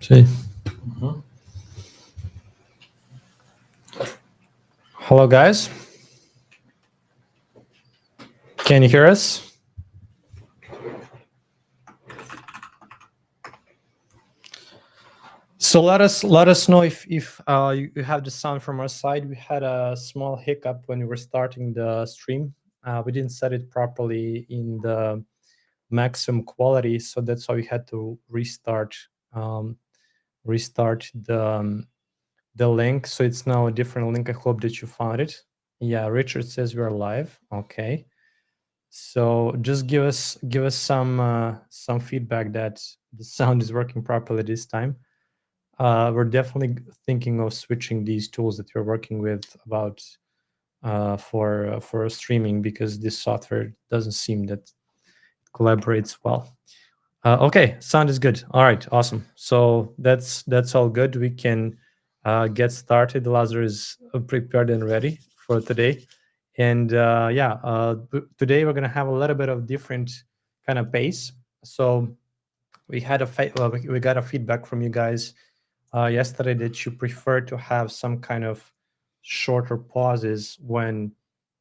Sí. Hello, guys. Can you hear us? So let us know if you have the sound from our side. We had a small hiccup when we were starting the stream. We didn't set it properly in the maximum quality, so that's why we had to restart the link. So it's now a different link. I hope that you found it. Yeah, Richard says we are live. Okay. So just give us some feedback that the sound is working properly this time. We're definitely thinking of switching these tools that we're working with about for streaming, because this software doesn't seem that it collaborates well. Okay, sound is good. All right, awesome. So that's all good. We can get started. Lazar is prepared and ready for today. And today we're going to have a little bit of different kind of pace. So we had we got a feedback from you guys yesterday that you prefer to have some kind of shorter pauses when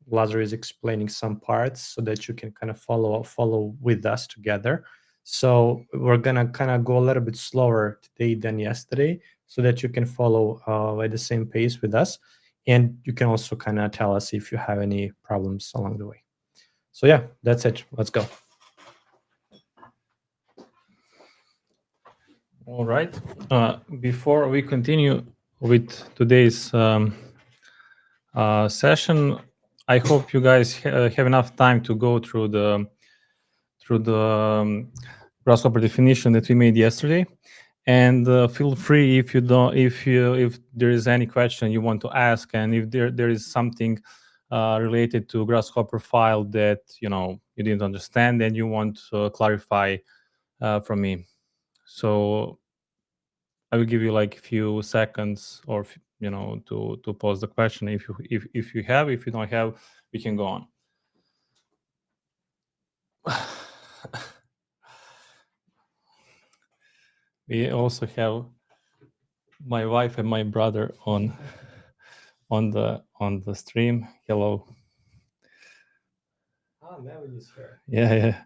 Lazar is explaining some parts, so that you can kind of follow with us together. So we're gonna kind of go a little bit slower today than yesterday, so that you can follow at the same pace with us, and you can also kind of tell us if you have any problems along the way. So yeah, that's it. Let's go. All right. Before we continue with today's session, I hope you guys have enough time to go through the grasshopper definition that we made yesterday. And feel free if there is any question you want to ask, and if there is something related to grasshopper file that you didn't understand and you want to clarify from me. So I will give you like a few seconds, or to pose the question if you have. If you don't have, we can go on. We also have my wife and my brother on the stream. Hello. Oh, now he's here. Yeah.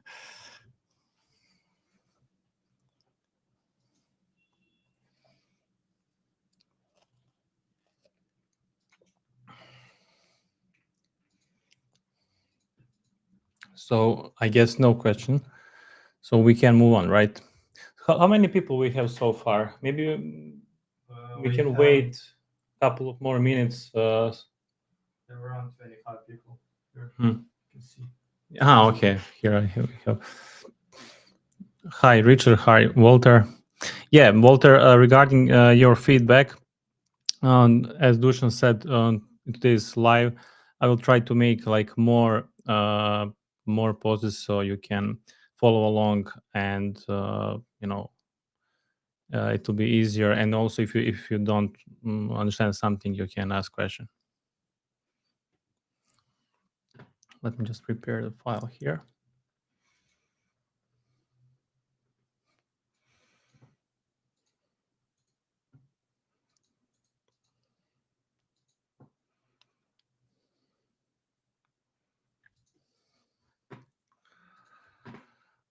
So I guess no question. So we can move on, right? How many people we have so far? Maybe we can wait a couple of more minutes. There are around 25 people here. You can see. Okay. Here we go. Hi, Richard. Hi, Walter. Yeah, Walter, regarding your feedback, as Dushan said on today's live, I will try to make like more pauses so you can follow along, and it will be easier. And also, if you don't understand something, you can ask question. Let me just prepare the file here.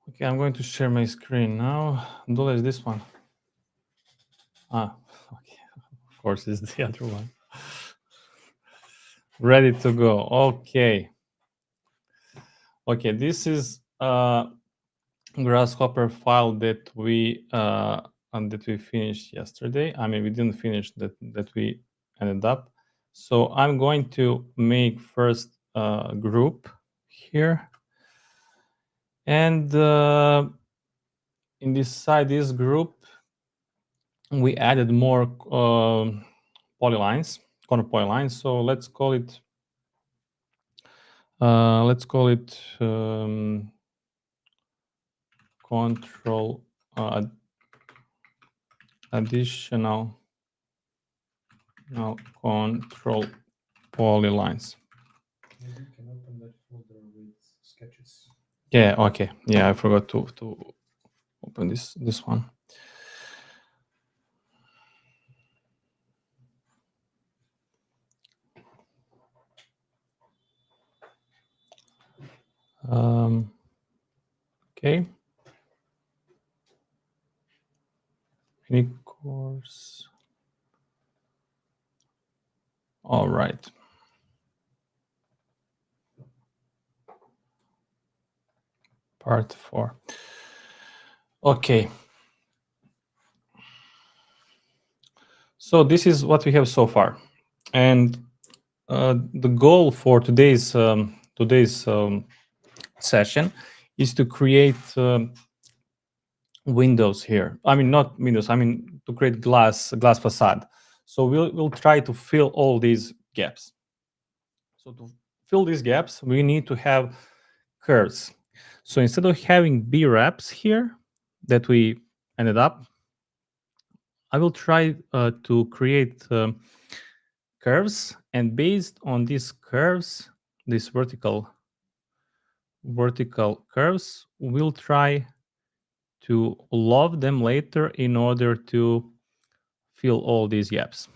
Okay, I'm going to share my screen now. Dula is this one. Okay. Of course, it's the other one. Ready to go. Okay. Okay, this is a grasshopper file that we finished yesterday. I mean, we didn't finish that we ended up. So I'm going to make first a group here, and in this group, we added more polylines, corner polylines. So let's call it control additional control polylines. Maybe you can open that folder with sketches. Yeah. Okay. Yeah, I forgot to open this one. Okay. Any course. All right. Part 4. Okay. So this is what we have so far, and the goal for today's session is to create windows here. I mean, not windows. I mean, to create glass facade. So we'll try to fill all these gaps. So to fill these gaps, we need to have curves. So instead of having B wraps here that we ended up, I will try to create curves, and based on these curves, these vertical curves, we'll try to loft them later in order to fill all these gaps.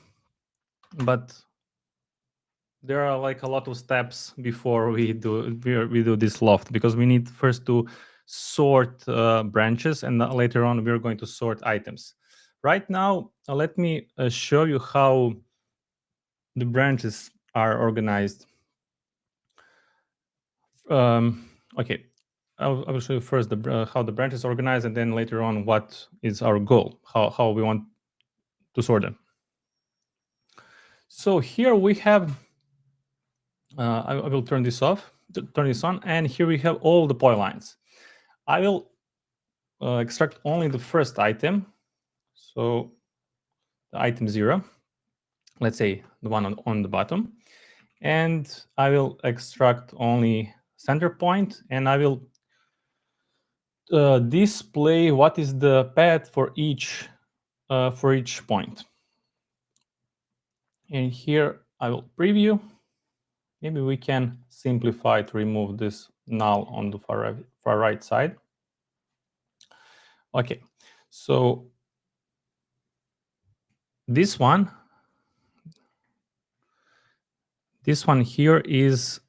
But there are like a lot of steps before we do this loft, because we need first to sort branches, and later on we're going to sort items. Right now, let me show you how the branches are organized. Okay, I will show you first how the branch is organized, and then later on what is our goal, how we want to sort them. So here we have, I will turn this off, turn this on, and here we have all the polylines. I will extract only the first item, so the item 0, let's say the one on the bottom, and I will extract only center point, and I will display what is the path for each point. And here I will preview. Maybe we can simplify to remove this null on the far right side. Okay, so this one here is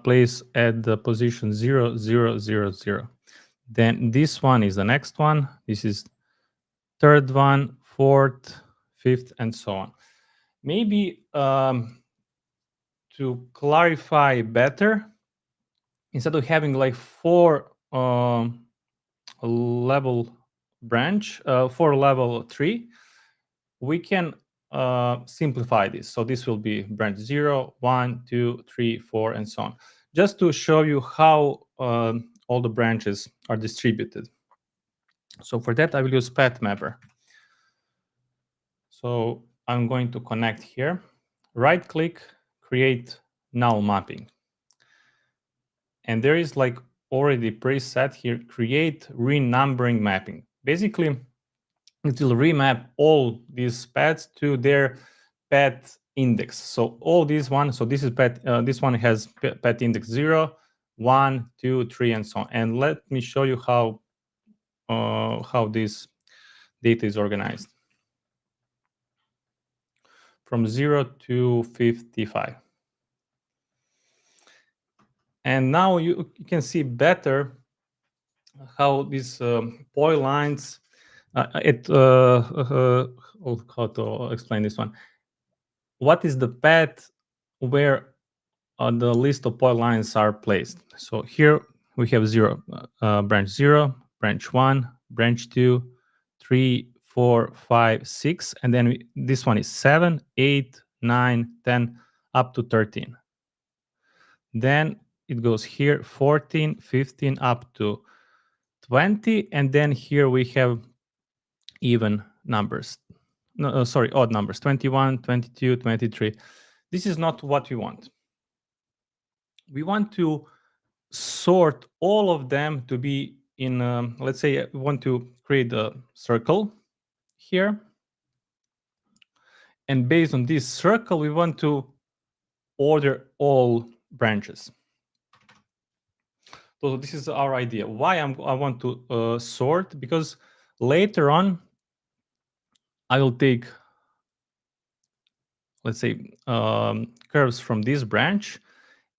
placed at the position 0, 0, 0, 0. Then this one is the next one. This is third one, fourth, fifth, and so on. Maybe to clarify better, instead of having like 4 level branch, 4 level tree, we can simplify this. So this will be branch 0, 1, 2, 3, 4, and so on, just to show you how all the branches are distributed. So for that, I will use path mapper. So I'm going to connect here, right click, create null mapping. And there is like already preset here, create renumbering mapping. Basically, it will remap all these paths to their path index. So all these one, so this is path, this one has path index 0, 1, 2, 3, and so on. And let me show you how this data is organized from 0 to 55. And now you can see better how these polylines, how to explain this one. What is the path where the list of polylines are placed? So here we have 0, branch 0, branch 1, branch 2, 3, 4, 5, 6, and then this one is 7, 8, 9, 10, up to 13. Then it goes here 14, 15, up to 20, and then here we have even numbers. No, sorry, odd numbers, 21, 22, 23. This is not what we want. We want to sort all of them to be in, let's say we want to create a circle here. And based on this circle, we want to order all branches. So this is our idea. Why I want to sort? Because later on, I will take, let's say, curves from this branch,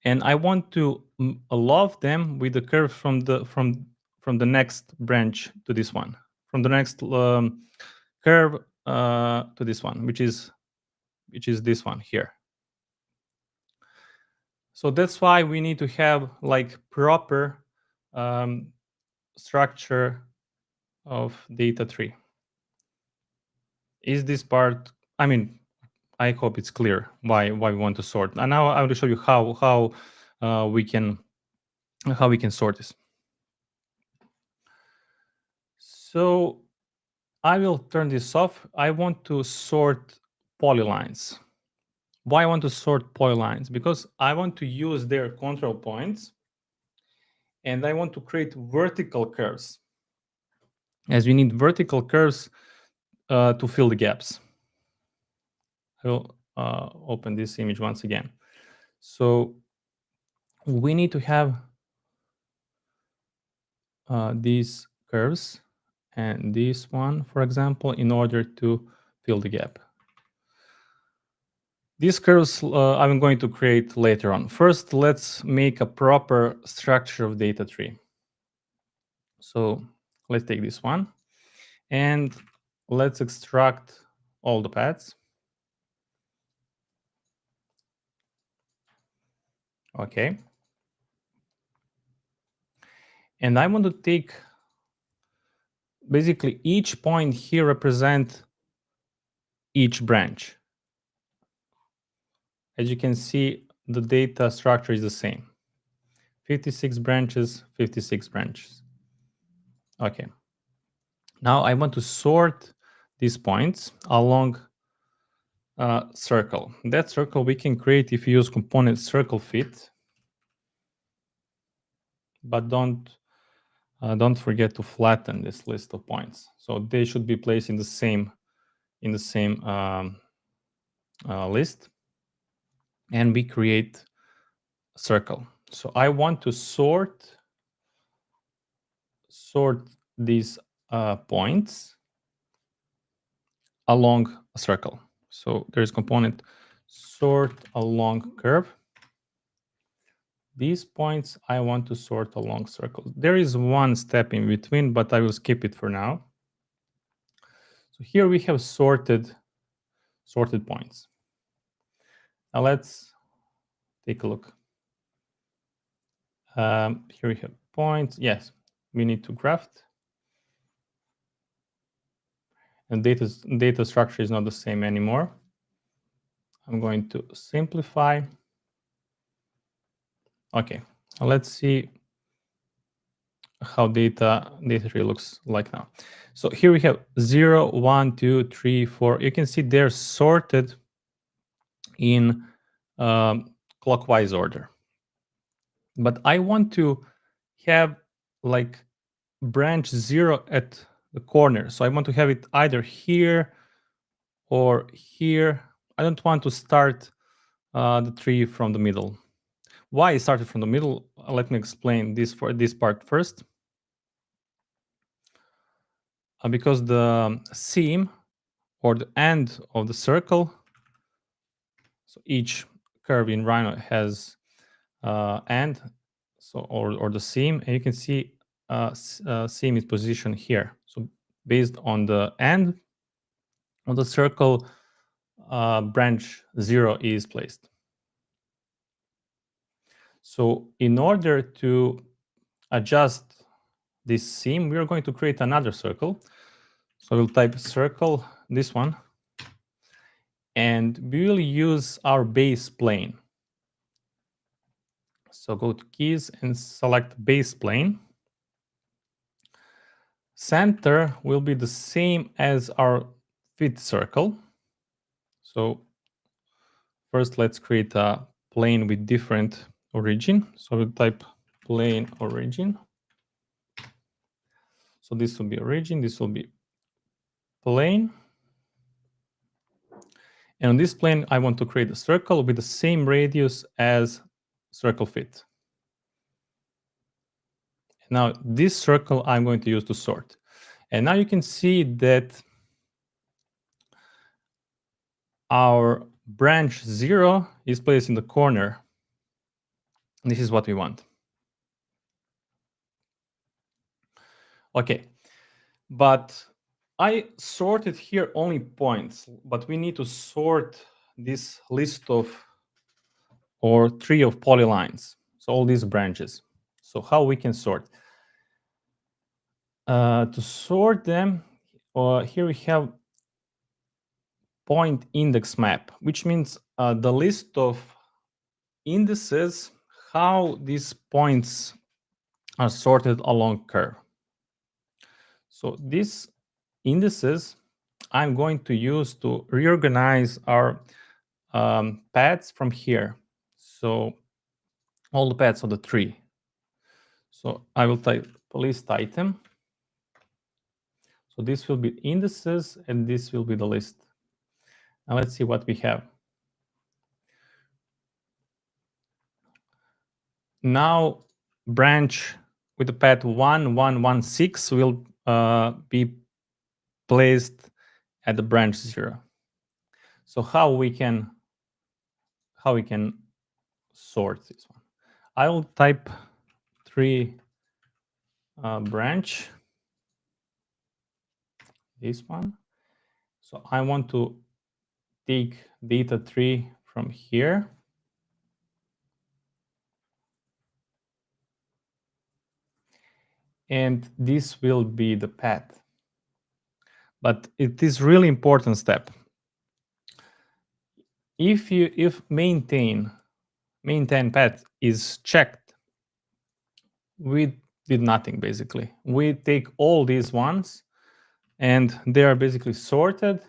and I want to loft them with the curve from the next branch to this one, from the next curve to this one, which is this one here. So that's why we need to have like proper structure of data tree. Is this part? I mean, I hope it's clear why we want to sort. And now I will show you how we can sort this. So I will turn this off. I want to sort polylines. Why I want to sort polylines? Because I want to use their control points, and I want to create vertical curves, as we need vertical curves to fill the gaps. I will open this image once again. So we need to have these curves and this one, for example, in order to fill the gap. These curves I'm going to create later on. First, let's make a proper structure of data tree. So let's take this one and let's extract all the paths. Okay. And I want to take basically each point here represent each branch. As you can see, the data structure is the same. 56 branches, 56 branches. Okay. Now I want to sort these points along a circle. That circle we can create if you use component circle fit, but don't forget to flatten this list of points. So they should be placed in the same list, and we create a circle. So I want to sort these points along a circle. So there's component sort along curve. These points I want to sort along circles. There is one step in between, but I will skip it for now. So here we have sorted points. Now let's take a look. Here we have points. Yes, we need to graft. And data structure is not the same anymore. I'm going to simplify. Okay, let's see how data tree looks like now. So here we have 0, 1, 2, 3, 4. You can see they're sorted in clockwise order. But I want to have like branch 0 at the corner. So I want to have it either here or here. I don't want to start the tree from the middle. Why I started from the middle? Let me explain this for this part first. Because the seam or the end of the circle, so each curve in Rhino has end, so or the seam, and you can see seam is positioned here. So based on the end of the circle, branch 0 is placed. So in order to adjust this seam, we are going to create another circle. So we'll type circle, this one, and we will use our base plane. So go to keys and select base plane. Center will be the same as our fit circle. So first let's create a plane with different origin. So we'll type plane origin. So this will be origin, this will be plane. And on this plane, I want to create a circle with the same radius as circle fit. Now this circle I'm going to use to sort. And now you can see that our branch 0 is placed in the corner. This is what we want. Okay, but I sorted here only points, but we need to sort this list of or tree of polylines. So all these branches. So how we can sort? To sort them, here we have point index map, which means the list of indices, how these points are sorted along curve. So these indices I'm going to use to reorganize our paths from here. So all the paths of the tree. So I will type list item. So this will be indices and this will be the list. Now let's see what we have. Now branch with the path 1116 will be placed at the branch 0. So how we can sort this one? I will type 3 branch, this one. So I want to take data 3 from here. And this will be the path. But it is really important step. If maintain path is checked, we did nothing basically. We take all these ones and they are basically sorted.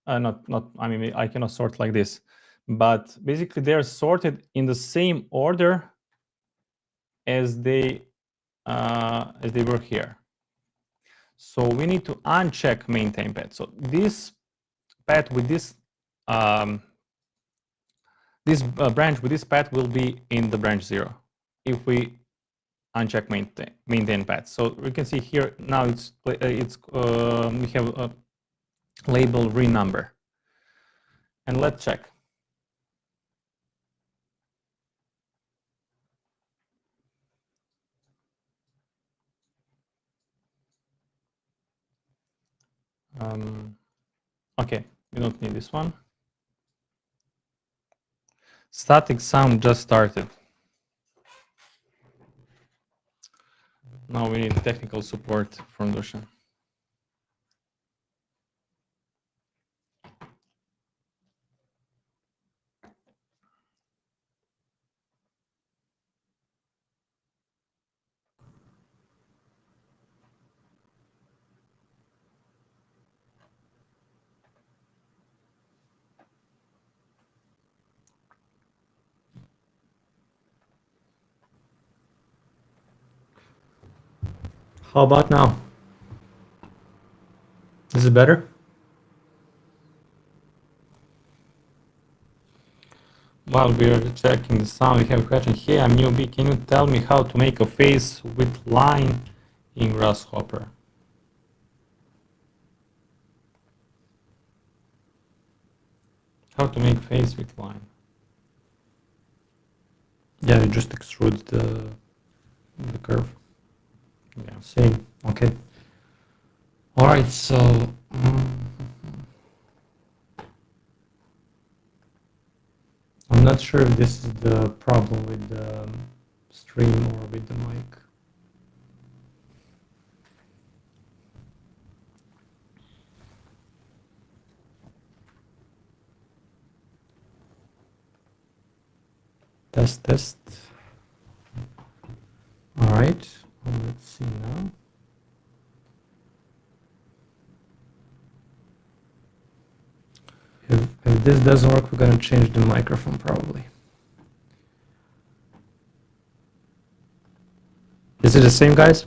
I mean, I cannot sort like this, but basically they are sorted in the same order as they were here. So we need to uncheck maintain path. So this path with this branch with this path will be in the branch 0 if we uncheck maintain path. So we can see here now we have a label renumber, and let's check. Okay, we don't need this one. Static sound just started. Now we need technical support from Dushan. How about now? Is it better? While we're checking the sound, we have a question. Hey, I'm newbie. Can you tell me how to make a face with line in Grasshopper? How to make face with line? Yeah, you just extrude the curve. Yeah. Same. Okay. All right. So. I'm not sure if this is the problem with the stream or with the mic. Test. All right. Let's see now. If this doesn't work, we're going to change the microphone probably. Is it the same, guys?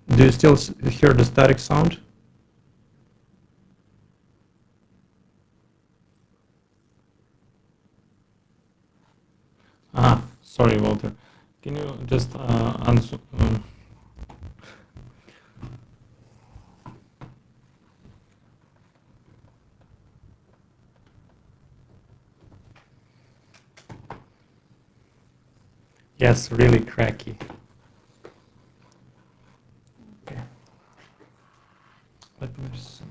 Do you still hear the static sound? Sorry, Walter. can you just answer? Yes, really cracky. Okay. Let me just.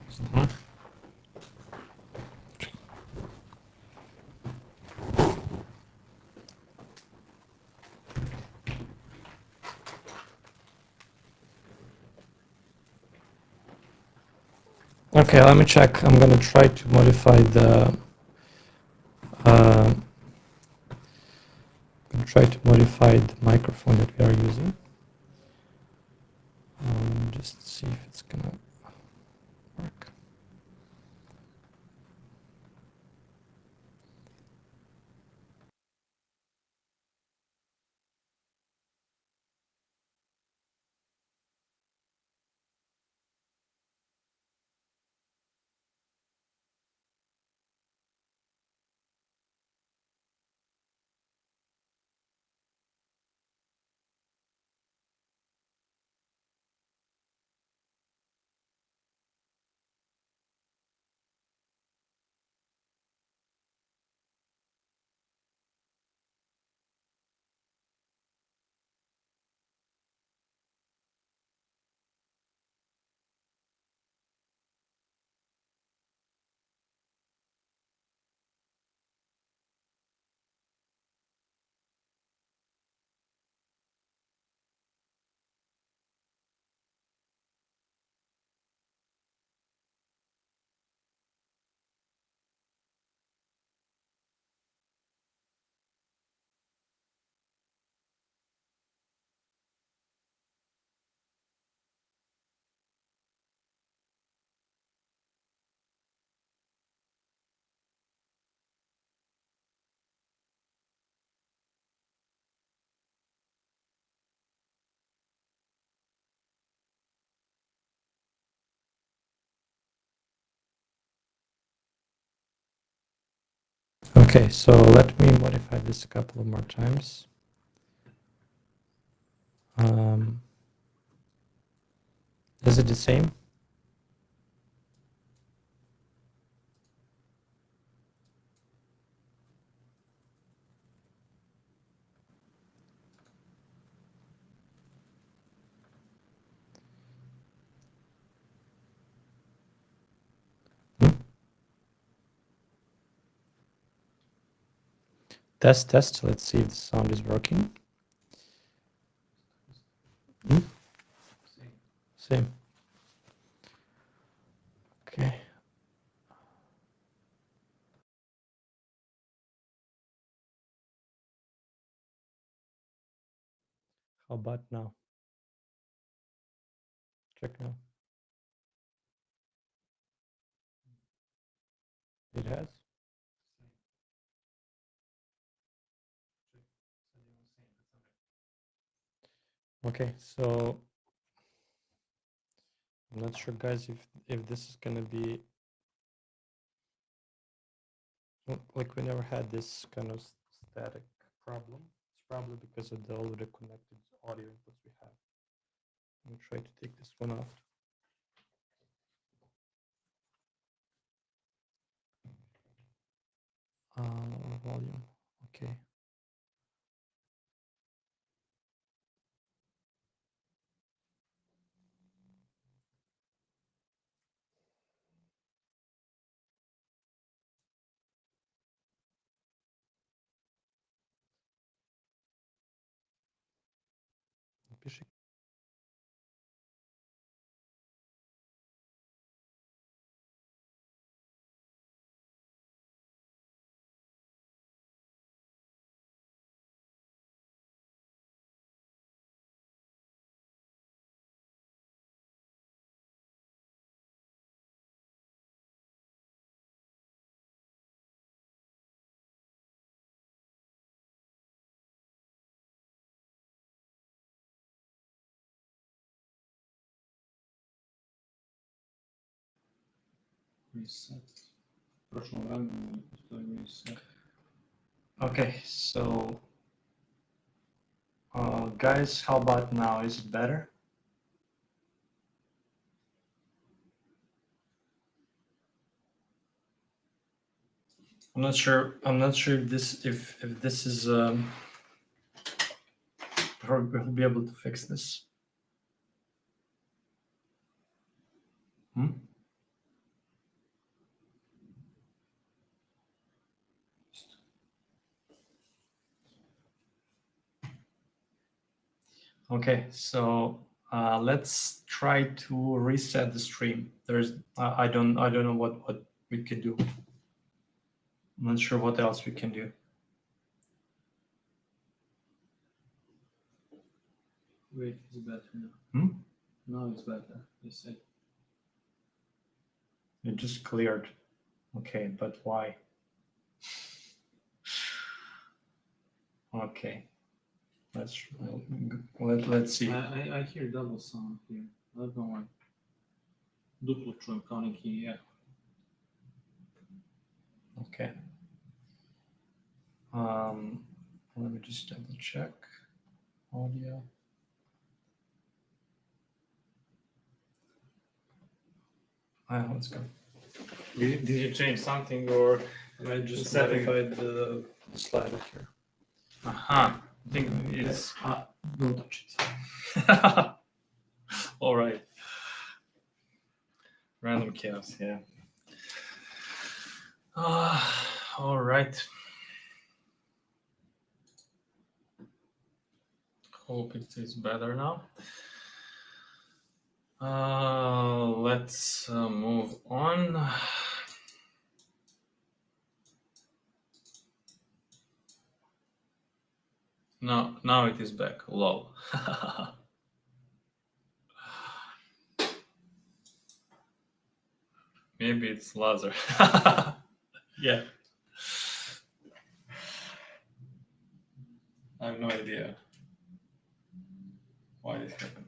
Okay, let me check. I'm gonna try to modify the. Microphone that we are using. Just see if it's gonna work. Okay, so let me modify this a couple of more times. Is it the same? Test. Let's see if the sound is working. Same. Okay. How about now? Check now. It has. Okay, so I'm not sure, guys, if this is gonna be like we never had this kind of static problem. It's probably because of the already connected audio inputs we have. I'm gonna try to take this one off. Volume. Okay. Пиши. Okay, so Guys, how about now? Is it better? I'm not sure if this is we'll be able to fix this. Okay, so let's try to reset the stream. There's I don't know what we can do. I'm not sure what else we can do. Wait, it's better now. Now it's better. You say. It just cleared. Okay, but why? Okay, let's see. I hear double sound here. I don't know why. Duplo čujem kao neki echo. Okay. Let me just double check audio. Let's go. Did you change something or I just setting? modified the slider here. Aha. I think it's. Don't touch it. All right. Random chaos, yeah. All right. Hope it is better now. Let's move on. Now it is back. Lol. Maybe it's laser. Yeah. I have no idea why this happened.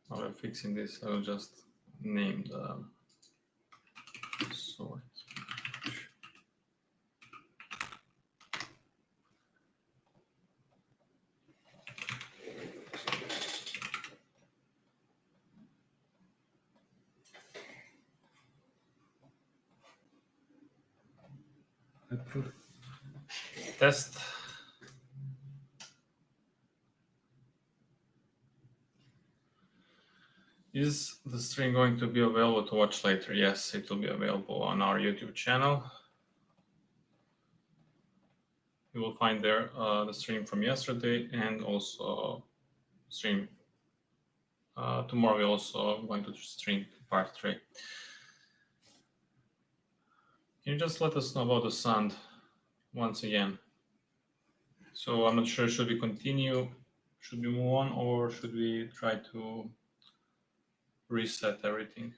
While I'm fixing this, I'll just name the sort. Test. Is the stream going to be available to watch later? Yes, it will be available on our YouTube channel. You will find there the stream from yesterday and also stream. Tomorrow we're also going to stream part 3. Can you just let us know about the sound once again? So I'm not sure, should we continue? Should we move on or should we try to reset everything?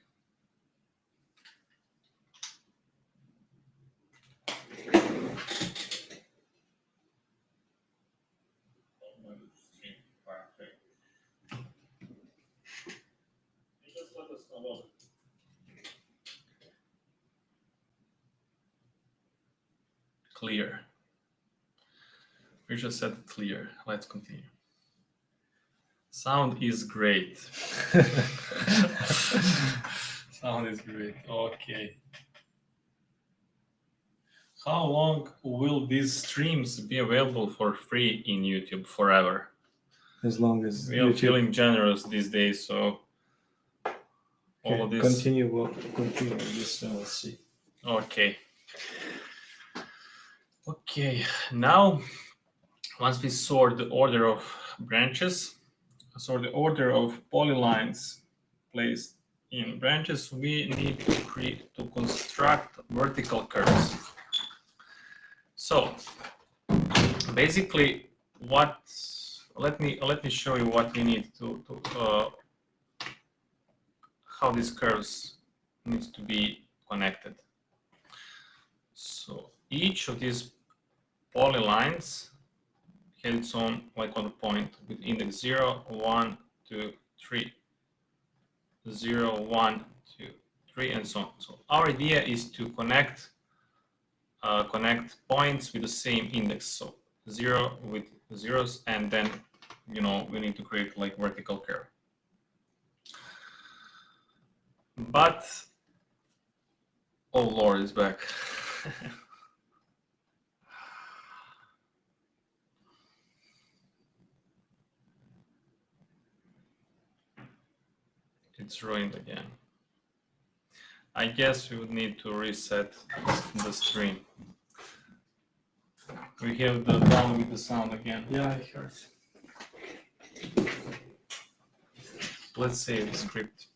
Just let us know about it. Clear. We just said clear. Let's continue. Sound is great. Sound is great. Okay. How long will these streams be available for free in YouTube? Forever. As long as we are feeling generous these days, so all of this. Continue this. Let's see. Okay. Okay. Now, once we sort the order of branches, so the order of polylines placed in branches, we need to construct vertical curves. So basically, let me show you what we need to how these curves needs to be connected. So each of these polylines has its own like on a point with index 0, 1, 2, 3, 0, 1, 2, 3, and so on. So our idea is to connect points with the same index. So 0 with zeros, and then we need to create like vertical curve. But oh Lord, it's back. It's ruined again. I guess we would need to reset the stream. We have the problem with the sound again. Yeah, I heard. Let's save the script.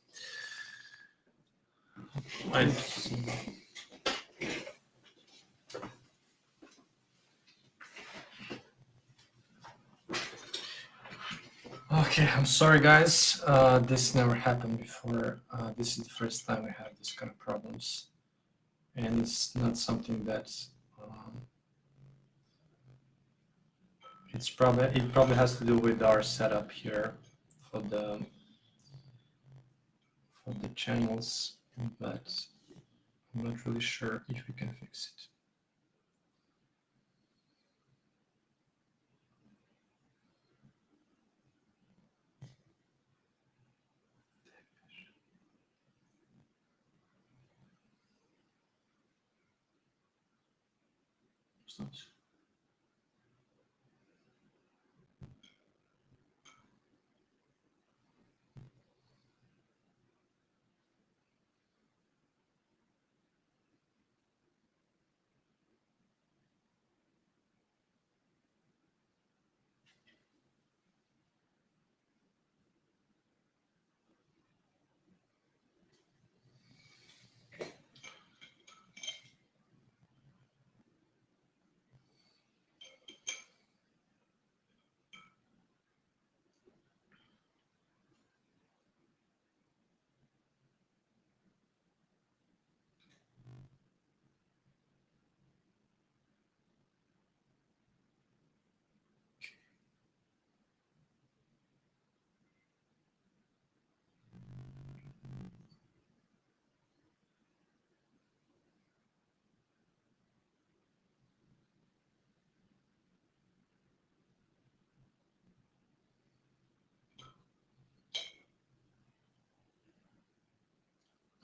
Okay, I'm sorry, guys. This never happened before. This is the first time we have this kind of problems, and it's not something that's. It probably has to do with our setup here for the channels, but I'm not really sure if we can fix it.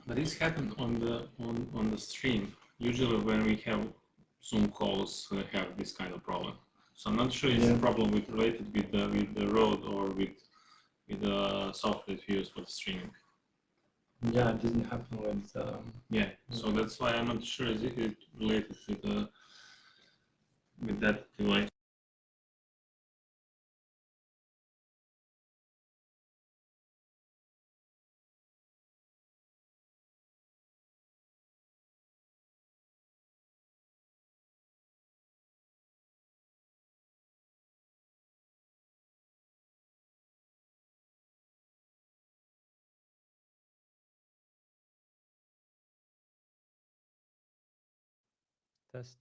But this happened on the stream. Usually when we have Zoom calls, we have this kind of problem. So I'm not sure it's a problem related with the road or with the software that we use for the streaming. Yeah, it didn't happen with. Yeah, so that's why I'm not sure is it related with that device. Test.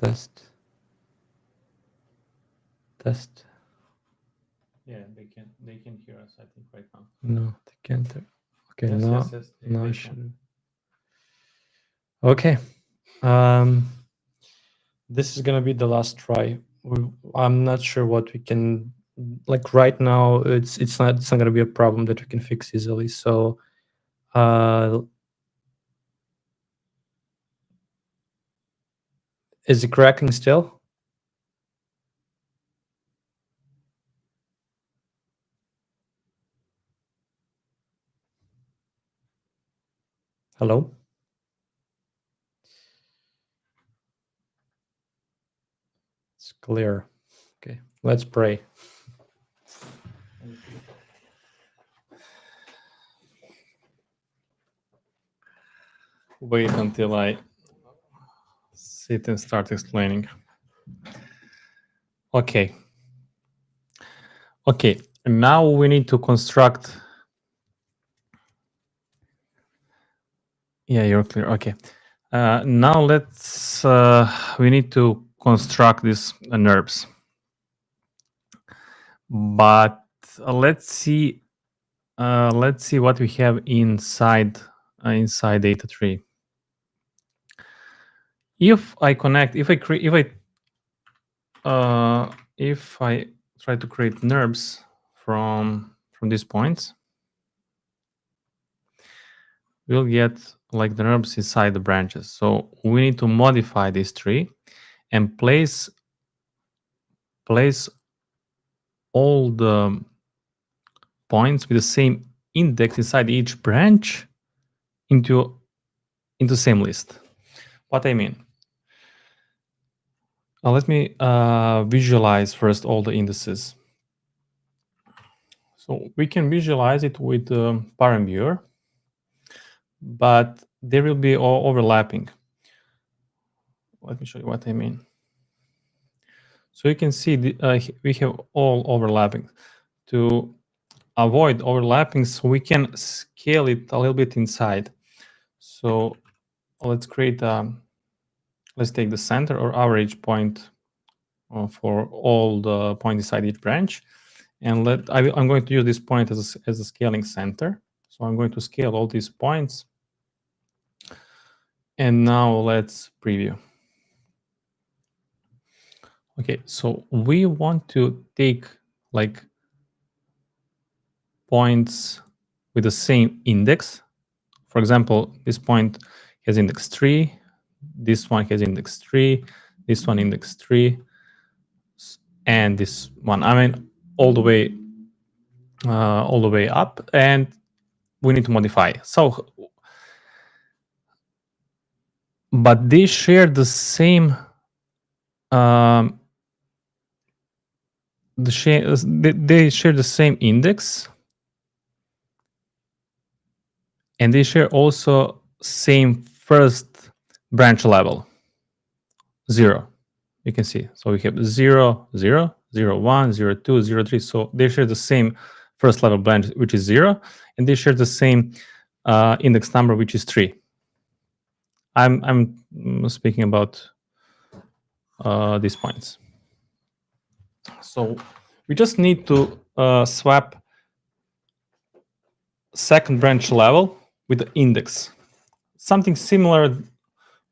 Test. Test. Yeah, they can hear us, I think, right now. No, they can't. Okay, Yes, no, yes, no, they I can. should. Okay. This is gonna be the last try. I'm not sure what we can, like right now. It's not gonna be a problem that we can fix easily. So, is it cracking still? Hello? It's clear. Okay, let's pray. wait until I sit and start explaining. Okay. Okay, now we need to construct. Yeah, you're clear. Okay. Now let's, we need to construct these NURBS. But let's see what we have inside data tree. If I connect, if I try to create NURBS from these points, we'll get like the NURBS inside the branches. So we need to modify this tree and place all the points with the same index inside each branch into the same list. What I mean? Let me visualize first all the indices. So we can visualize it with parent viewer, but there will be all overlapping. Let me show you what I mean. So you can see we have all overlapping. To avoid overlapping, so we can scale it a little bit inside. So let's create let's take the center or average point for all the points inside each branch, and I'm going to use this point as a scaling center. So I'm going to scale all these points, and now let's preview. Okay, so we want to take like points with the same index. For example, this point has index 3, this one has index 3, this one index 3, and this one. I mean, all the way up, and we need to modify. So, but they share the same. They share the same index, and they share also same first branch level, 0. You can see. So we have 0, 0, 0, 1, 0, 2, 0, 3. So they share the same first level branch, which is 0, and they share the same index number, which is 3. I'm speaking about these points. So we just need to swap second branch level with the index. Something similar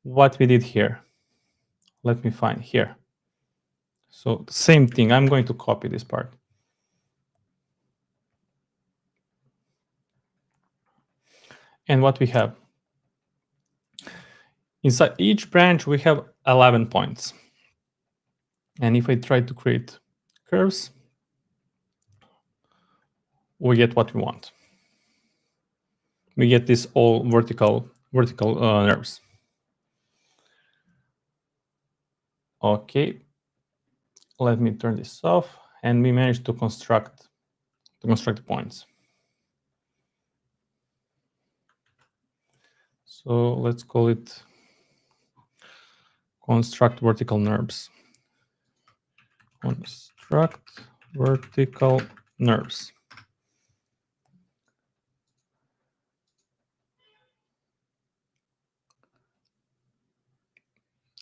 what we did here. Let me find here. So same thing. I'm going to copy this part. And what we have? Inside each branch, we have 11 points. And if I try to create curves, we get what we want. We get this all vertical NURBS. Okay, let me turn this off, and we managed to construct the points. So let's call it construct vertical NURBS. Construct vertical NURBS.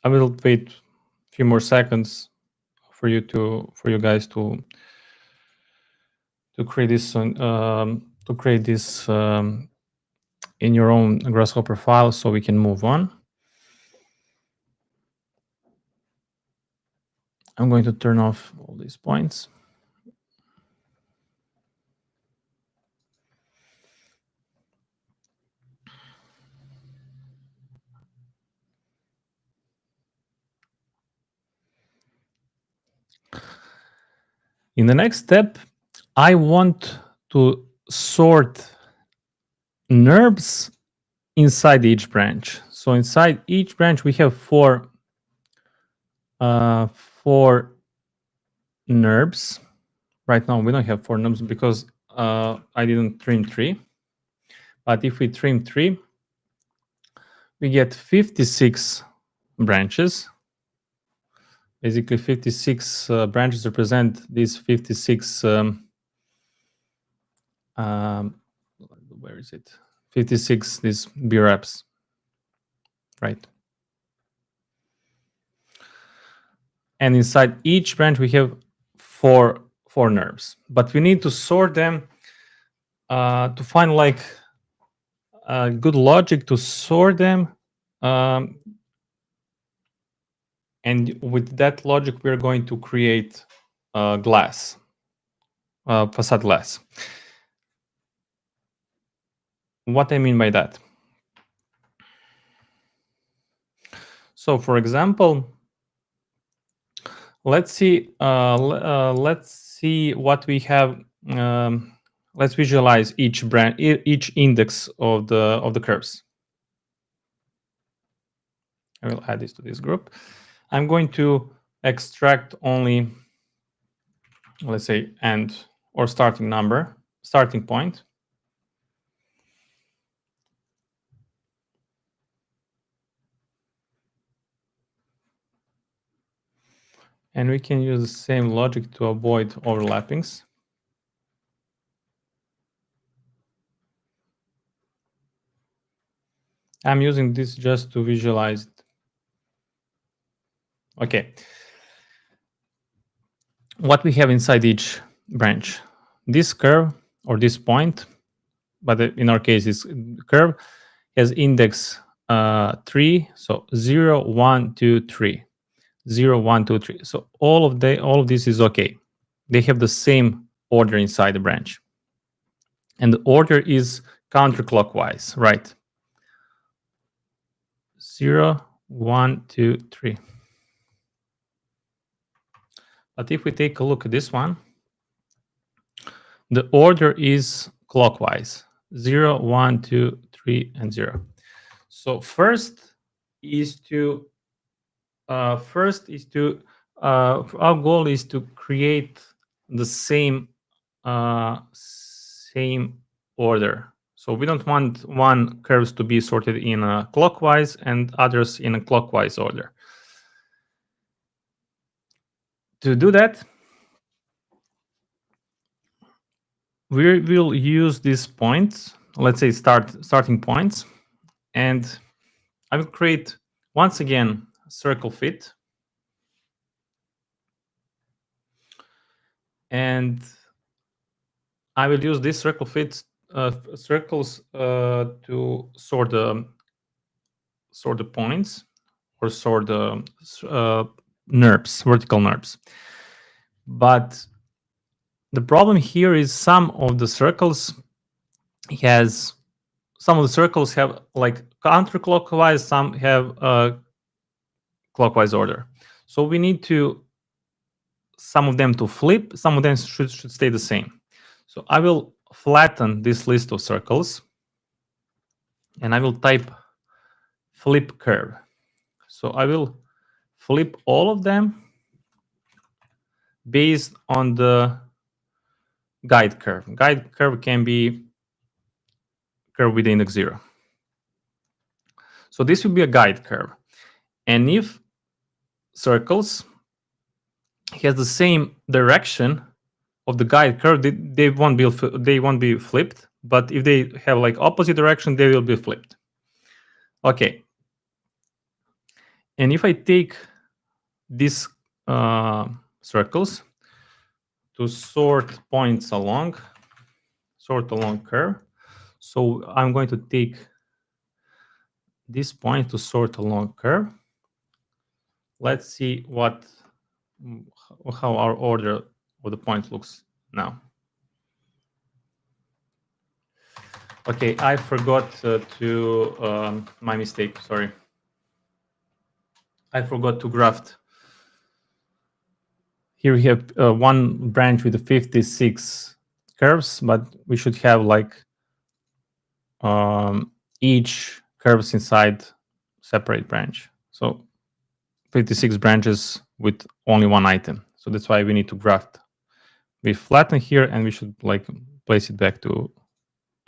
I will wait a few more seconds for you guys to create this in your own Grasshopper file, so we can move on. I'm going to turn off all these points. In the next step, I want to sort NURBS inside each branch. So inside each branch, we have four NURBS. Right now, we don't have 4 NURBS because I didn't trim 3. But if we trim 3, we get 56 branches. Basically, 56 branches represent these 56. Where is it? 56 these B-reps, right? And inside each branch we have four NURBS, but we need to sort them to find like good logic to sort them. And with that logic, we're going to create glass, facade glass. What I mean by that? So, for example, let's see what we have. Let's visualize each branch, each index of the curves. I will add this to this group. I'm going to extract only, let's say, end or starting point. And we can use the same logic to avoid overlappings. I'm using this just to visualize it. Okay. What we have inside each branch? This curve or this point, but in our case, this curve has index 3, so 0, 1, 2, 3. 0, 1, 2, 3. So all of this is okay. They have the same order inside the branch. And the order is counterclockwise, right? 0, 1, 2, 3. But if we take a look at this one, the order is clockwise. 0, 1, 2, 3, and 0. So first is to our goal is to create the same order. So we don't want one curves to be sorted in a clockwise and others in a clockwise order. To do that, we will use these points, let's say starting points, and I will create once again circle fit. And I will use this circle fit circles to sort the points or sort the NURBS, vertical NURBS. But the problem here is some of the circles have like counterclockwise, some have clockwise order. So we need some of them to flip, some of them should stay the same. So I will flatten this list of circles and I will type flip curve. So I will flip all of them based on the guide curve. Guide curve can be curve with index 0. So this will be a guide curve. And if circles has the same direction of the guide curve, they won't be flipped. But if they have like opposite direction, they will be flipped. Okay. And if I take these circles to sort points along curve, so I'm going to take this point to sort along curve. Let's see how our order of the point looks now. Okay, I forgot my mistake, sorry. I forgot to graft. Here we have one branch with 56 curves, but we should have like each curves inside separate branch. So 56 branches with only one item. So that's why we need to graft. We flatten here and we should like place it back to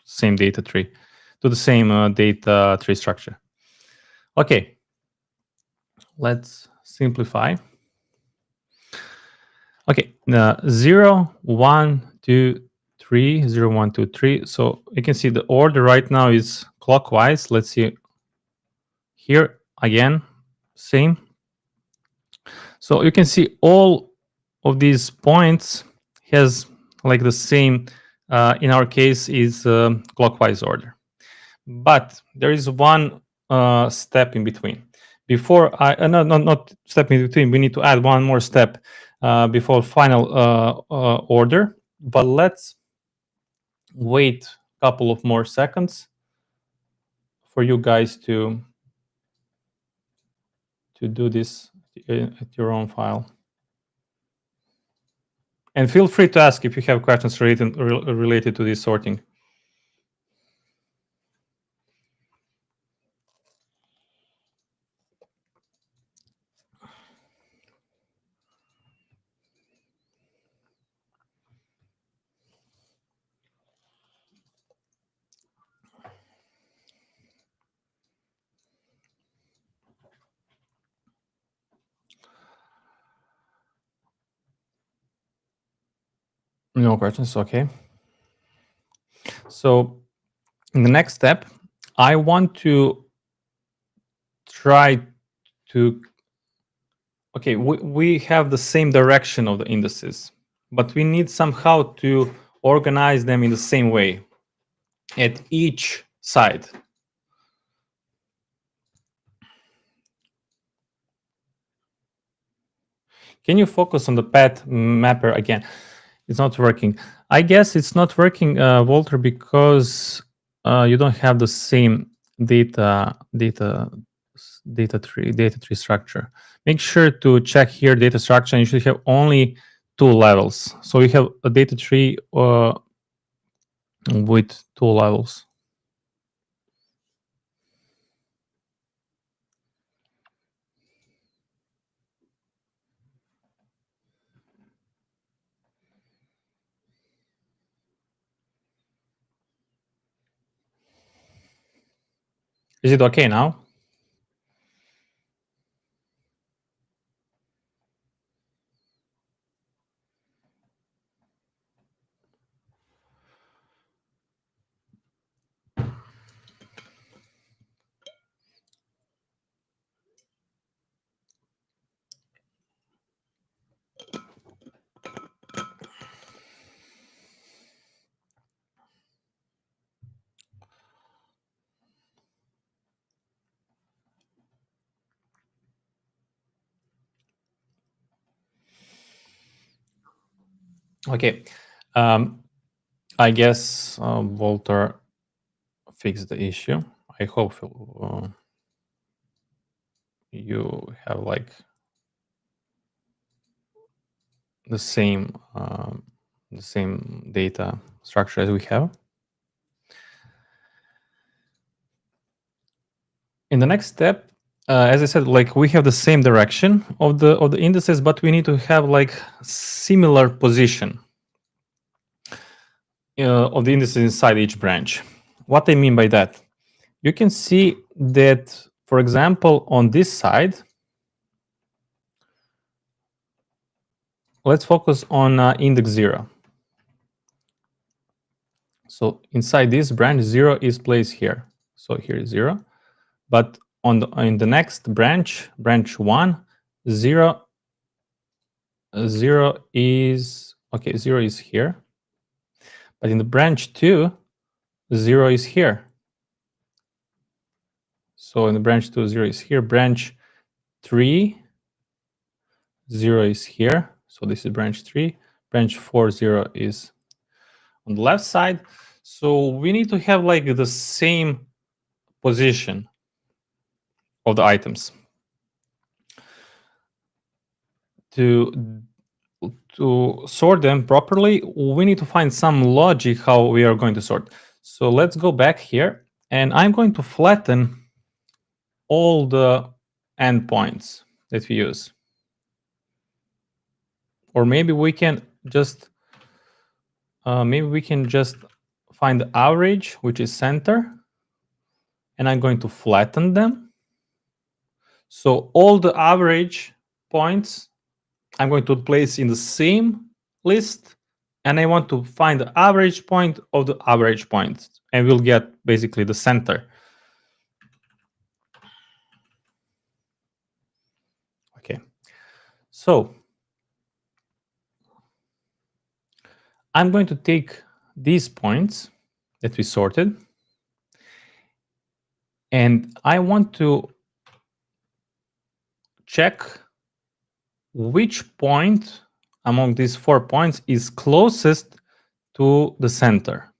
same data tree, to the same data tree structure. Okay, let's simplify. Okay, 0, 1, 2, 3, 0, 1, 2, 3. So you can see the order right now is clockwise. Let's see here again, same. So you can see all of these points has like the same, in our case, is clockwise order. But there is one step in between. Before I, not step in between, we need to add one more step before final order. But let's wait a couple of more seconds for you guys to do this at your own file. And feel free to ask if you have questions related to this sorting. No questions, okay. So in the next step, I want to try to, okay, we have the same direction of the indices, but we need somehow to organize them in the same way at each side. Can you focus on the path mapper again? It's not working. I guess it's not working, Walter, because you don't have the same data tree structure. Make sure to check here data structure, and you should have only 2 levels. So you have a data tree with 2 levels. Is it okay now? Okay. I guess Walter fixed the issue. I hope you have like the same data structure as we have. In the next step, as I said, like we have the same direction of the indices, but we need to have like similar position of the indices inside each branch. What I mean by that, you can see that, for example, on this side, let's focus on index 0. So inside this branch, 0 is placed here. So here is 0. But in the next branch, branch 1, 0 is, okay, 0 is here. But in the branch 2, 0 is here. So in the branch 2, 0 is here. Branch 3, 0 is here. So this is branch 3. Branch 4, 0 is on the left side. So we need to have like the same position of the items. To sort them properly, we need to find some logic how we are going to sort. So let's go back here, and I'm going to flatten all the endpoints that we use. Or maybe we can just find the average, which is center, and I'm going to flatten them. So all the average points I'm going to place in the same list, and I want to find the average point of the average point, and we'll get basically the center. Okay, so I'm going to take these points that we sorted, and I want to check which point among these 4 points is closest to the center.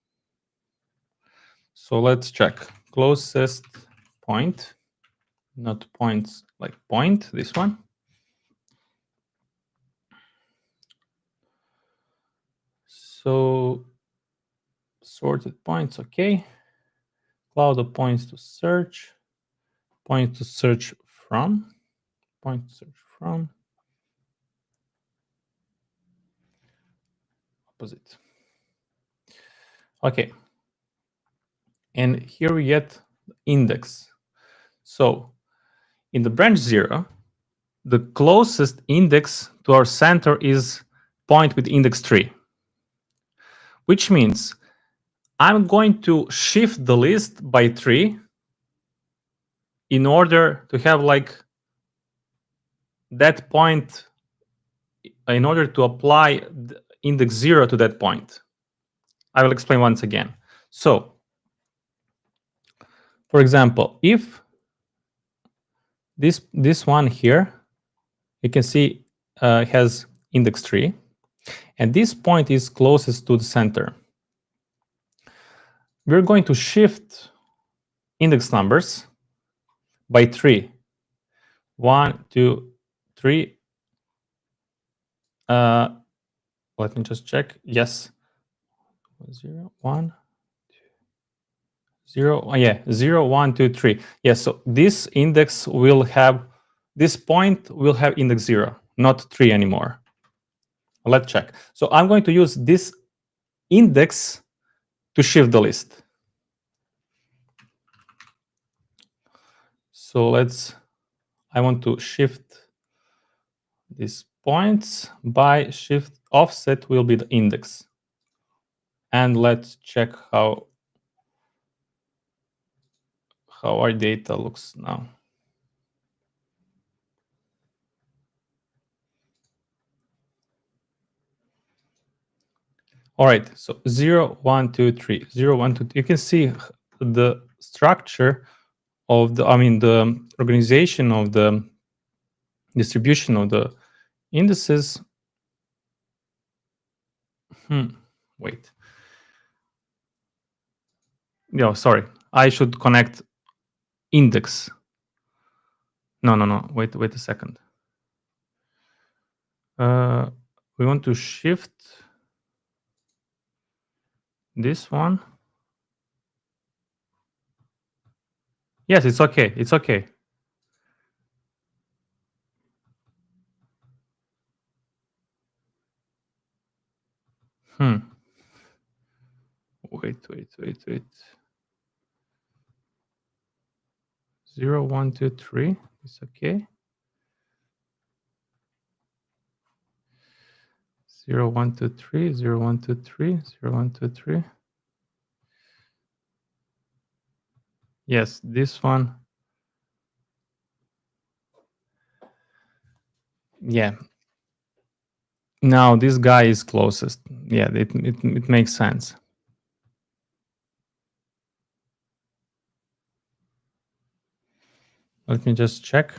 So let's check closest point, not points like point, this one. So sorted points, okay. Cloud of points to search, point to search from, point to search from, opposite. Okay. And here we get index. So in the branch 0, the closest index to our center is point with index 3, which means I'm going to shift the list by 3 in order to have like that point, in order to apply index 0 to that point. I will explain once again. So, for example, if this one here, you can see has index 3, and this point is closest to the center, we're going to shift index numbers by 3. 1, 2, 3. Let me just check. Yes. 0, 1, 0. Oh, yeah, 0, 1, 2, 3. Yes, so this index will have, this point will have index 0, not 3 anymore. Let's check. So I'm going to use this index to shift the list. So I want to shift these points by shift offset will be the index. And let's check how our data looks now. All right, so 0, 1, 2, 3, 0, 1, 2. You can see the structure of the, the organization of the distribution of the indices. Wait. No, sorry. I should connect index. No. Wait a second. We want to shift this one. Yes, it's okay. It's okay. Wait. 0, 1, 2, 3. It's okay. 0, 1, 2, 3, 0, 1, 2, 3, 0, 1, 2, 3. Yes, this one. Yeah. Now this guy is closest. Yeah, it makes sense. Let me just check.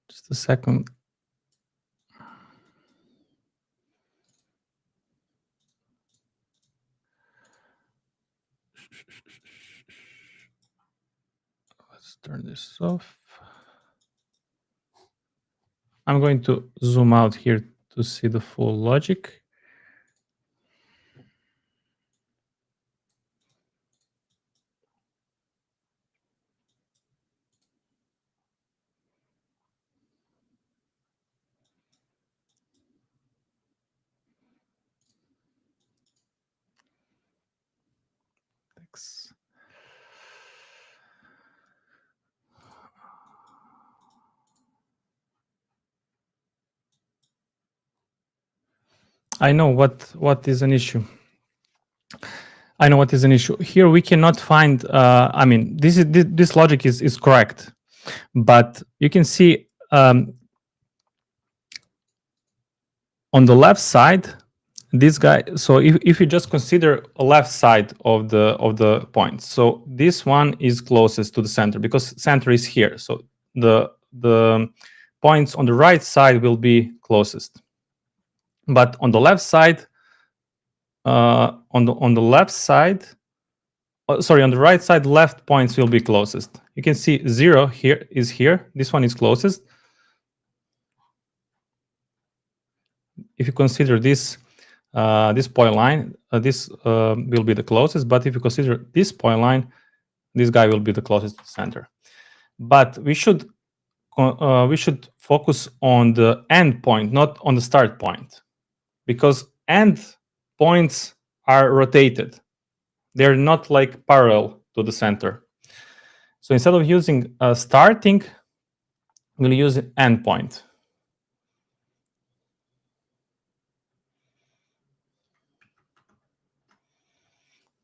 Just a second. Let's turn this off. I'm going to zoom out here to see the full logic. Thanks. I know what is an issue. I know what is an issue. Here we cannot find, I mean, this logic is correct, but you can see on the left side, this guy, so if you just consider a left side of the point, so this one is closest to the center because center is here. So the points on the right side will be closest. But on the left side, on the left side, sorry, on the right side, left points will be closest. You can see 0 here is here. This one is closest. If you consider this polyline, this will be the closest. But if you consider this polyline, this guy will be the closest to the center. But we should focus on the end point, not on the start point, because end points are rotated. They're not like parallel to the center. So instead of using starting, we'll use an end point.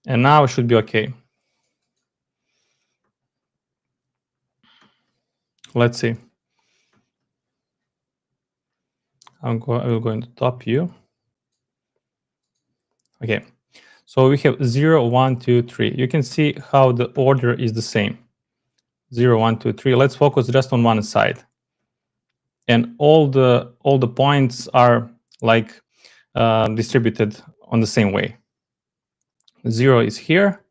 And now it should be okay. Let's see. I will go into top view. Okay. So we have 0, 1, 2, 3. You can see how the order is the same. 0, 1, 2, 3. Let's focus just on one side. And all the points are like distributed on the same way. 0 is here.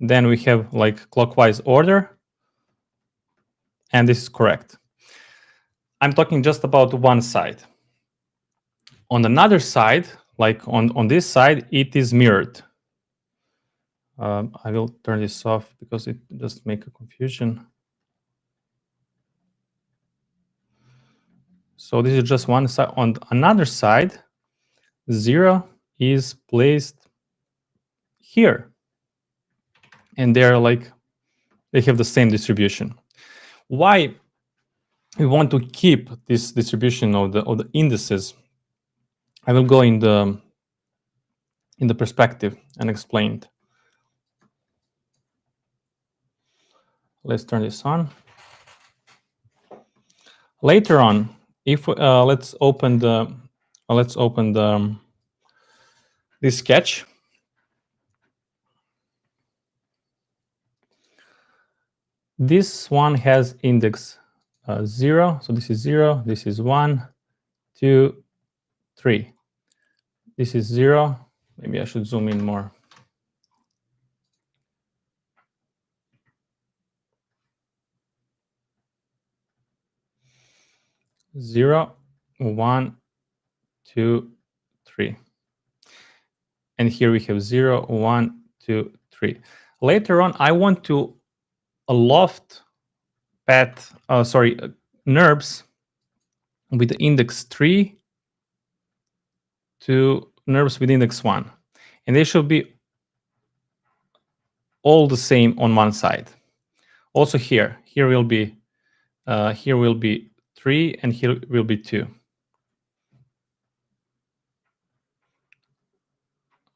Then we have like clockwise order. And this is correct. I'm talking just about one side. On another side, like on this side, it is mirrored. I will turn this off because it just makes a confusion. So this is just one side. On another side, 0 is placed here. And they're like, they have the same distribution. Why we want to keep this distribution of the indices? I will go in the perspective and explain it. Let's turn this on. Later on, if let's open this sketch. This one has index 0, so this is 0. This is 1, 2, 3. This is 0. Maybe I should zoom in more. Zero, 1, 2, 3. And here we have 0, 1, 2, 3. Later on, I want to loft path, NURBS with the index 3 to NURBS with index 1. And they should be all the same on one side. Also here will be 3 and here will be 2.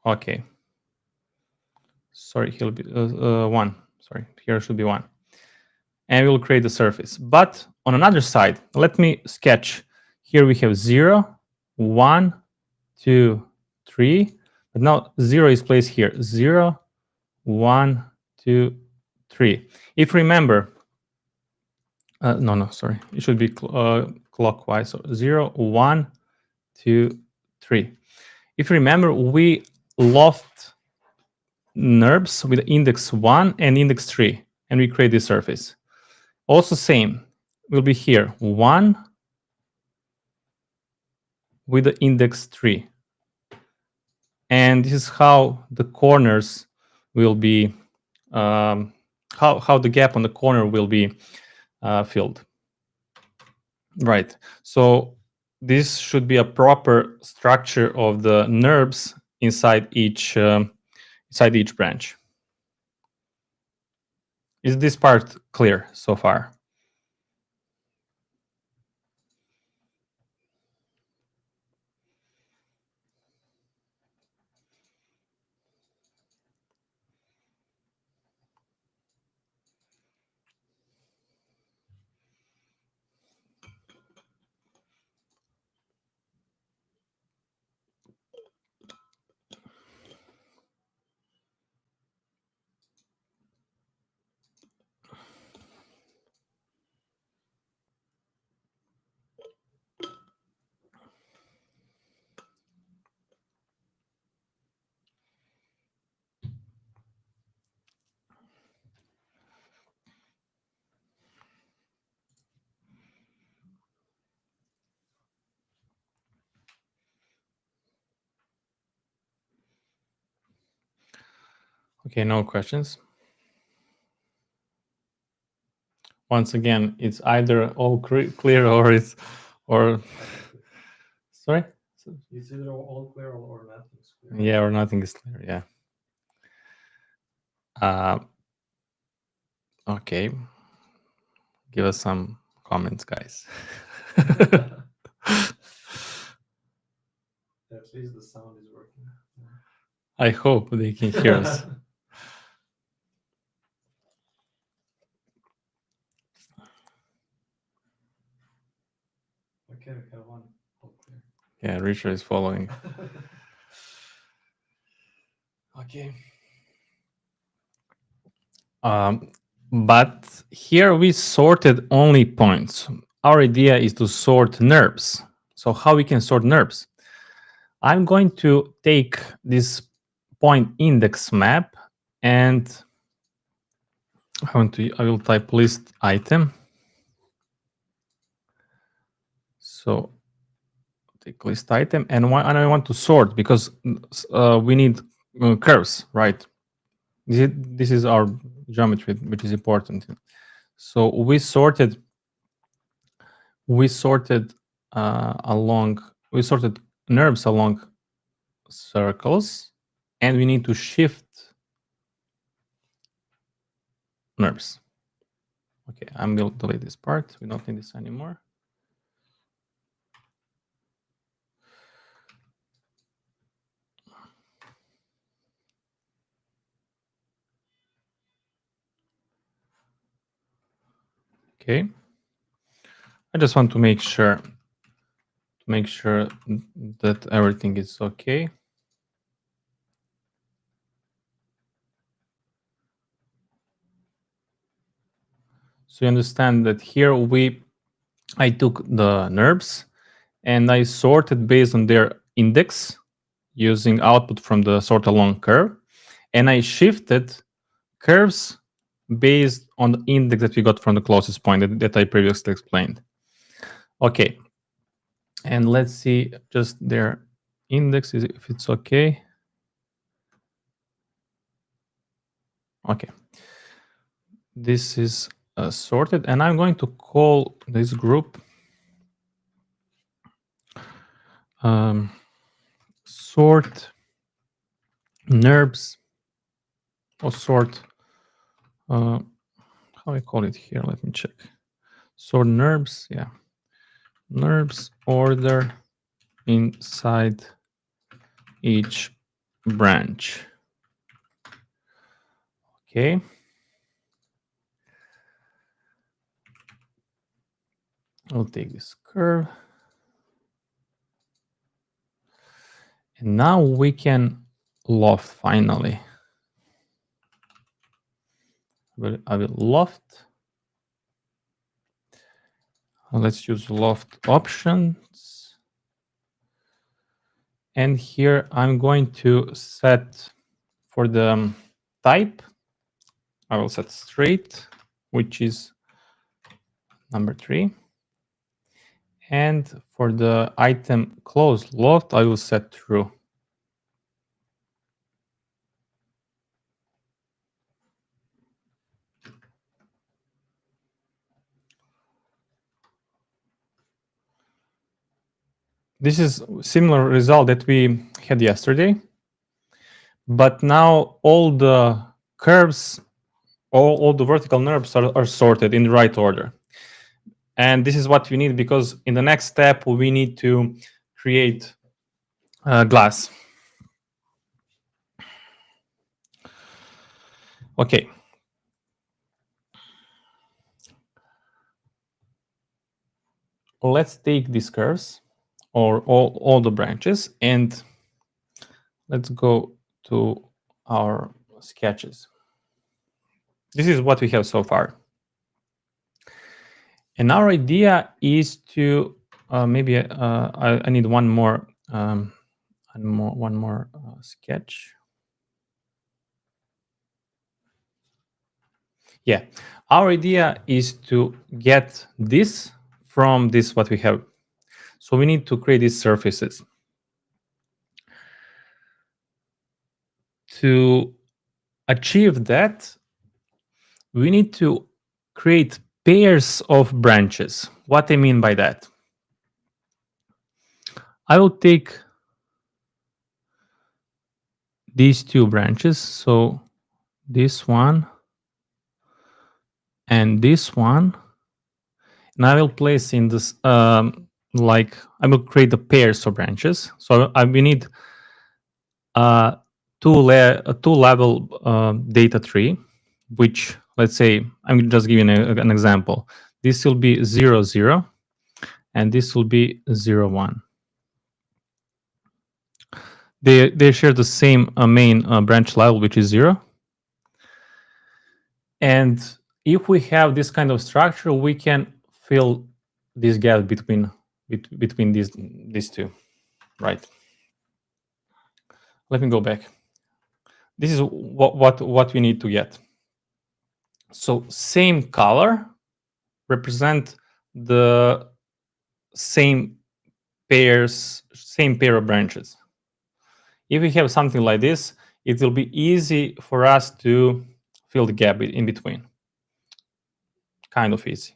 Okay. Sorry, he'll be 1. Sorry, here should be 1. And we'll create the surface. But on another side, let me sketch. Here we have 0, 1, 2, 3. But now 0 is placed here. 0, 1, 2, 3. If you remember, sorry. It should be clockwise. So 0, 1, 2, 3. If you remember, we loft NURBS with index 1 and index 3, and we create this surface. Also same, will be here 1, with the index 3. And this is how the corners will be, how the gap on the corner will be filled. Right. So this should be a proper structure of the NURBS inside each branch. Is this part clear so far? Okay, no questions. Once again, it's either all clear or it's sorry. It's either all clear or nothing's clear. Yeah, or nothing is clear. Yeah. Okay. Give us some comments, guys. At least the sound is working. I hope they can hear us. Okay, we have one. All clear. Yeah, Richard is following. Okay. But here we sorted only points. Our idea is to sort NURBS. So how we can sort NURBS? I'm going to take this point index map and I will type list item. So take list item and I want to sort because we need curves, right? This is our geometry, which is important. So we sorted NURBS along circles, and we need to shift NURBS. Okay, I'm going to delete this part. We don't need this anymore. Okay. I just want to make sure that everything is okay. So you understand that here I took the NURBS and I sorted based on their index using output from the sort along curve, and I shifted curves based on the index that we got from the closest point that I previously explained. Okay, and let's see just their index if it's okay. Okay, this is sorted, and I'm going to call this group sort NURBS or sort. How I call it here? Let me check. Sort NURBS, yeah. NURBS order inside each branch. Okay. I'll take this curve. And now we can loft finally. I will loft. Let's use loft options. And here I'm going to set for the type, I will set straight, which is number 3. And for the item closed loft, I will set true. This is similar result that we had yesterday, but now all the curves, all the vertical nerves are sorted in the right order. And this is what we need, because in the next step, we need to create glass. Okay. Let's take these curves, or all the branches, and let's go to our sketches. This is what we have so far. And our idea is to maybe I need one more sketch. Yeah, our idea is to get this from this what we have. So we need to create these surfaces. To achieve that, we need to create pairs of branches. What I mean by that? I will take these two branches, so this one and this one, and I will place in this like I will create the pairs of branches. So we need a two level data tree, which, let's say, I'm just giving an example. This will be 0 0, and this will be 0 1. They share the same main branch level, which is 0. And if we have this kind of structure, we can fill this gap between these two, right? Let me go back. This is what we need to get. So same color represent the same pair of branches. If we have something like this, it will be easy for us to fill the gap in between. Kind of easy,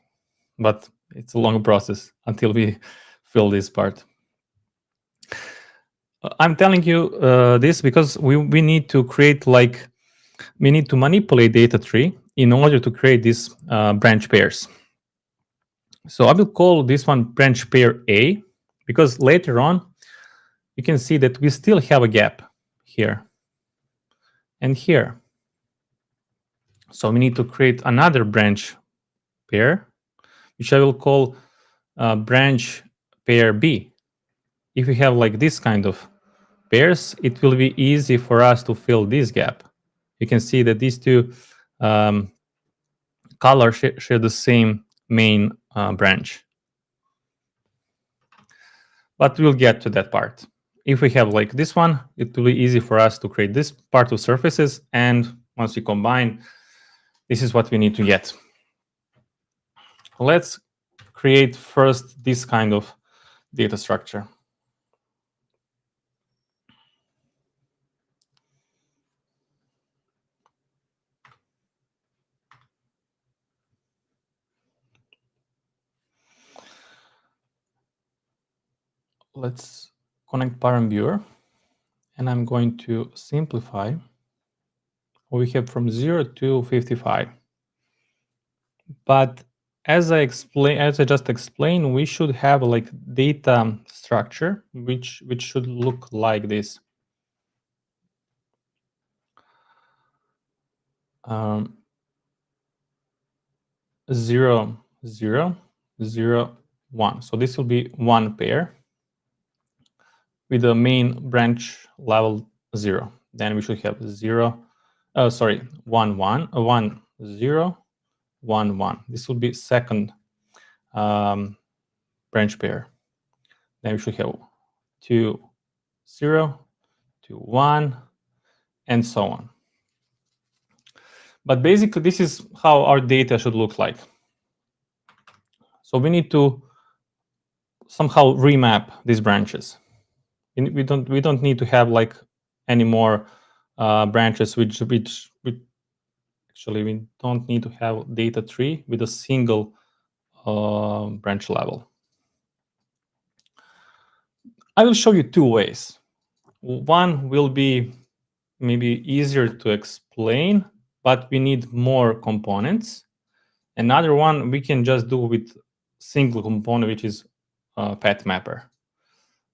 but it's a long process until we fill this part. I'm telling you this because we need to create, like, we need to manipulate data tree in order to create these branch pairs. So I will call this one branch pair A, because later on you can see that we still have a gap here and here. So we need to create another branch pair, which I will call branch pair B. If we have like this kind of pairs, it will be easy for us to fill this gap. You can see that these two colors share the same main branch. But we'll get to that part. If we have like this one, it will be easy for us to create this part of surfaces. And once we combine, this is what we need to get. Let's create first this kind of data structure. Let's connect parent viewer, and I'm going to simplify. We have from 0 to 55. But as I just explained, we should have like data structure, which should look like this. 0 0 0 1. So this will be one pair with the main branch level 0. Then we should have 1 1 1 0 1 1. This will be second branch pair. Then we should have 2 0 2 1, and so on. But basically, this is how our data should look like. So we need to somehow remap these branches. We don't need to have like any more branches which actually we don't need to have data tree with a single branch level. I will show you two ways. One will be maybe easier to explain, but we need more components. Another one we can just do with single component, which is path mapper.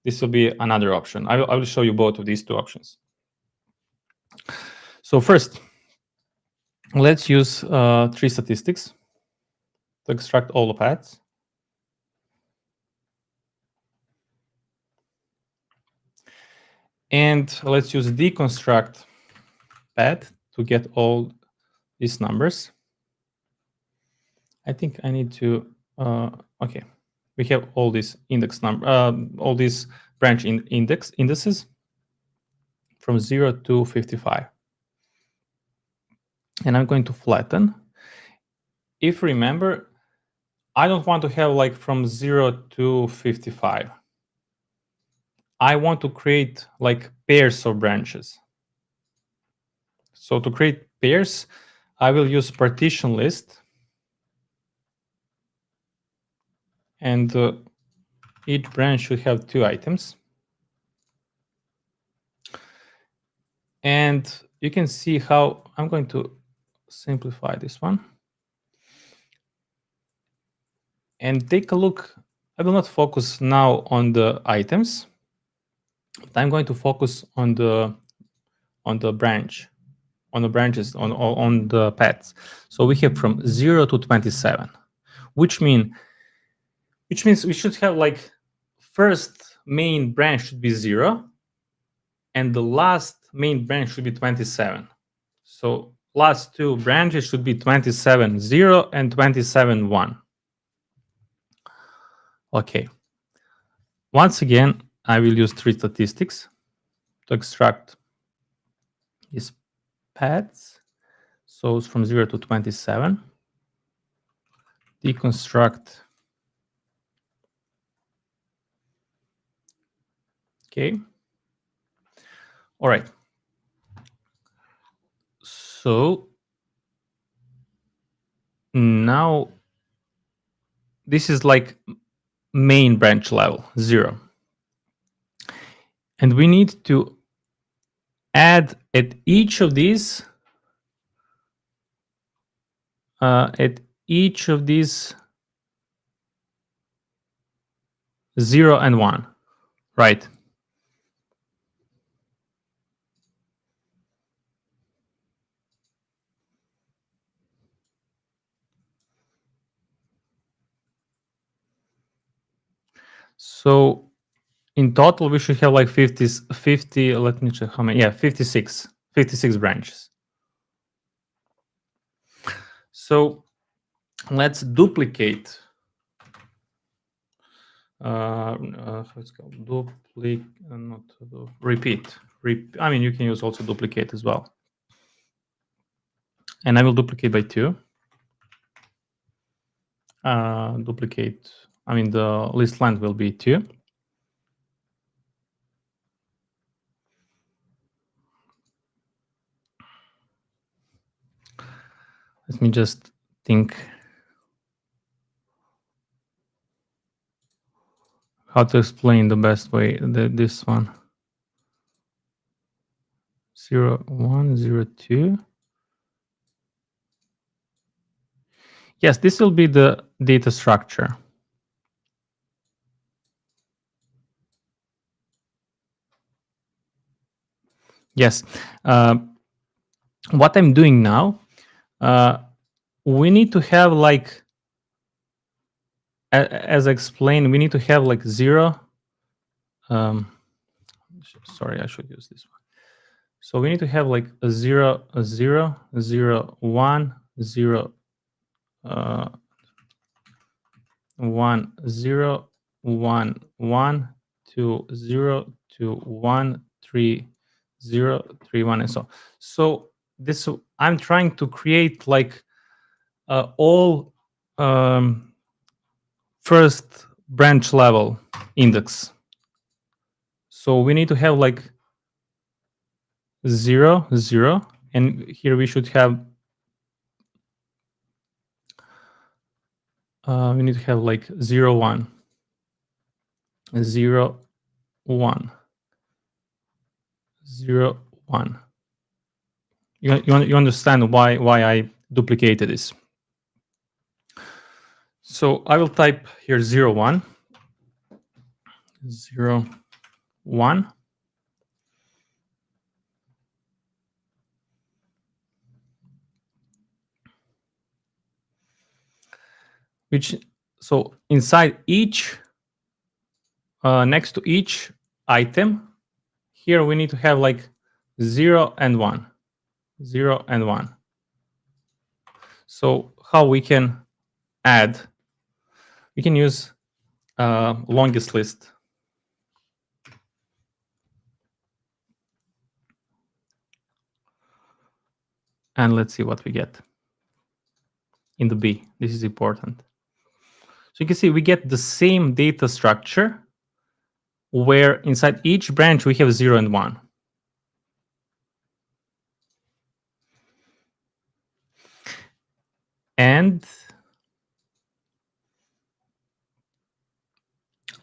This will be another option. I will show you both of these two options. So first, let's use tree statistics to extract all the paths. And let's use deconstruct path to get all these numbers. I think I need to, okay. We have all these index number, all these branch indices from 0 to 55. And I'm going to flatten. If remember, I don't want to have like from 0 to 55. I want to create like pairs of branches. So to create pairs, I will use partition list. And each branch should have 2 items. And you can see how I'm going to simplify this one. And take a look. I will not focus now on the items, but I'm going to focus on the branch, on the branches, on the paths. So we have from 0 to 27, which means we should have like first main branch should be 0, and the last main branch should be 27. So last 2 branches should be 27.0 and 27.1. Okay. Once again, I will use tree statistics to extract these paths. So it's from 0 to 27. Deconstruct. Okay. All right. So now this is like main branch level, 0. And we need to add at each of these, 0 and 1, right? So in total, we should have like 50, let me check how many. Yeah, 56 branches. So let's duplicate. Let's go duplicate, not repeat. I mean, you can use also duplicate as well. And I will duplicate by 2. Duplicate, I mean, the list length will be 2. Let me just think how to explain the best way this one. 0, 1, 0, 2. Yes, this will be the data structure. Yes. What I'm doing now, we need to have like, as I explained, we need to have like 0. Sorry, I should use this one. So we need to have like a 0, 0, 0, 1, 0, 1, 0, 1, 1, 2, 0, 2, 1, 3, 0, 3, 1, and so on. So this, I'm trying to create like all first branch level index. So we need to have like 0, 0, and here we should have we need to have like 0, 1, 0, 1, 0, 1. You understand why I duplicated this. So I will type here 0, 1, 0, 1. Which, so inside each, next to each item, here we need to have like 0 and 1, 0 and 1. So how we can add? We can use longest list. And let's see what we get in the B. This is important. So you can see we get the same data structure where inside each branch we have 0 and 1. And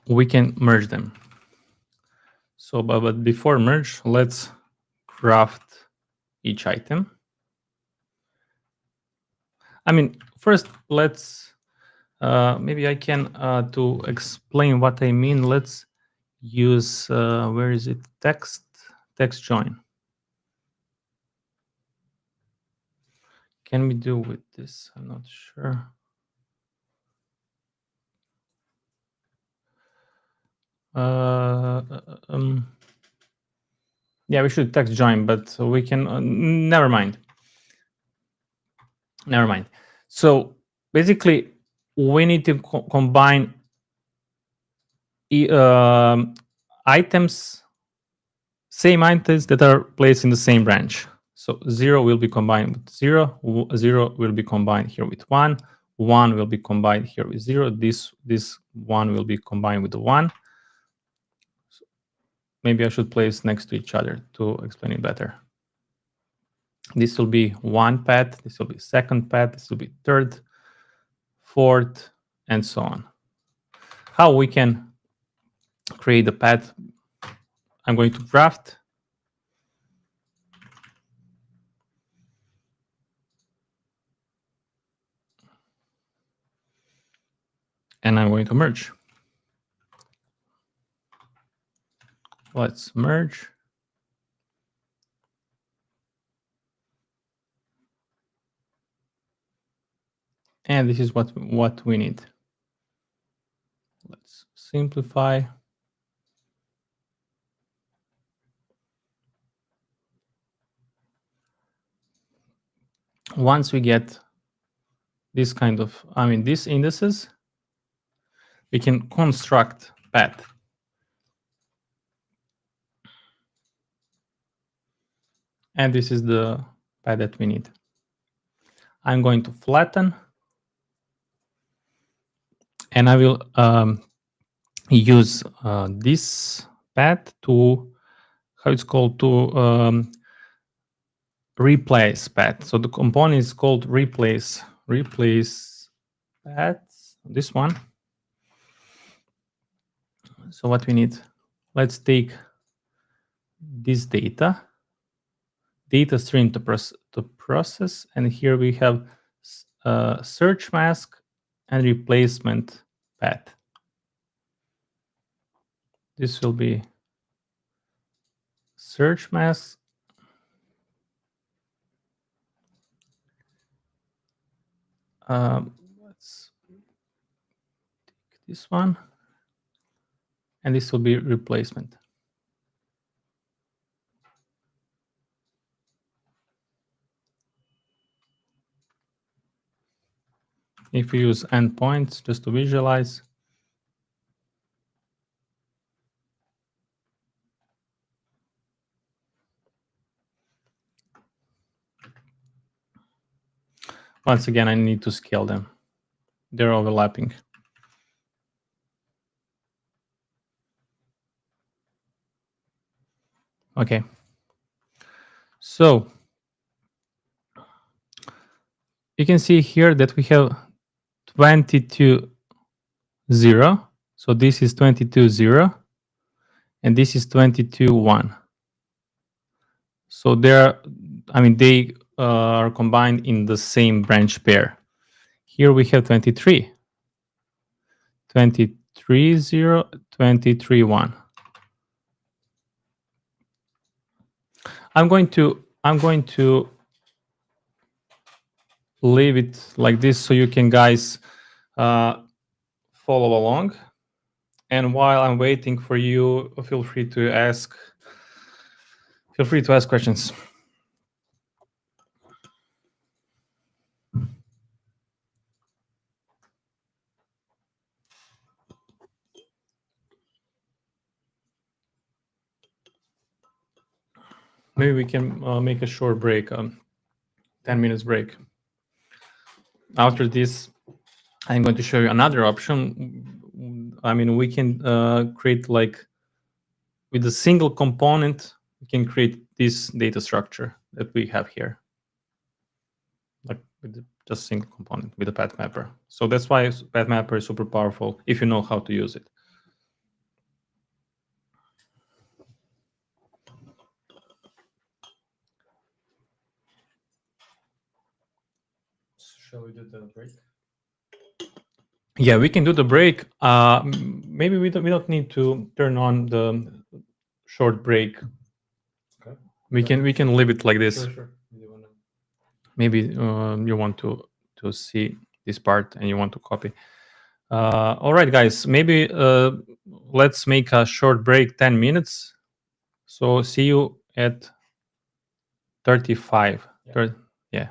we can merge them. So, but before merge, let's craft each item. I mean, first, let's, maybe I can, to explain what I mean, let's use, where is it? Text join. Can we do with this? I'm not sure. Yeah, we should text join, but we can, never mind. Never mind. So basically, we need to combine items, same items that are placed in the same branch. So 0 will be combined with 0, 0 will be combined here with 1, 1 will be combined here with 0, this 1 will be combined with the 1. So maybe I should place next to each other to explain it better. This will be one path, this will be second path, this will be third, fourth, and so on. How we can create the path? I'm going to draft. And I'm going to merge. Let's merge. And this is what we need. Let's simplify. Once we get this kind of, these indices, we can construct path. And this is the path that we need. I'm going to flatten. And I will use this path to, how it's called, to replace path. So the component is called replace path, this one. So what we need, let's take this data stream to process, and here we have search mask and replacement path. This will be search mask. Let's take this one, and this will be replacement. If we use endpoints just to visualize, once again, I need to scale them. They're overlapping. Okay. So you can see here that we have 22, 0. So this is 22, 0. And this is 22, 1. So they're, I mean, they are combined in the same branch pair. Here we have 23. 23, 0, 23, 1. I'm going to leave it like this so you can guys follow along. And while I'm waiting for you, feel free to ask questions. Maybe we can make a short break, 10 minutes break. After this, I'm going to show you another option. I mean, we can create like with a single component, we can create this data structure that we have here, like with just single component with a path mapper. So that's why path mapper is super powerful if you know how to use it. Shall we do the break? Yeah, we can do the break. Maybe we don't need to turn on the short break. Okay. We can leave it like this. Sure. Maybe you want to see this part and you want to copy. All right, guys. Maybe let's make a short break, 10 minutes. So see you at 35. Yeah.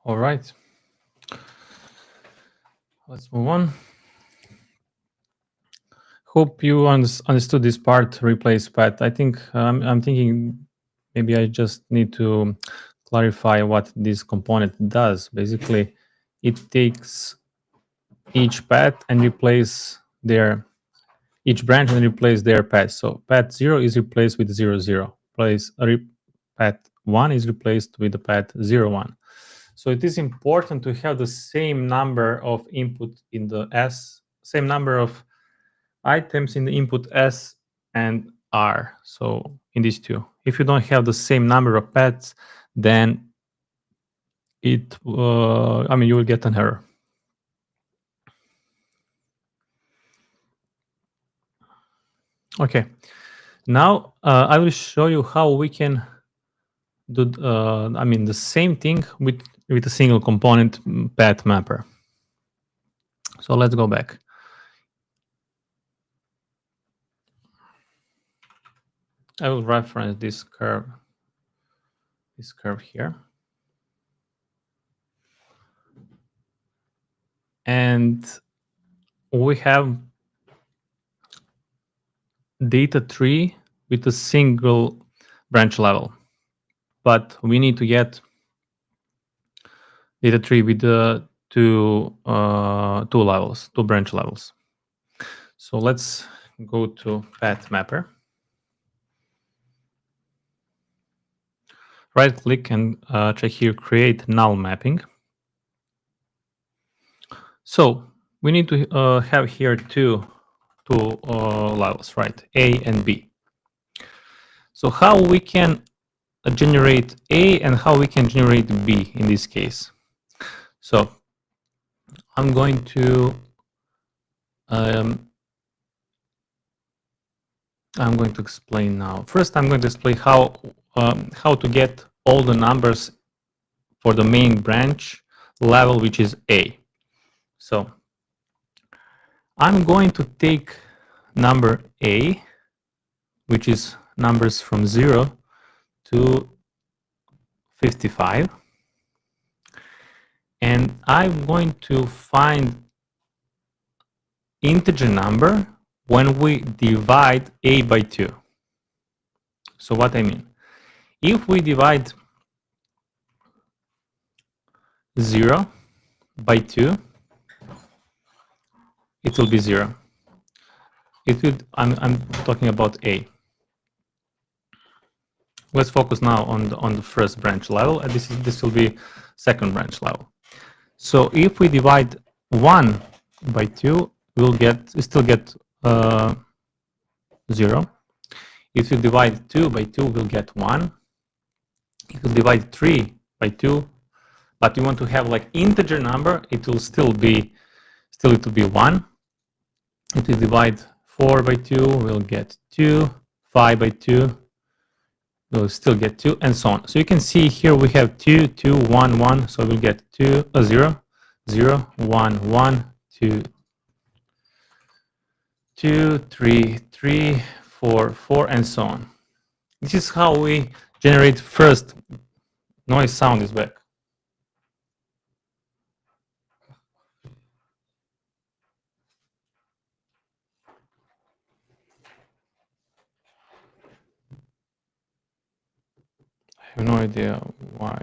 All right. Let's move on. Hope you understood this part, replace path. I think I'm thinking maybe I just need to clarify what this component does. Basically, it takes each path and replace each branch and replace their path. So path 0 is replaced with 0, 0. Path 1 is replaced with the path 0, 1. So it is important to have the same number of input in the S, same number of items in the input S and R. So in these two, if you don't have the same number of paths, then you will get an error. Okay, now I will show you how we can do the same thing with a single component path mapper. So let's go back. I will reference this curve here. And we have data tree with a single branch level, but we need to get data tree with the two branch levels. So let's go to path mapper. Right click and check here, create null mapping. So we need to have here two levels, right? A and B. So how we can generate A and how we can generate B in this case. So I'm going to explain now. First, I'm going to explain how to get all the numbers for the main branch level, which is A. So I'm going to take number A, which is numbers from 0 to 55, and I'm going to find integer number when we divide A by 2. So what I mean, if we divide 0 by 2, it will be 0. I'm talking about A. Let's focus now on the first branch level, and this will be second branch level. So if we divide 1 by 2, we still get 0. If you divide 2 by 2, we'll get 1. If you divide 3 by 2, but you want to have like integer number, it will still be 1. If you divide 4 by 2, we'll get 2. 5 by 2, we'll still get 2, and so on. So you can see here we have 2, 2, 1, 1. So we'll get 0, 0, 1, 1, 2, 2, 3, 3, 4, 4, and so on. This is how we generate first. Noise sound is back. I have no idea why.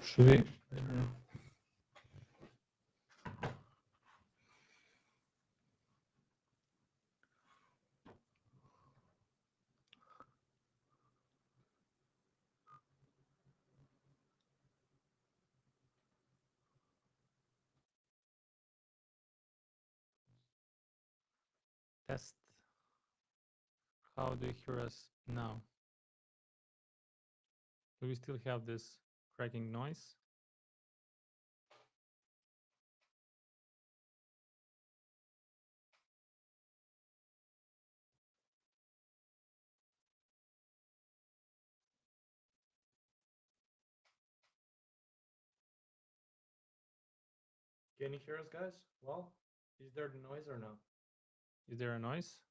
Should we? Test. How do you hear us now? Do we still have this cracking noise? Can you hear us, guys? Well, is there the noise or no? Is there a noise?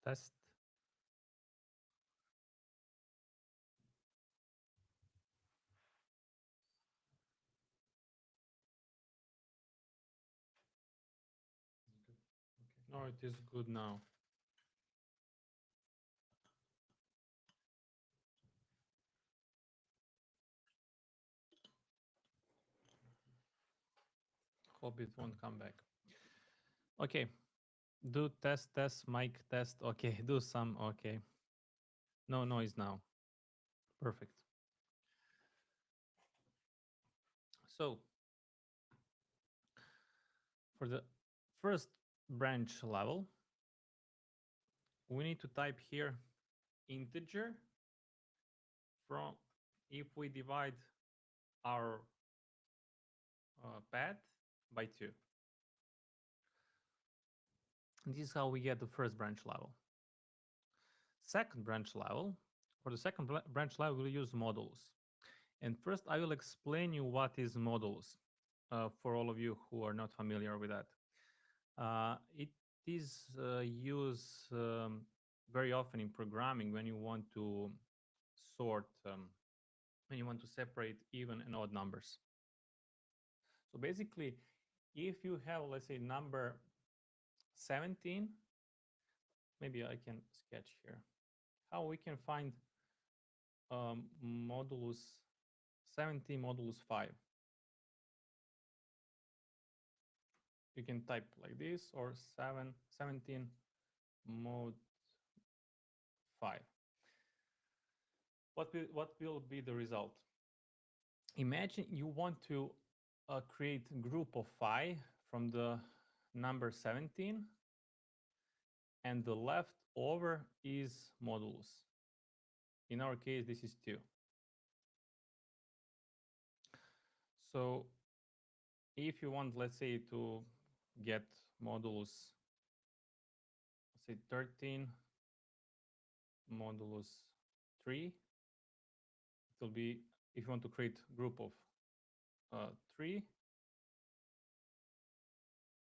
Test. No, it is good now. Hope it won't come back. Okay. Do test, mic test. Okay. Do some. Okay. No noise now. Perfect. So for the first branch level, we need to type here integer from if we divide our path by 2. And this is how we get the first branch level. Second branch level, for the second branch level, we'll use modulus. And first, I will explain you what is modulus for all of you who are not familiar with that. It is used very often in programming when you want to sort, when you want to separate even and odd numbers. So basically, if you have, let's say, number 17, maybe I can sketch here, how we can find modulus 17 modulus 5. You can type like this, or 17 mod 5. What will be the result? Imagine you want to create a group of 5 from the number 17, and the leftover is modulus. In our case, this is 2. So if you want, let's say, to get modulus, let's say 13 modulus 3, it will be, if you want to create a group of 3,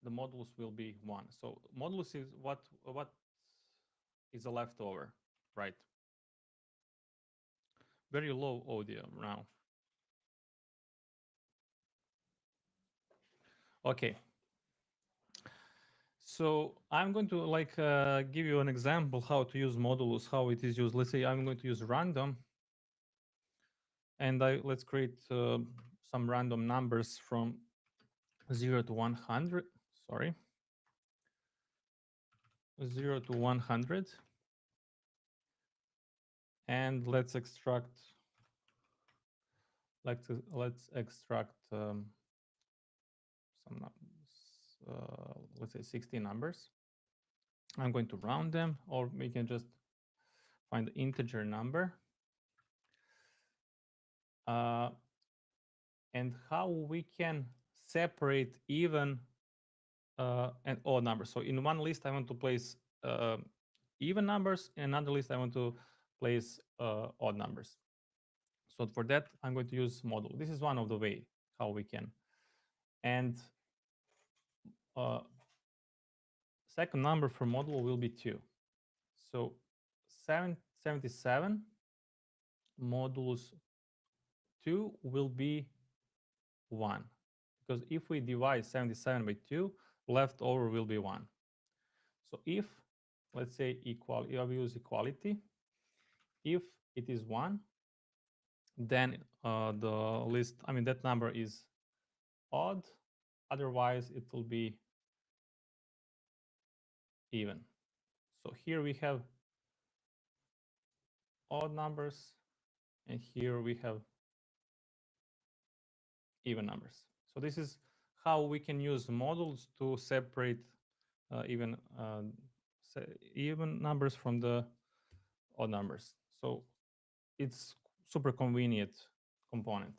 the modulus will be 1. So modulus is what is a leftover, right? Very low audio now. Okay. So I'm going to give you an example how to use modulus, how it is used. Let's say I'm going to use random, and let's create some random numbers from 0 to 100. Sorry, 0 to 100, and let's extract. Let's extract some let's say 60 numbers. I'm going to round them, or we can just find the integer number. And how we can separate even and odd numbers. So in one list, I want to place even numbers. In another list, I want to place odd numbers. So for that, I'm going to use module. This is one of the way how we can. And second number for module will be 2. So 77 modulus 2 will be 1. Because if we divide 77 by 2, leftover will be 1. So if, let's say, equality, I will use equality. If it is 1, then the list, I mean, that number is odd. Otherwise, it will be even. So here we have odd numbers, and here we have even numbers. So this is how we can use modules to separate even numbers from the odd numbers. So it's super convenient component.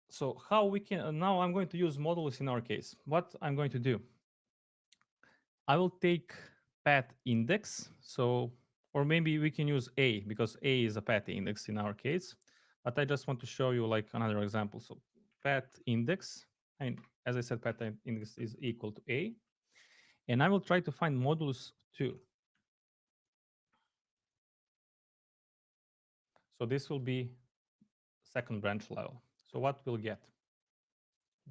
So how we can, now I'm going to use modulus in our case. What I'm going to do, I will take path index. So, or maybe we can use A, because A is a path index in our case. But I just want to show you like another example. So path index, and as I said, path index is equal to A. And I will try to find modulus 2. So this will be second branch level. So what we'll get?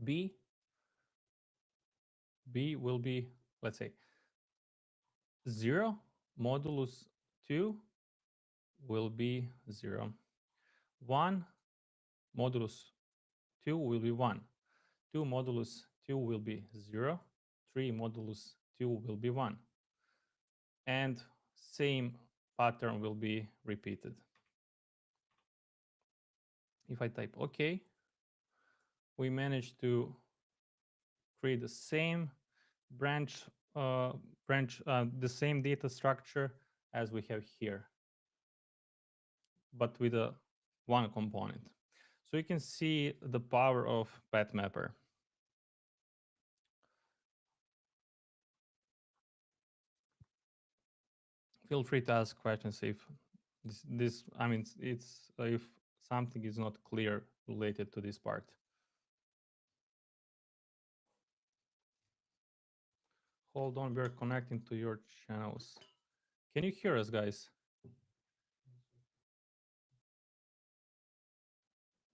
B will be, let's say 0 modulus 2 will be 0. 1 modulus 2 will be 1. 2 modulus 2 will be 0. 3 modulus 2 will be 1. And same pattern will be repeated. If I type OK, we managed to create the same the same data structure as we have here, but with a one component. So you can see the power of PathMapper. Feel free to ask questions if I mean, it's if something is not clear related to this part. Hold on, we're connecting to your channels. Can you hear us, guys?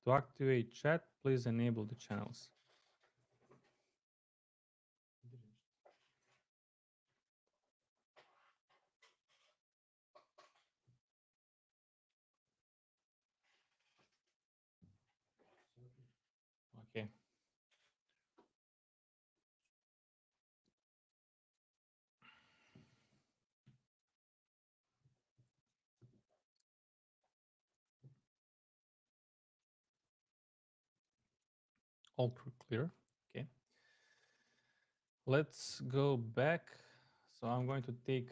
To activate chat, please enable the channels. Okay. All clear. Okay. Let's go back. So I'm going to take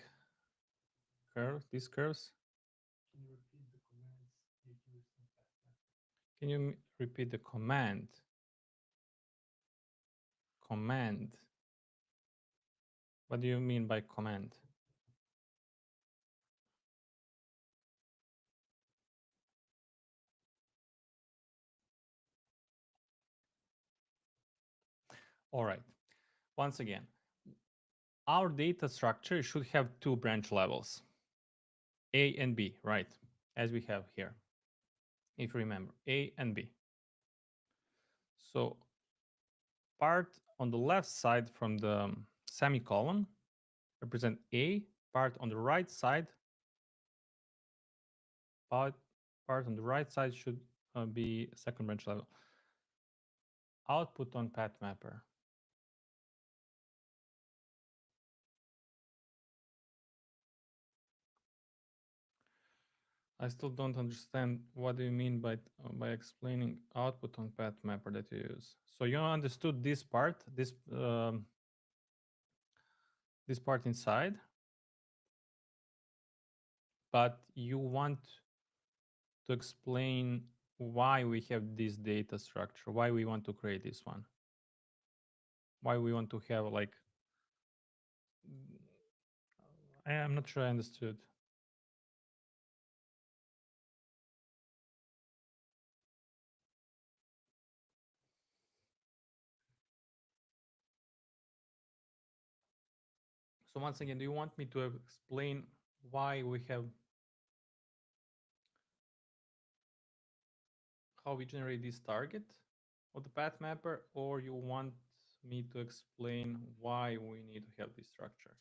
these curves. Can you repeat the command? Command. What do you mean by command? All right. Once again, our data structure should have two branch levels, A and B, right? As we have here, if you remember, A and B. So part on the left side from the semicolon represent A, part on the right side, part on the right side should be second branch level. Output on PathMapper. I still don't understand what do you mean by explaining output on PathMapper that you use. So you understood this part, this part inside, but you want to explain why we have this data structure, why we want to create this one, why we want to have like, I'm not sure I understood. So once again, do you want me to explain why we have, how we generate this target of the PathMapper, or you want me to explain why we need to have this structure?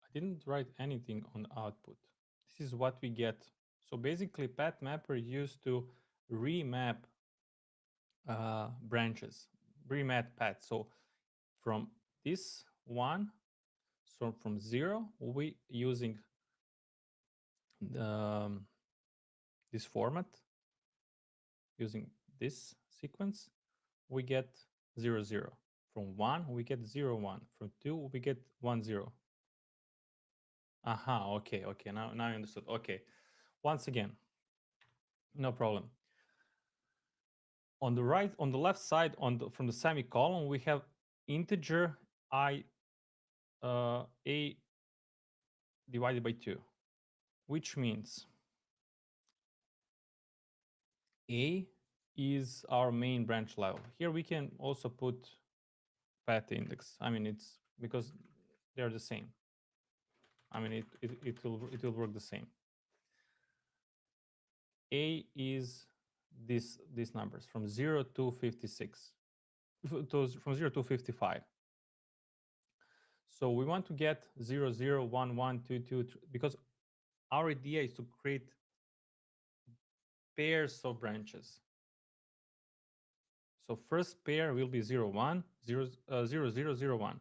I didn't write anything on output. This is what we get. So basically, PathMapper used to remap branches, remap paths. So from this one, so from 0, we using the, this format, using this sequence, we get 0, 0. From 1, we get 0, 1. From 2, we get 1, 0. Aha, okay, okay. Now I understood. Okay. Once again, no problem. On the right, on the left side, from the semicolon, we have integer a divided by 2, which means A is our main branch level. Here we can also put path index. I mean, it's because they're the same. I mean, it will work the same. A is these numbers from 0 to 56, from 0 to 55. So we want to get 0, 0, 1, 1, 2, 2, 3, because our idea is to create pairs of branches. So first pair will be 0, 1, 0, 0, 0, 0, 1.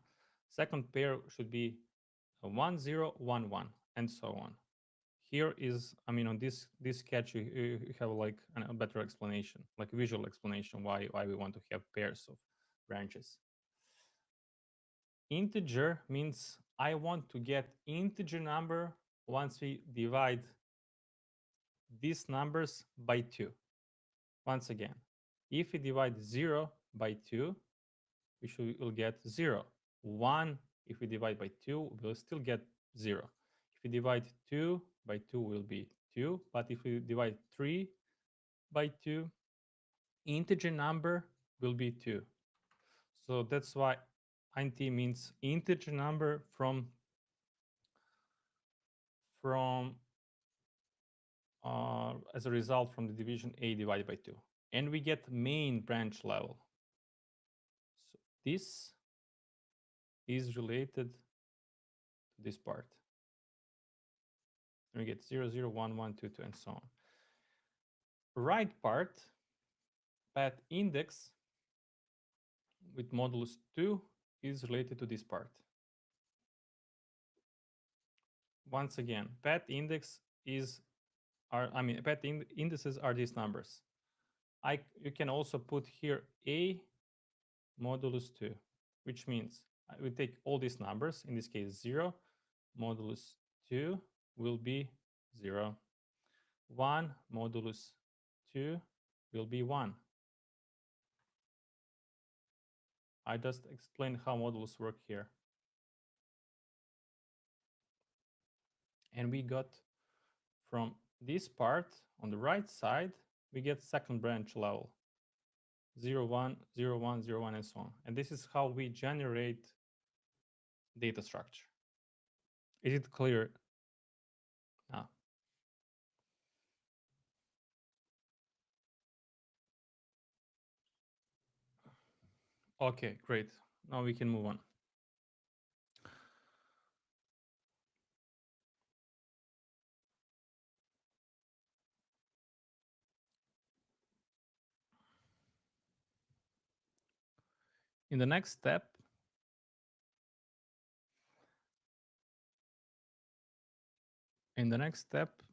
Second pair should be 1, 0, 1, 1, and so on. Here is, I mean, on this sketch, you have like a better explanation, like a visual explanation why we want to have pairs of branches. Integer means I want to get integer number once we divide these numbers by 2. Once again, if we divide 0 by 2, we'll get 0. 1, if we divide by 2, we'll still get 0. If we divide 2 by 2, will be 2. But if we divide 3 by 2, integer number will be 2. So that's why int means integer number from as a result from the division a divided by 2. And we get main branch level. So this is related to this part. And we get 0, 0, 1, 1, 2, 2, and so on. Right part, path index with modulus 2 is related to this part. Once again, path index is path indices are these numbers. You can also put here a modulus 2, which means we take all these numbers, in this case 0, modulus 2 will be 0. 1 modulus 2 will be 1. I just explained how modulus work here. And we got from this part on the right side, we get second branch level. 0, 1, 0, 1, 0, 1, and so on. And this is how we generate data structure. Is it clear? Ah. Okay, great. Now we can move on. In the next step,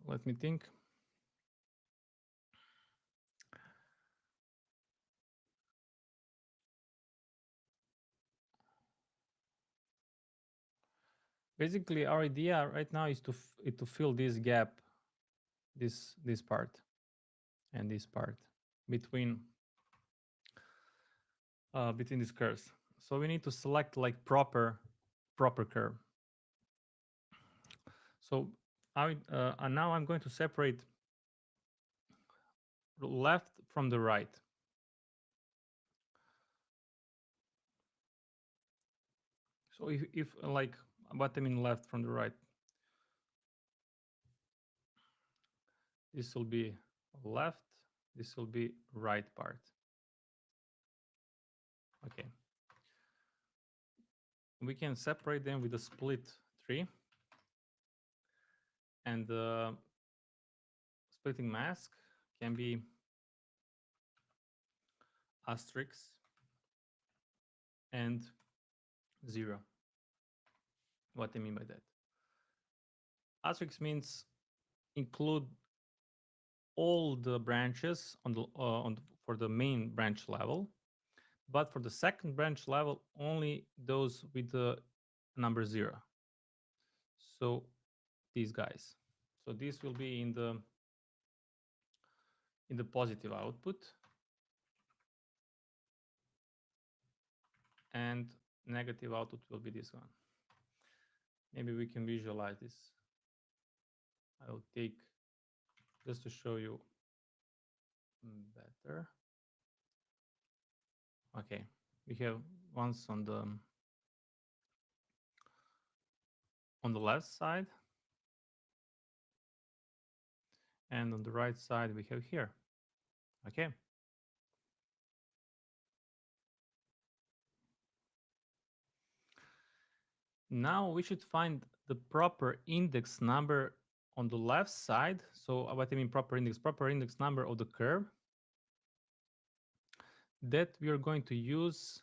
let me think. Basically, our idea right now is to fill this gap, this part, and this part between these curves. So we need to select like proper curve. So and now I'm going to separate left from the right. So if like what I mean left from the right, this will be left, this will be right part. Okay. We can separate them with a split tree. And the splitting mask can be asterisk and 0. What I mean by that? Asterisk means include all the branches for the main branch level, but for the second branch level, only those with the number 0. So these guys. So this will be in the positive output, and negative output will be this one. Maybe we can visualize this. I will take just to show you better. Okay, we have once on the on the left side. And on the right side, we have here. Okay. Now we should find the proper index number on the left side. So what I mean proper index number of the curve that we are going to use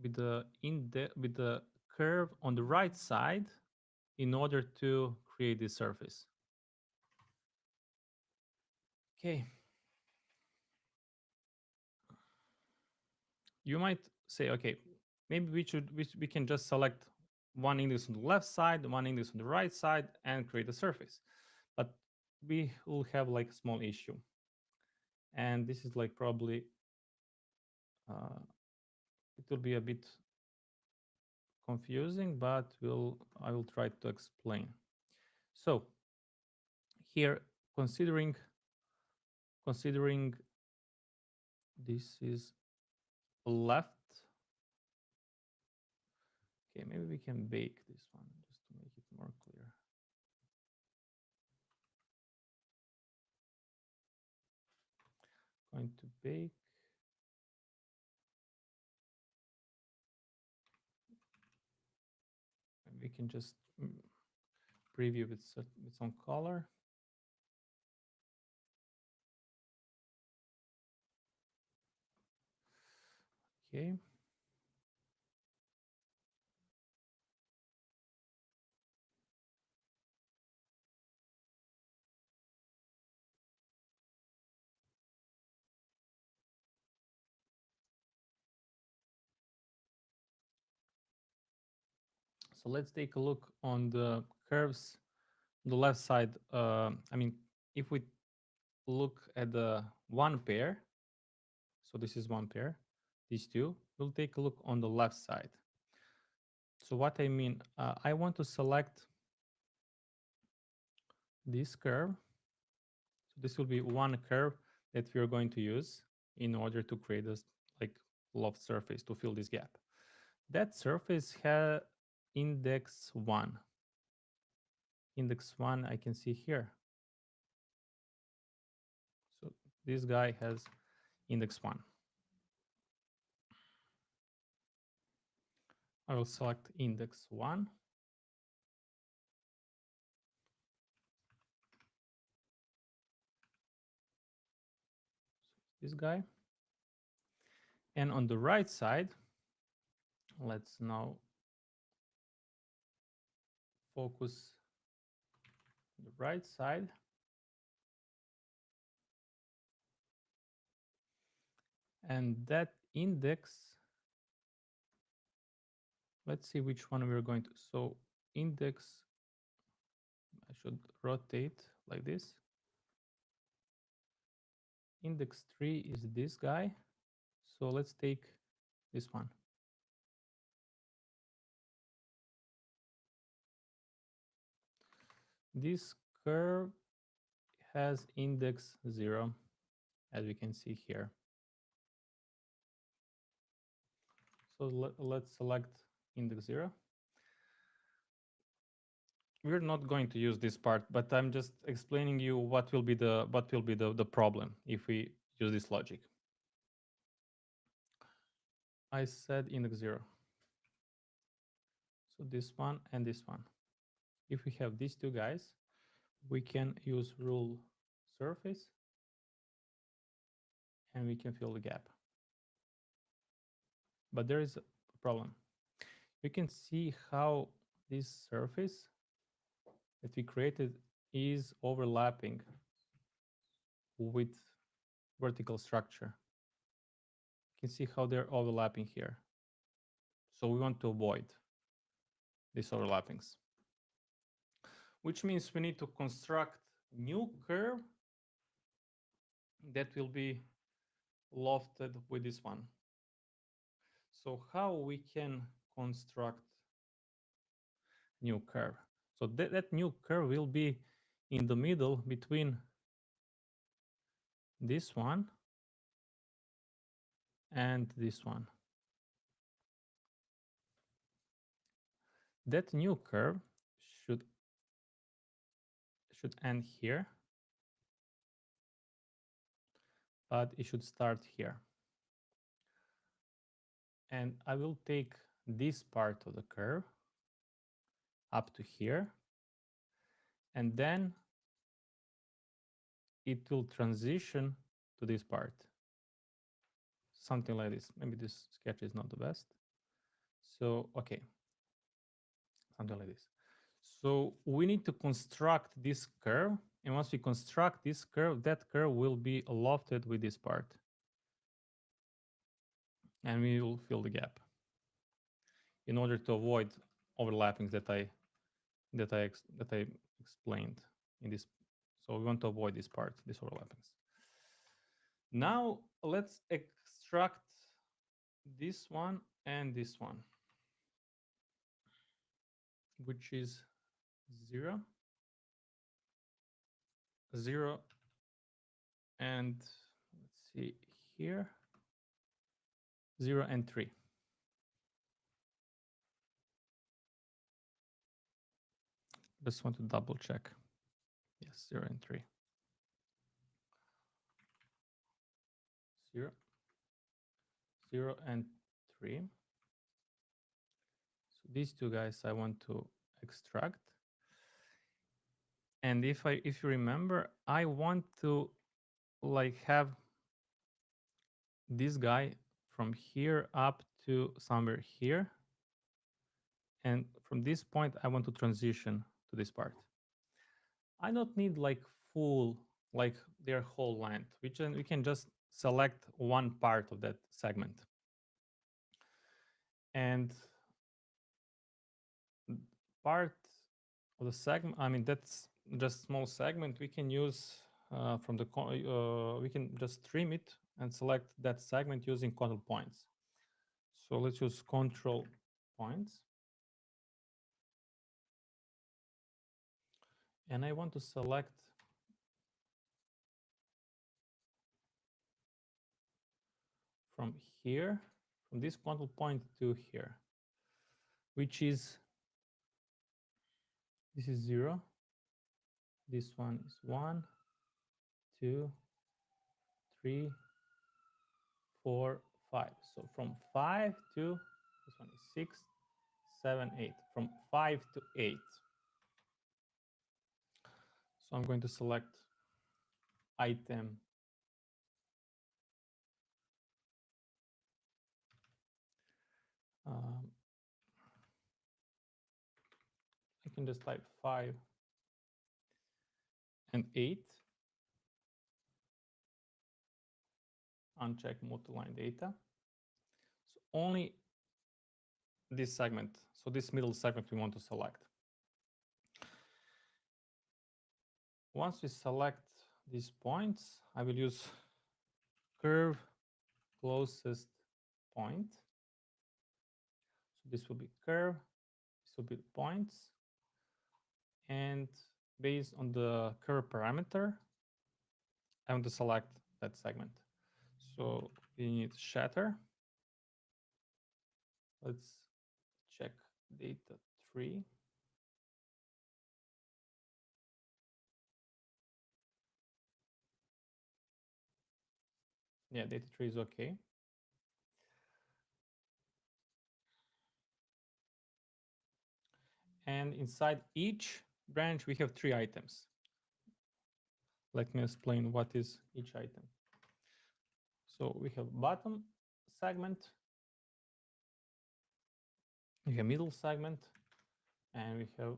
with the curve on the right side in order to create this surface. Okay. You might say, okay, maybe we can just select one index on the left side, one index on the right side, and create a surface. But we will have like a small issue. And this is like probably, it will be a bit confusing, but I will try to explain. So here, considering this is left. Okay, maybe we can bake this one just to make it more clear. Going to bake. And we can just preview with some color. Okay. So let's take a look on the curves on the left side. I mean, if we look at the one pair, so this is one pair, these two, we'll take a look on the left side. So what I mean, I want to select this curve. So this will be one curve that we're going to use in order to create this like loft surface to fill this gap. That surface has index 1. Index 1 I can see here. So this guy has index 1. I will select index 1. This guy. And on the right side, let's now focus on the right side. And that index, let's see which one we're going to. So index, I should rotate like this. Index 3 is this guy. So let's take this one. This curve has index 0, as we can see here. So let's select index 0. We're not going to use this part, but I'm just explaining you what will be the problem if we use this logic. I said index 0. So this one and this one. If we have these two guys, we can use rule surface and we can fill the gap. But there is a problem. You can see how this surface that we created is overlapping with vertical structure. You can see how they're overlapping here. So we want to avoid these overlappings, which means we need to construct new curve that will be lofted with this one. So how we can construct new curve? So that new curve will be in the middle between this one and this one. that new curve should end here, but it should start here. And I will take this part of the curve up to here, and then it will transition to this part. Something like this. Maybe this sketch is not the best. So, okay, something like this. So we need to construct this curve. And once we construct this curve, that curve will be lofted with this part. And we will fill the gap in order to avoid overlappings that I explained in this. So we want to avoid this part, these overlappings. Now let's extract this one and this one, which is 0, 0, and let's see here, 0 and 3. Just want to double check. Yes, 0 and 3. 0, 0 and 3. So these two guys I want to extract. And if you remember, I want to like have this guy from here up to somewhere here. And from this point, I want to transition to this part. I don't need like full, like their whole length. We can just select one part of that segment. And part of the segment, I mean, that's just small segment. We can use from the, we can just trim it and select that segment using control points. So let's use control points. And I want to select from here, from this control point to here, which is, this is 0. This one is 1, 2, 3, 4, 5. So from 5 to, this one is 6, 7, 8. From 5 to 8. So I'm going to select item I can just type 5 and 8. Uncheck multi-line data. So only this segment, so this middle segment we want to select. Once we select these points, I will use curve closest point. So this will be curve, this will be points. And based on the curve parameter, I want to select that segment. So we need shatter. Let's check data 3. Yeah, data 3 is okay. And inside each branch, we have 3 items. Let me explain what is each item. So we have bottom segment, we have middle segment, and we have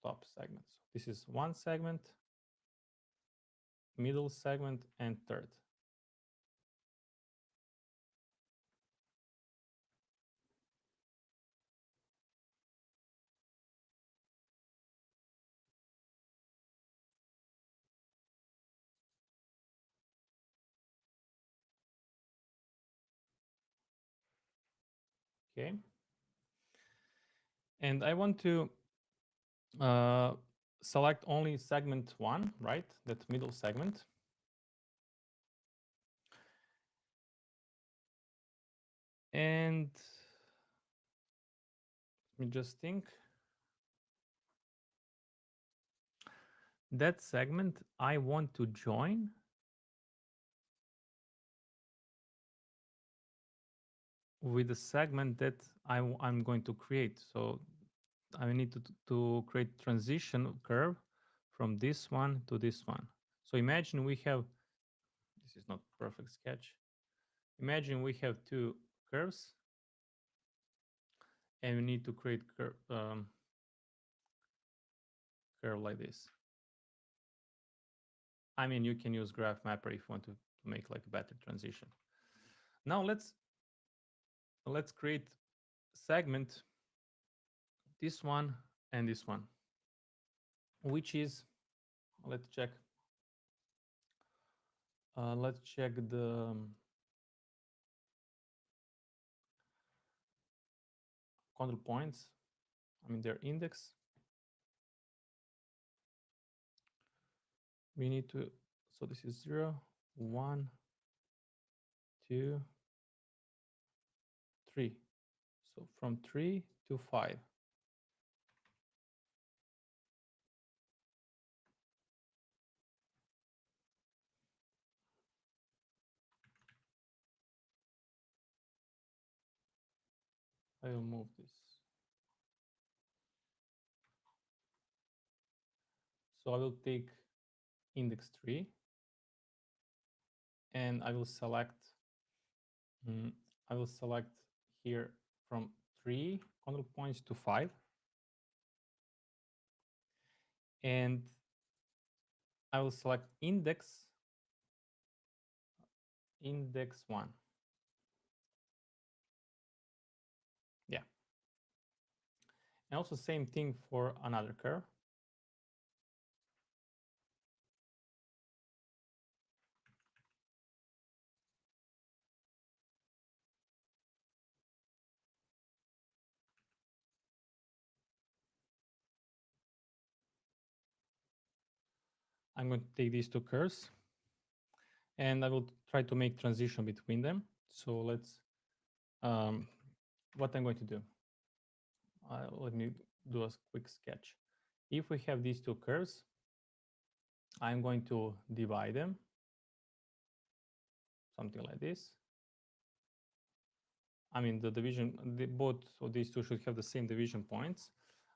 top segment. So this is one segment, middle segment, and third. Okay. And I want to select only segment 1, right? That middle segment. And let me just think. that segment I want to join with the segment that I'm going to create. So I need to create transition curve from this one to this one. So imagine we have, this is not perfect sketch. Imagine we have two curves and we need to create curve like this. I mean, you can use graph mapper if you want to make like a better transition. Now let's create segment, this one and this one, which is, let's check the control points. I mean, their index. We need to, so this is 0, 1, 2, 3. So from 3 to 5. I will move this. So I will take index 3 and I will select here from 3 control points to 5. And I will select index 1. Yeah. And also same thing for another curve. I'm going to take these two curves and I will try to make transition between them. So let's, what I'm going to do, let me do a quick sketch. If we have these two curves, I'm going to divide them, something like this. I mean, the division, both of these two should have the same division points.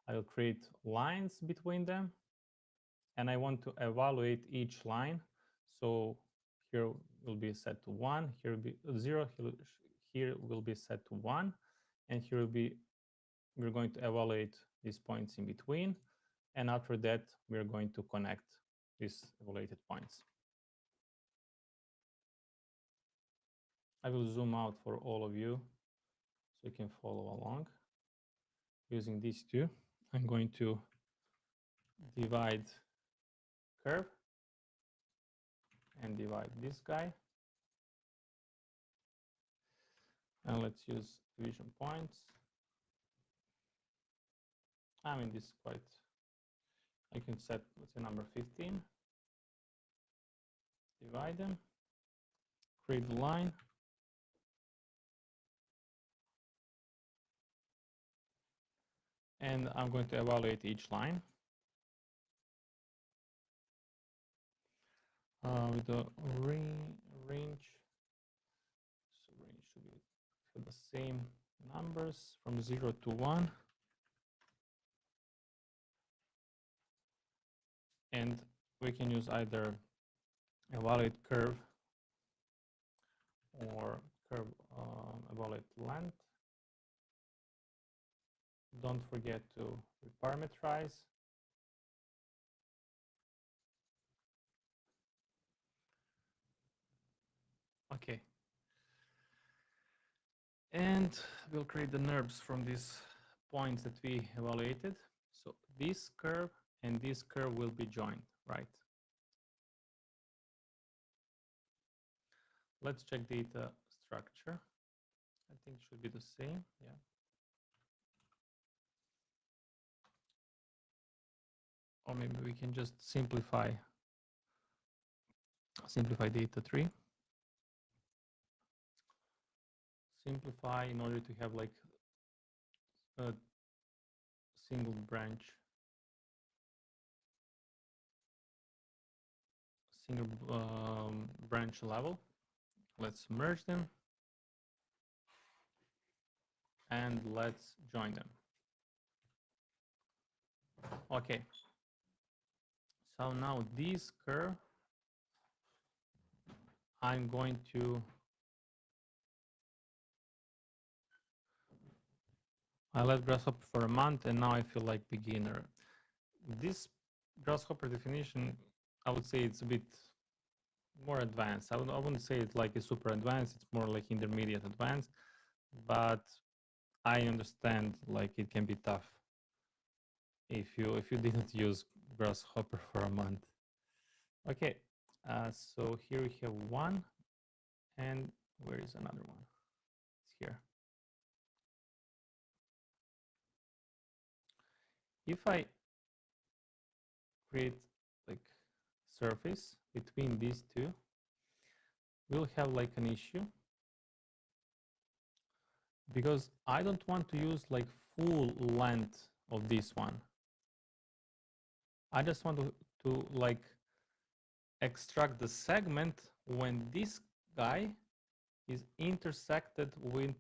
I will create lines between them, and I want to evaluate each line. So here will be set to 1, here will be 0, here will be set to 1, and here will be, we're going to evaluate these points in between, and after that, we're going to connect these evaluated points. I will zoom out for all of you so you can follow along. Using these two, I'm going to divide curve and divide this guy. And let's use division points. I mean, this is quite, I can set, let's say, number 15. Divide them, create the line. And I'm going to evaluate each line. With the range, so range should be for the same numbers from 0 to 1. And we can use either evaluate curve or curve evaluate length. Don't forget to parameterize. Okay. And we'll create the NURBS from these points that we evaluated. So this curve and this curve will be joined, right? Let's check data structure. I think it should be the same, yeah. Or maybe we can just simplify data tree. Simplify in order to have like a single branch. single branch level. Let's merge them and let's join them. Okay. So now this curve, I'm going to I left Grasshopper for a month and now I feel like beginner. This Grasshopper definition, I would say it's a bit more advanced. I wouldn't say it's like a super advanced, it's more like intermediate advanced, but I understand like it can be tough if you didn't use Grasshopper for a month. Okay, so here we have one, and where is another one? It's here. If I create like surface between these two, we'll have like an issue because I don't want to use like full length of this one. I just want to like extract the segment when this guy is intersected with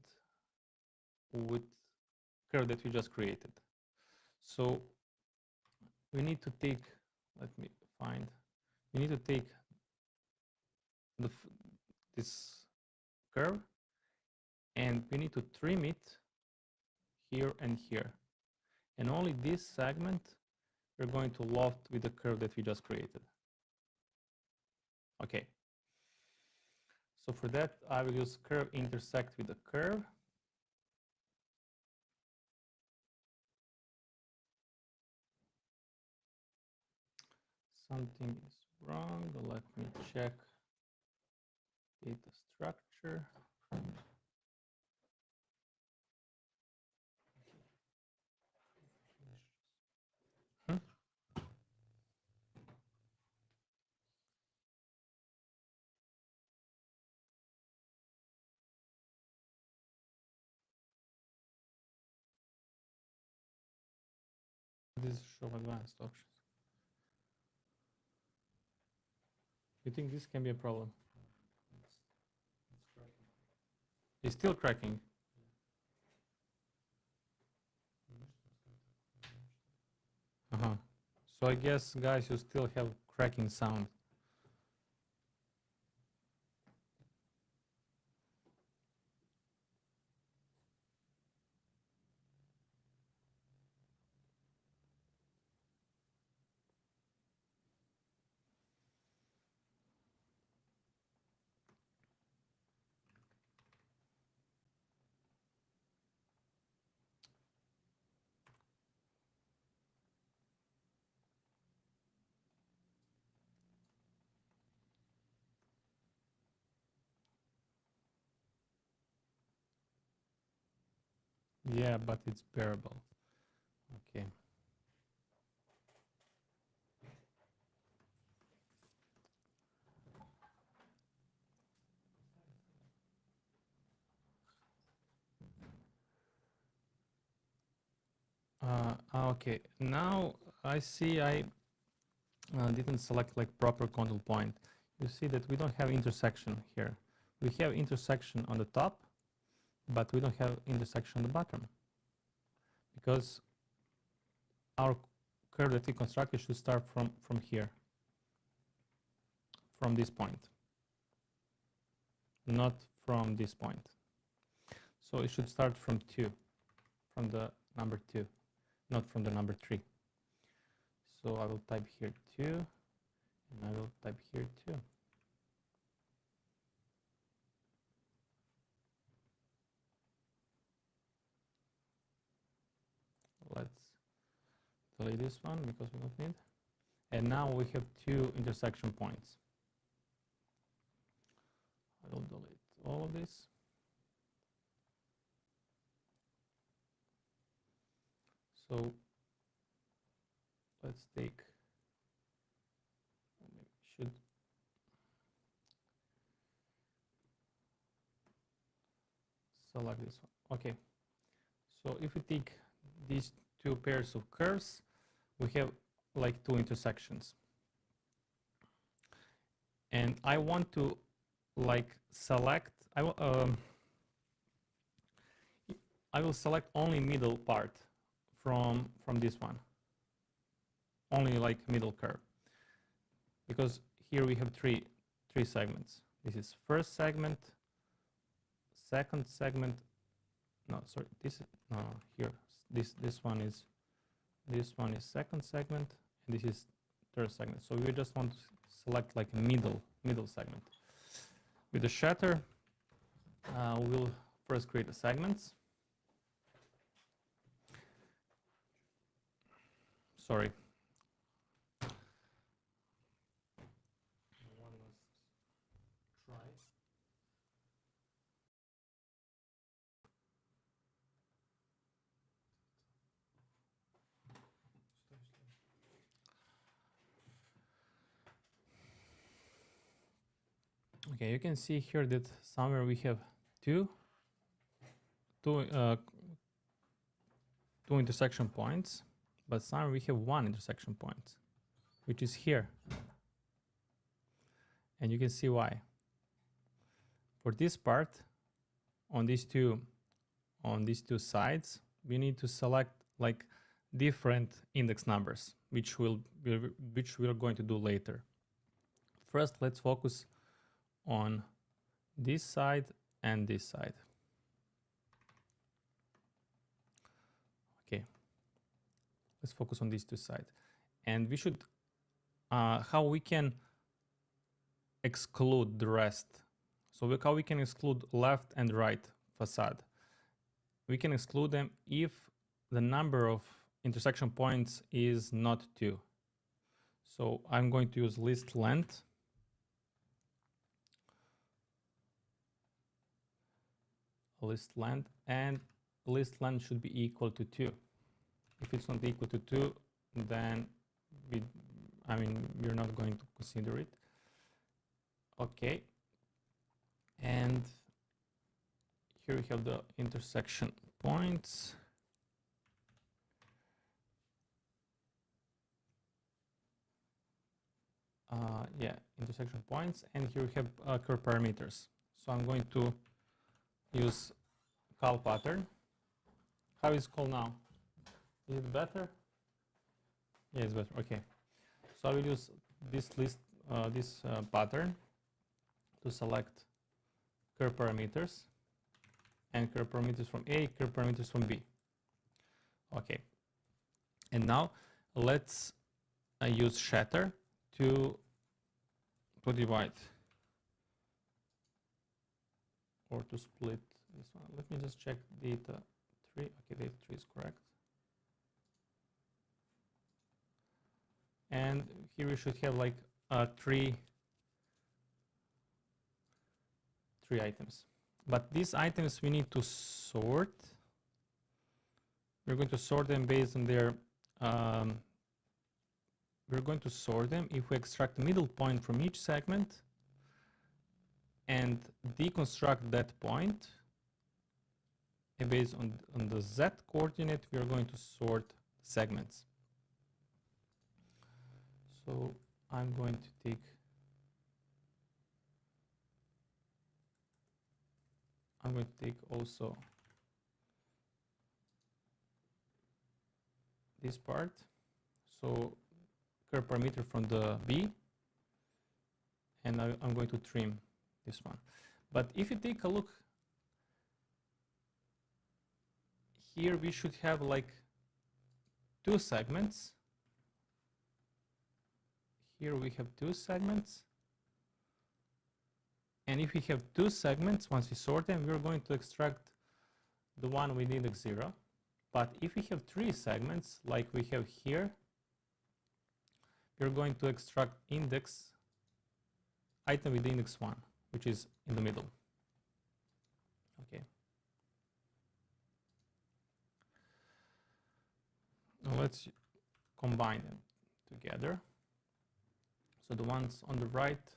curve that we just created. So we need to take, let me find, we need to take this curve and we need to trim it here and here. And only this segment we're going to loft with the curve that we just created. Okay. So for that, I will use curve intersect with the curve. Something is wrong. Let me check data structure. This is show advanced options. You think this can be a problem? It's still cracking. So I guess, guys, you still have cracking sound. Yeah, but it's bearable. Okay. Okay, now I see I didn't select like proper control point. You see that we don't have intersection here. We have intersection on the top, but we don't have intersection on the bottom because our curve that we constructed should start from here, from this point, not from this point. So it should start from 2, from the number 2, not from the number 3. So I will type here 2, and I will type here 2. Let's delete this one because we don't need. And now we have 2 intersection points. I will delete all of this. So let's take, should select this one. Okay. So if we take these 2 pairs of curves, we have like 2 intersections. and I want to like select, I will select only middle part from this one, only like middle curve, because here we have three segments. This is first segment, second segment. No, sorry, this is no, here. This one is second segment, and this is third segment. So we just want to select like a middle segment. With the shatter, we'll first create the segments. Sorry. One must try. Okay, you can see here that somewhere we have two intersection points, but somewhere we have one intersection point, which is here. And you can see why. For this part, on these two sides, we need to select like different index numbers, which we are going to do later. First, let's focus on this side and this side. Okay, let's focus on these two sides. And we should, how we can exclude the rest. So how we can exclude left and right facade. We can exclude them if the number of intersection points is not 2. So I'm going to use list length. List length, and list length should be equal to 2. If it's not equal to 2, then we're not going to consider it. Okay. And here we have the intersection points. Intersection points, and here we have curve parameters. So I'm going to use call pattern. How is call now? Is it better? Yeah, it's better. Okay. So I will use this pattern to select curve parameters, and curve parameters from A, curve parameters from B. Okay. And now let's use shatter to divide or to split this one. Let me just check data 3. Okay, data 3 is correct. And here we should have like three items. But these items we need to sort. We're going to sort them based on their we're going to sort them if we extract the middle point from each segment and deconstruct that point. And based on the Z coordinate, we are going to sort segments. So I'm going to take also this part. So curve parameter from the B, and I'm going to trim this one. But if you take a look here, we should have like 2 segments. Here we have 2 segments. And if we have 2 segments, once we sort them, we're going to extract the one with index 0. But if we have 3 segments, like we have here, we're going to extract item with index 1, which is in the middle. Okay. Now let's combine them together. So the ones on the right,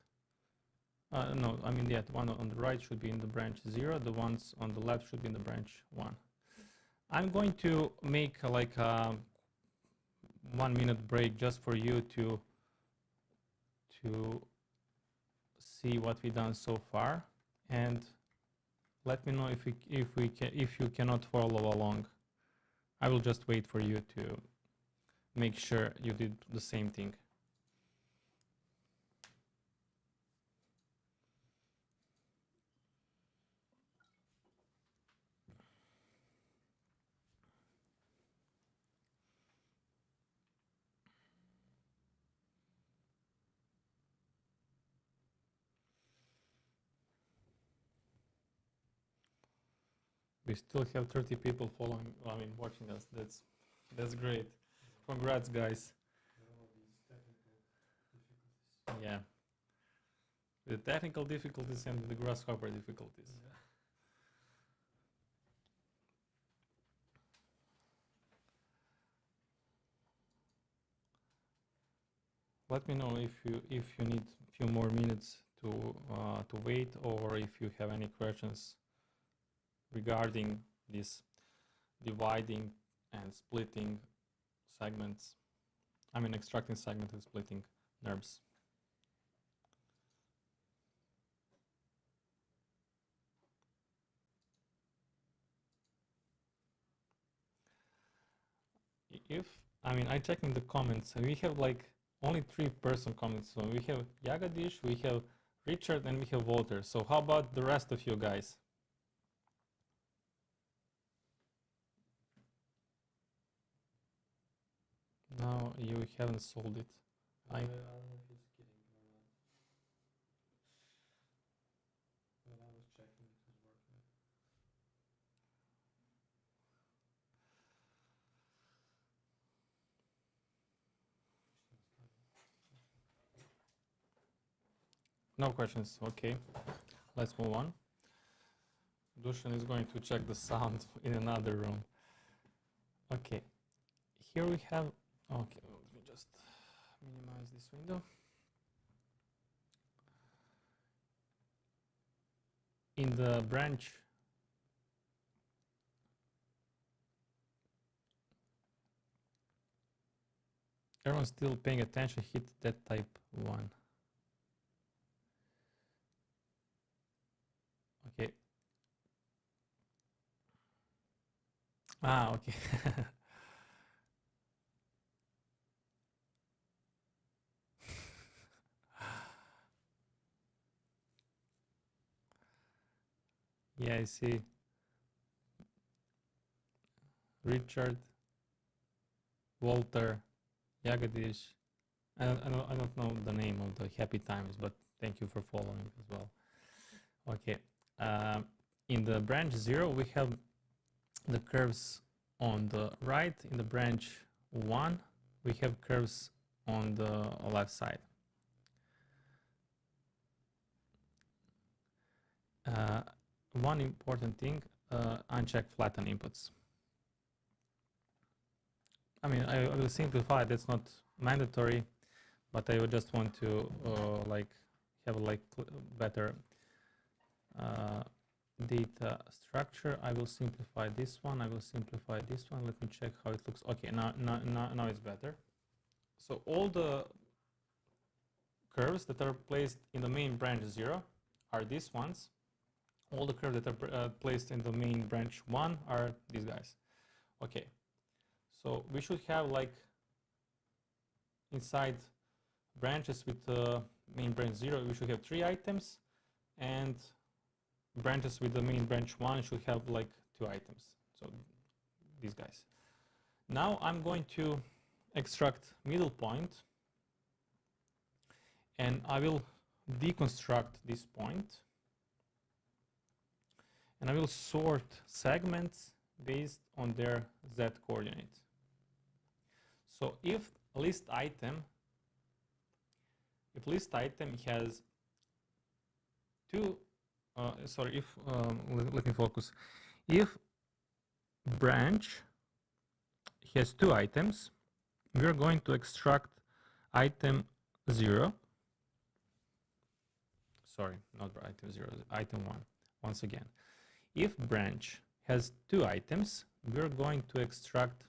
the one on the right should be in the branch 0. The ones on the left should be in the branch 1. I'm going to make like a 1-minute break just for you to see what we've done so far, and let me know if you cannot follow along. I will just wait for you to make sure you did the same thing. We still have 30 people following, watching us. That's great. Congrats, guys. Yeah. The technical difficulties and the grasshopper difficulties. Yeah. Let me know if you need a few more minutes to wait, or if you have any questions regarding this dividing and splitting segments. Extracting segments and splitting NURBS. I check in the comments, we have like only 3-person comments. So we have Jagadish, we have Richard, and we have Walter. So how about the rest of you guys? No, you haven't solved it. I don't know if he's kidding or not. But I was checking if it's working. No questions. Okay, let's move on. Dushan is going to check the sound in another room. Okay, here we have, okay, let me just minimize this window. In the branch, everyone's still paying attention, hit that type 1. Okay. Okay. Yeah, I see. Richard, Walter, Jagadish. I don't know the name of the happy times, but thank you for following as well. Okay. In the branch 0, we have the curves on the right. In the branch 1, we have curves on the left side. One important thing, uncheck flatten inputs. I will simplify, that's not mandatory, but I would just want to have better data structure. I will simplify this one. I will simplify this one. Let me check how it looks. Okay, now it's better. So all the curves that are placed in the main branch 0 are these ones. All the curves that are placed in the main branch 1 are these guys. Okay, so we should have inside branches with the main branch 0, we should have 3 items, and branches with the main branch 1 should have 2 items. So these guys. Now I'm going to extract middle point, and I will deconstruct this point, and I will sort segments based on their Z coordinate. So if list item has let me focus. If branch has 2 items, we're going to extract item 0. Sorry, not item 0, item 1. Once again, if branch has 2 items, we're going to extract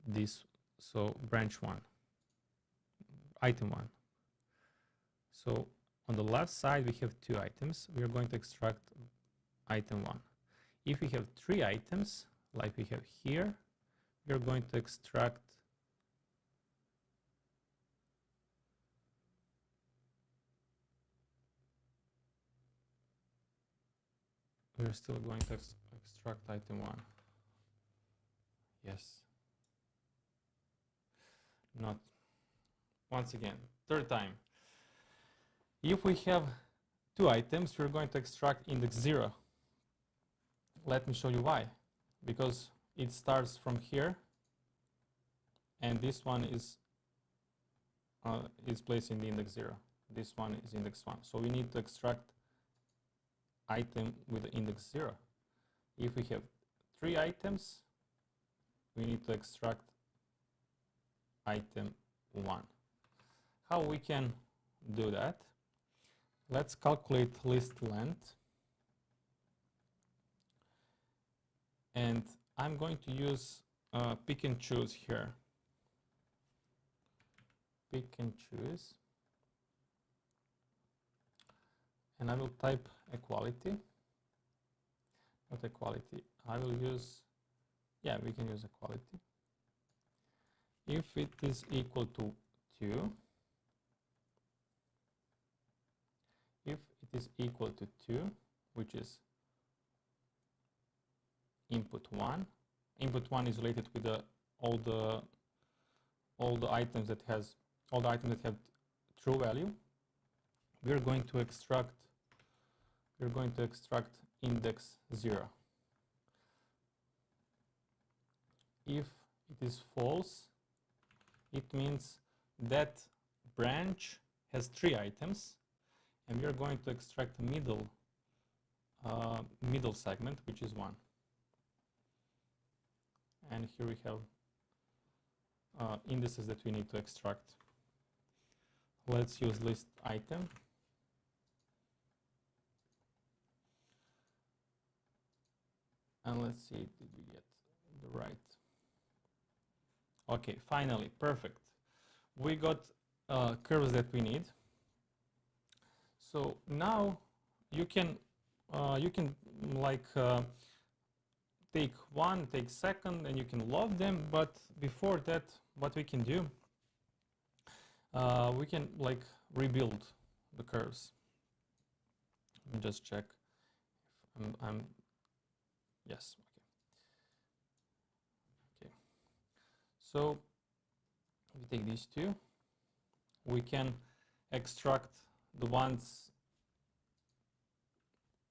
this, so branch 1, item 1. So on the left side, we have 2 items. We are going to extract item 1. If we have 3 items, like we have here, we are going to extract we're still going to extract item 1. Yes. Not. Once again, third time. If we have 2 items, we're going to extract index 0. Let me show you why. Because it starts from here, and this one is placed in the index 0. This one is index 1. So we need to extract item with the index 0. If we have 3 items, we need to extract item 1. How we can do that? Let's calculate list length. And I'm going to use pick and choose here. Pick and choose. And I will type equality. Not equality. I will use, yeah, we can use equality. If it is equal to 2, if it is equal to 2, which is input 1. Input 1 is related with all the items that have true value. We're going to extract index 0. If it is false, it means that branch has 3 items, and we are going to extract middle segment, which is 1. And here we have indices that we need to extract. Let's use list item. And let's see, did we get the right? Okay, finally, perfect. We got curves that we need. So now you can like take 1, take 2nd, and you can loft them. But before that, what we can do, we can like rebuild the curves. Let me just check if I'm yes, okay. So we take these 2. We can extract the ones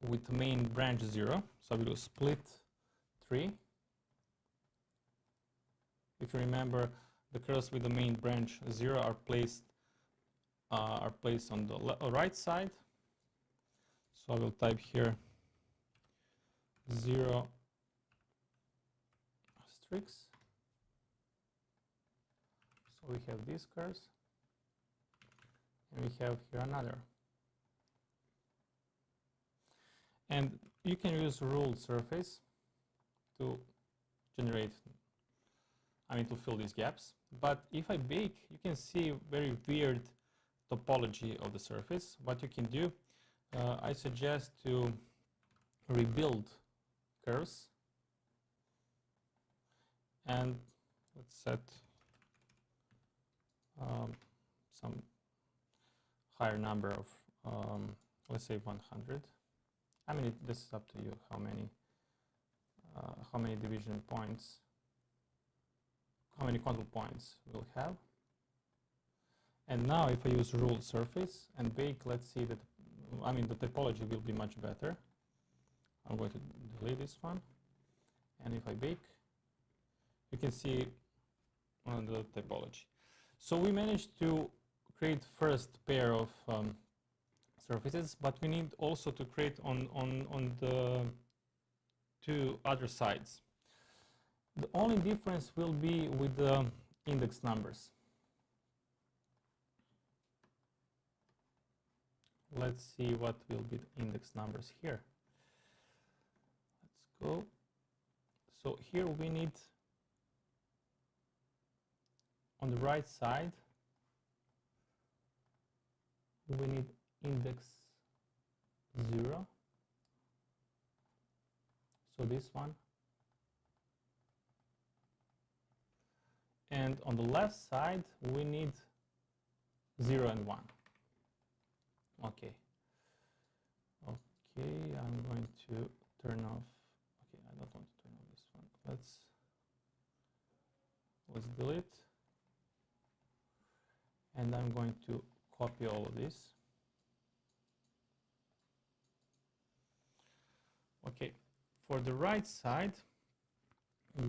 with main branch 0. So we will split 3. If you remember, the curves with the main branch 0 are placed on the right side. So I will type here 0 asterisk. So we have these curves, and we have here another. And you can use ruled surface to generate, to fill these gaps. But if I bake, you can see very weird topology of the surface. What you can do, I suggest to rebuild curves, and let's set some higher number of, let's say 100. This is up to you how many division points, how many control points we'll have. And now if I use ruled surface and bake, let's see that, the topology will be much better. I'm going to delete this one. And if I bake, you can see the topology. So we managed to create first pair of surfaces, but we need also to create on the 2 other sides. The only difference will be with the index numbers. Let's see what will be the index numbers here. Let's go. So here we need, on the right side, we need index 0. So this one. And on the left side, we need 0 and 1. Okay. Okay, I'm going to turn off. Okay, I don't want to turn off this one. Let's delete. And I'm going to copy all of this. Okay, for the right side,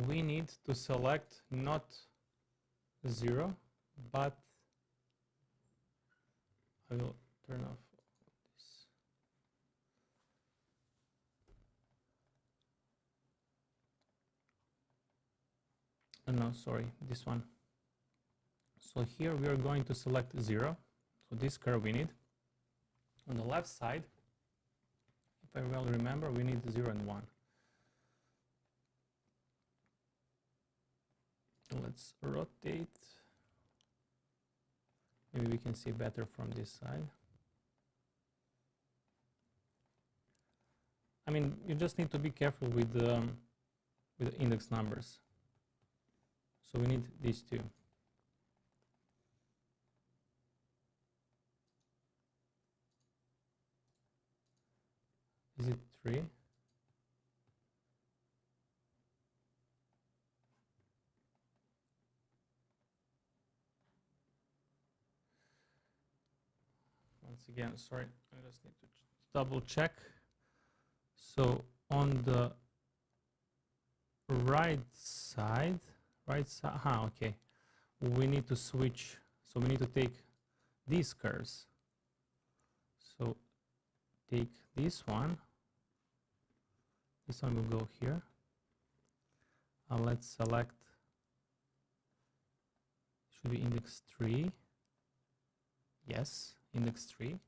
we need to select not 0, but I will turn off this. Oh, no, sorry, this one. So here we are going to select 0. So this curve we need. On the left side, if I well remember, we need 0 and 1. Let's rotate. Maybe we can see better from this side. I mean, you just need to be careful with the index numbers. So we need these two. Is it 3? Once again, sorry, I just need to double check. So on the right side, okay, we need to switch. So we need to take these curves. So take this one. This one will go here. Let's select, should be index 3. Yes, index 3.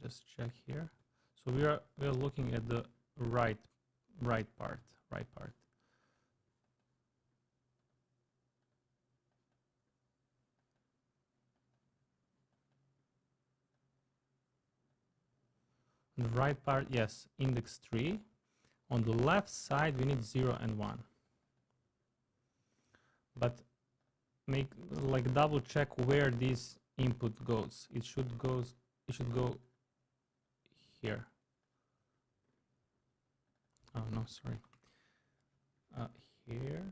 Just check here. So we are looking at the right part. On the right part, yes, index 3. On the left side, we need 0 and 1. But double check where this input goes. It should go here. Oh no, sorry. Here,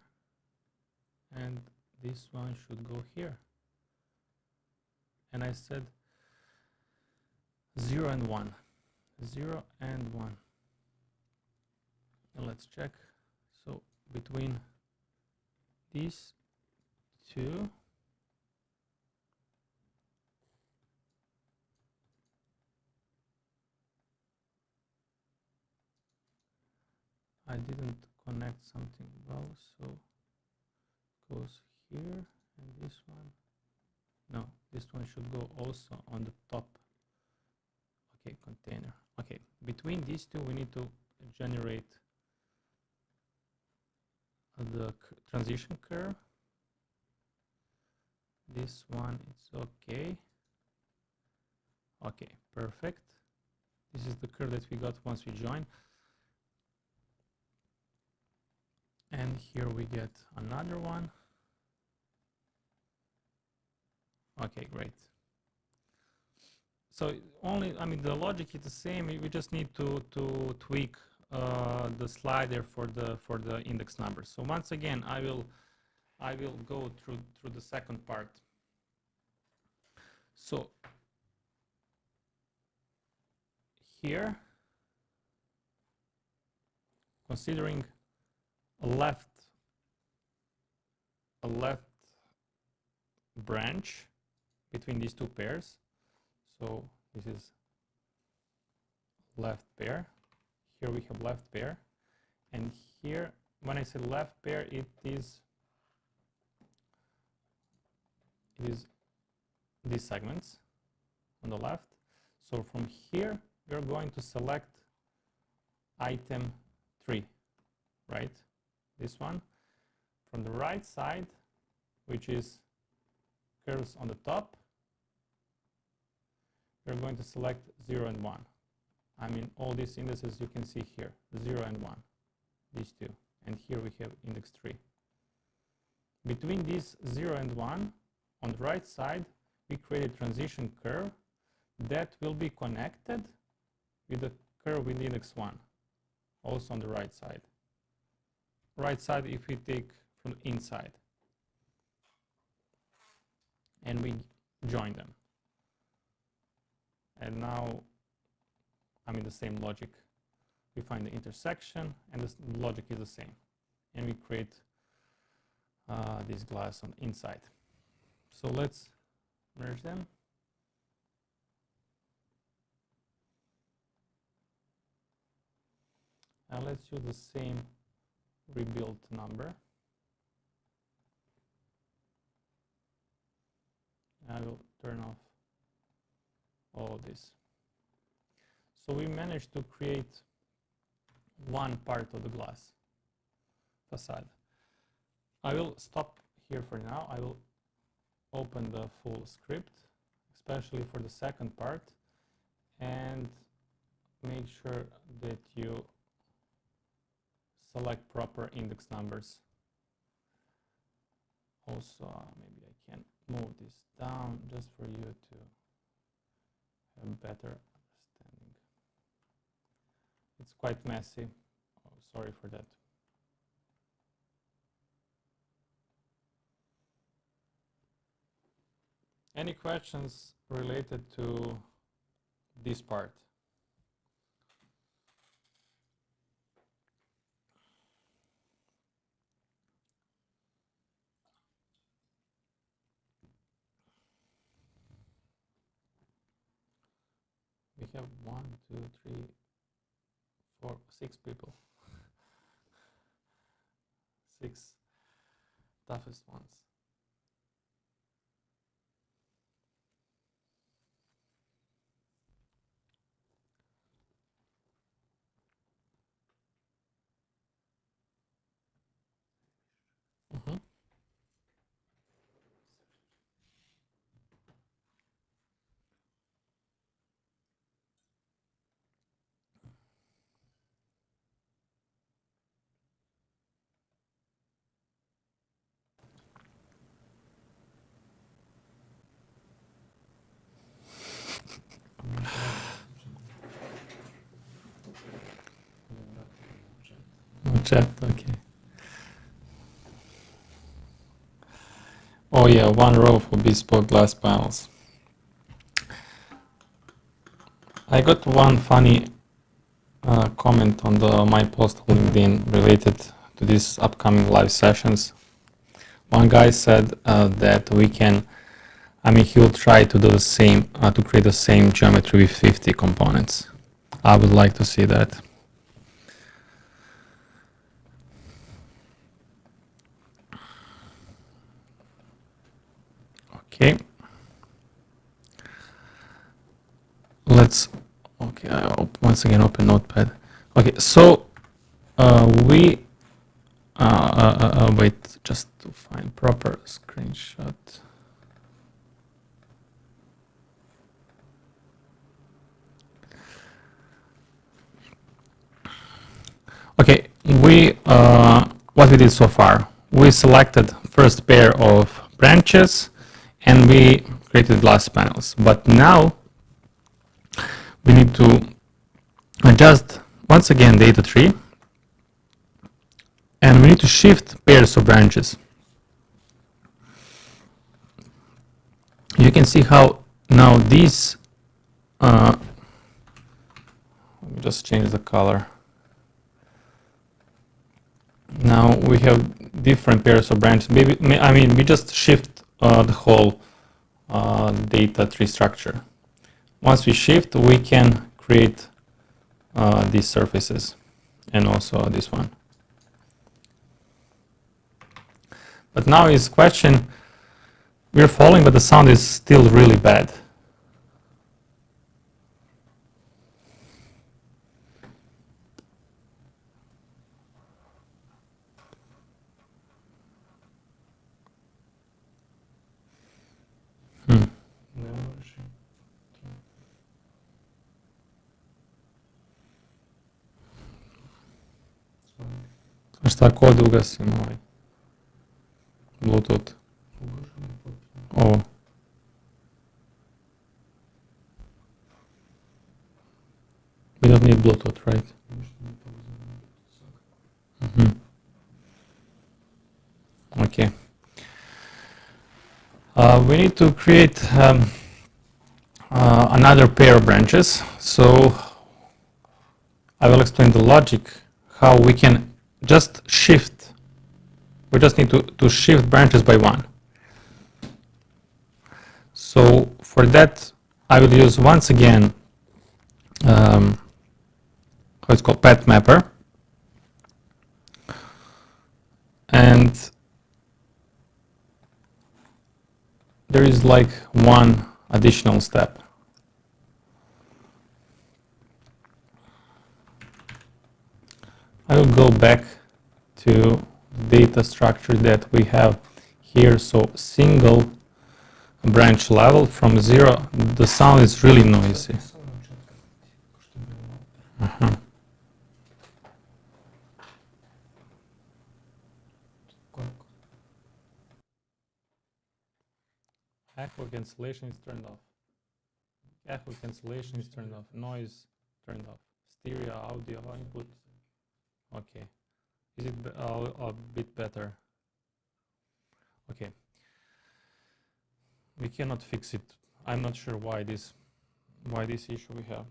and this one should go here. And I said 0 and 1. 0 and 1. And let's check. So between these two, I didn't connect something well, so it goes here, and this one, no, this one should go also on the top. Okay, container. Okay, between these two, we need to generate the transition curve. This one, it's okay. Okay, perfect. This is the curve that we got once we join. And here we get another one. Okay, great. So only, I mean, the logic is the same. We just need to tweak the slider for the index numbers. So once again, I will go through the second part. So here, considering a left branch between these two pairs. So this is left pair. Here we have left pair, and here, when I say left pair, it is these segments on the left. So from here, we're going to select item 3, right? This one. From the right side, which is curves on the top, we're going to select 0 and 1. I mean, all these indices you can see here, 0 and 1, these two. And here we have index 3. Between these 0 and 1, on the right side, we create a transition curve that will be connected with the curve with index 1, also on the right side. Right side if we take from the inside. And we join them. And now, I mean the same logic. We find the intersection and the logic is the same. And we create this glass on the inside. So let's merge them. And let's use the same rebuild number. I will turn off all of this. So we managed to create one part of the glass facade. I will stop here for now. I will open the full script, especially for the second part, and make sure that you select proper index numbers. Also, maybe I can move this down just for you to have better understanding. It's quite messy. Oh, sorry for that. Any questions related to this part? We have 1, 2, 3, 4, 6 people. 6 toughest ones. Mm-hmm. Chat, okay. Oh yeah, one row for bespoke glass panels. I got one funny comment on my post on LinkedIn related to these upcoming live sessions. One guy said that we can, I mean, he will try to do the same, to create the same geometry with 50 components. I would like to see that. Okay. Let's, okay, I once again open Notepad. Okay, so we, wait, just to find proper screenshot. Okay, we, what we did so far, we selected first pair of branches and we created glass panels. But now we need to adjust once again data tree and we need to shift pairs of branches. You can see how now these, let me just change the color. Now we have different pairs of branches. Maybe, I mean, we just shift the whole data tree structure. Once we shift, we can create these surfaces and also this one. But now is question, we're following, but the sound is still really bad. Šta kod ugasim Bluetooth? Ovo. We don't need Bluetooth, right? Okay. We need to create another pair of branches. So I will explain the logic, how we can just shift. We just need to shift branches by one. So for that, I will use once again, how it's called, path mapper. And there is like one additional step. I will go back to data structure that we have here. So single branch level from 0. The sound is really noisy. Echo cancellation is turned off. Echo cancellation is turned off. Noise turned off. Stereo audio input. Okay. Is it a bit better? Okay. We cannot fix it. I'm not sure why this issue we have.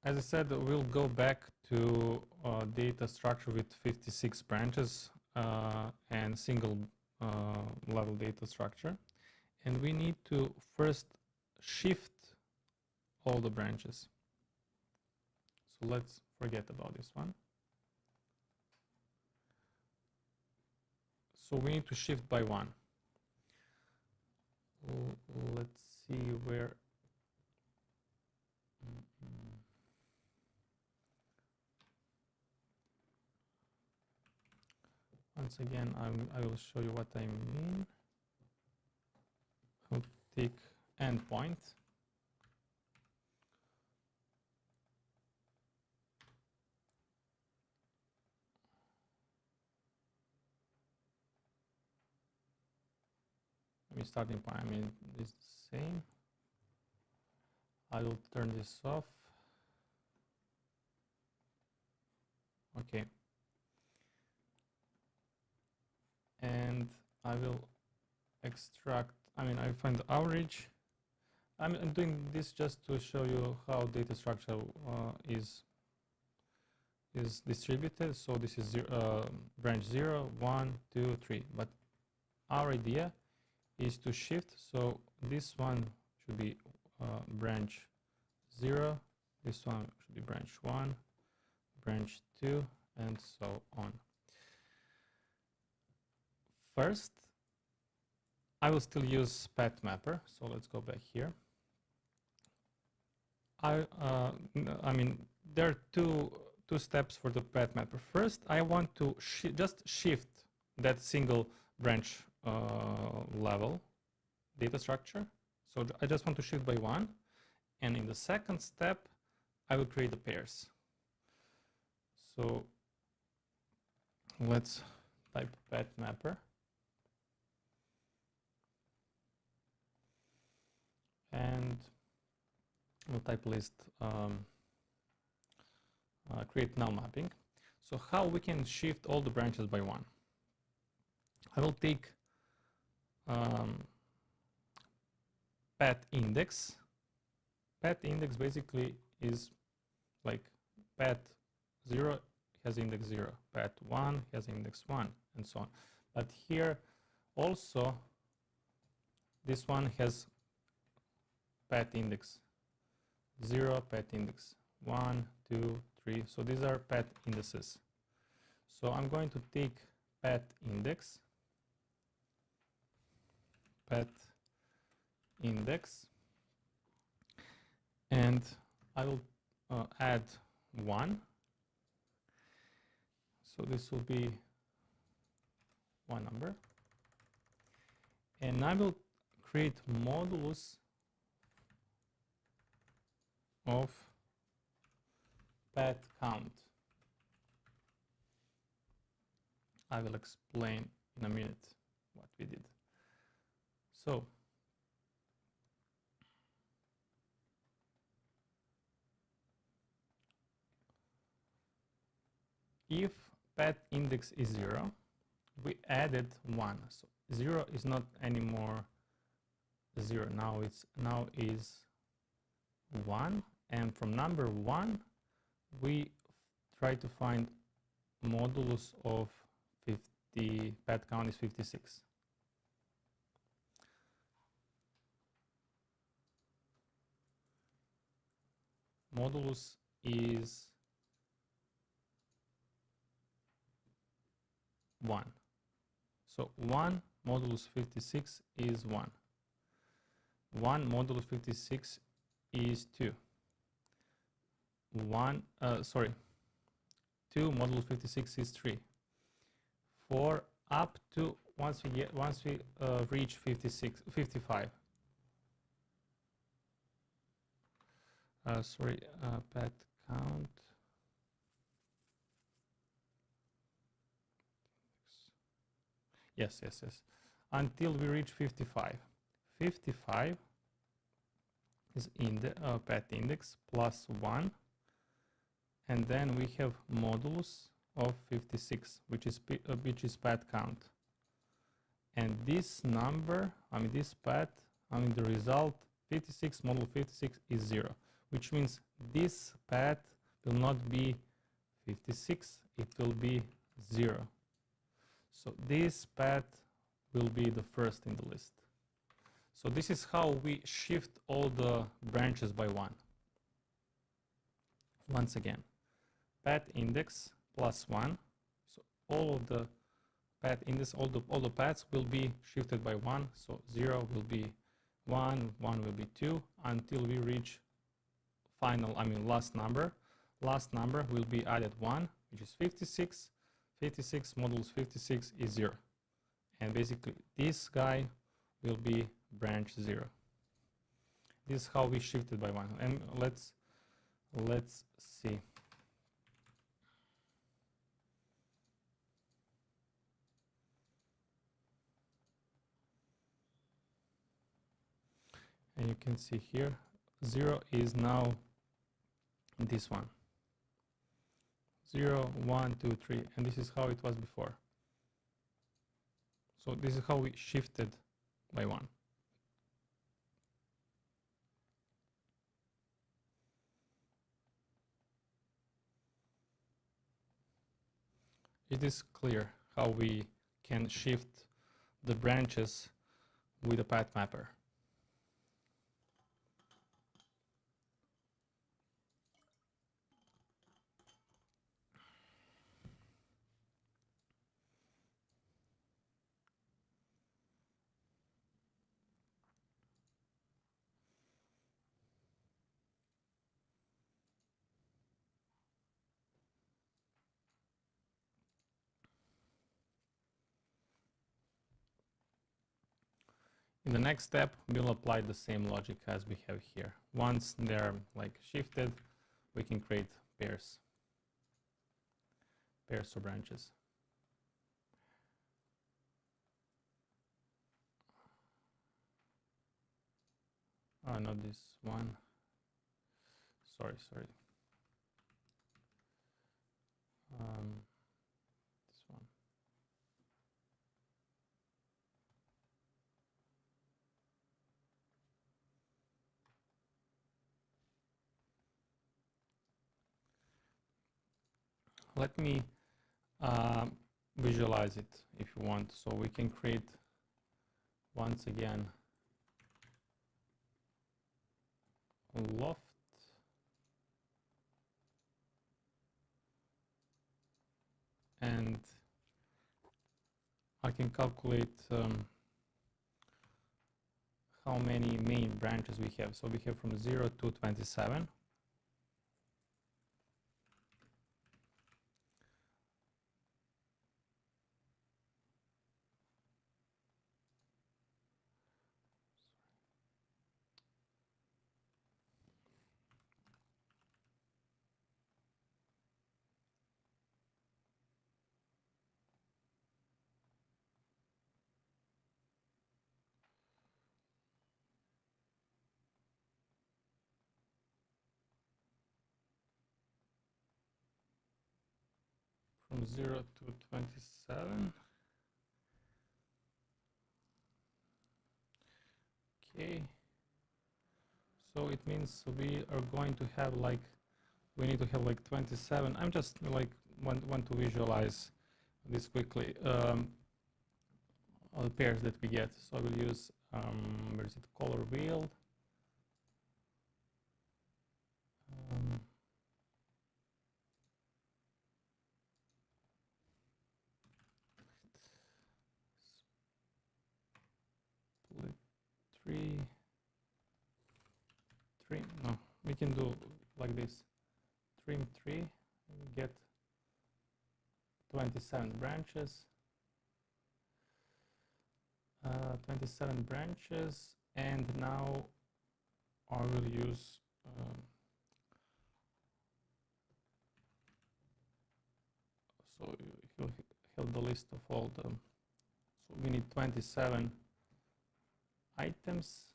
As I said, we'll go back to data structure with 56 branches and single level data structure. And we need to first shift all the branches. So let's forget about this one. So we need to shift by one. Let's see where. Once again, I will show you what I mean. I'll take endpoint. Starting point, I mean, it's the same. I will turn this off. Okay. And I will extract, I find the average. I'm doing this just to show you how data structure is distributed. So this is branch 0, 1, 2, 3. But our idea is to shift. So this one should be branch 0. This one should be branch 1, branch 2, and so on. First, I will still use path mapper. So let's go back here. There are two steps for the path mapper. First, I want to just shift that single branch level data structure. So I just want to shift by one. And in the second step, I will create the pairs. So let's type path mapper. And we'll type list create null mapping. So how we can shift all the branches by one? I will take path index. Path index basically is like path 0 has index 0, path 1 has index 1, and so on. But here also this one has path index 0, path index 1, 2, 3. So these are path indices. So I'm going to take path index, and I will add 1. So this will be one number. And I will create modulus of pad count. I will explain in a minute what we did. So if pad index is 0, we added 1. So 0 is not anymore 0. Now is 1, and from number 1 we try to find modulus of 50. Pad count is 56. Modulus is 1. So 1 modulus 56 is 1. 1 modulus 56 is 2. 2 modulus 56 is 3. 4 up to once we reach 55. Pad count. Yes. Until we reach 55. 55 is in the pad index plus 1, and then we have modulus of 56, which is pad count. And this number, the result 56 modulo 56 is 0, which means this pad will not be 56, it will be 0. So this pad will be the first in the list. So this is how we shift all the branches by 1. Once again, pad index plus 1. So all of the pad index, all the pads will be shifted by 1. So 0 will be 1, 1 will be 2, until we reach last number. Last number will be added 1, which is 56. 56 modulus 56 is 0. And basically this guy will be branch 0. This is how we shifted by 1. And let's see. And you can see here 0 is now this one. 0, 1, 2, 3, and this is how it was before. So this is how we shifted by 1. It is clear how we can shift the branches with a path mapper. In the next step, we'll apply the same logic as we have here. Once they're shifted, we can create pairs or branches. Oh, not this one. Sorry. This one. Let me visualize it if you want. So we can create, once again, a loft. And I can calculate how many main branches we have. So we have from 0 to 27. 0 to 27. Okay. So it means we are going to have like, we need to have like 27. I'm just like want to visualize this quickly. All the pairs that we get. So I will use, where is it, color wheel. Split 3, no, we can do like this. Trim 3, we get 27 branches. 27 branches, and now I will use so he'll have the list of all the, so we need 27 items.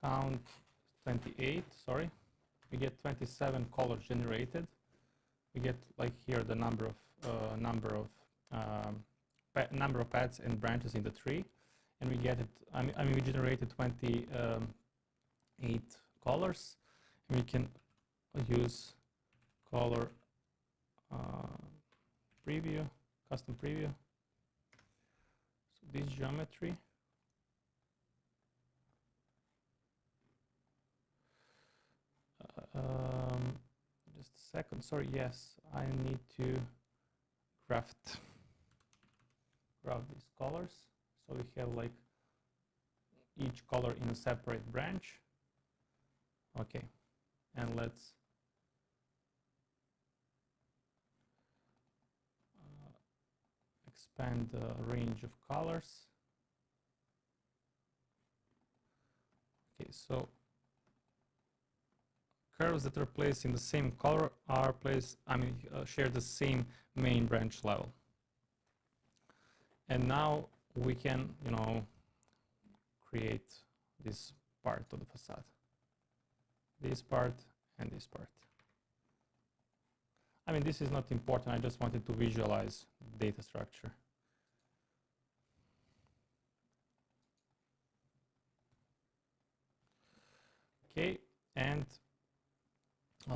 Count 28, sorry. We get 27 colors generated. We get like here the number of paths and branches in the tree, and we get it. I mean we generated 28 colors, and we can use color preview, custom preview. So this geometry. Just a second, sorry, yes, I need to graph these colors. So we have like each color in a separate branch. Okay, and let's expand the range of colors. Okay, so curves that are placed in the same color are placed, share the same main branch level. And now we can, create this part of the facade. This part and this part. I mean, this is not important. I just wanted to visualize data structure. Okay, and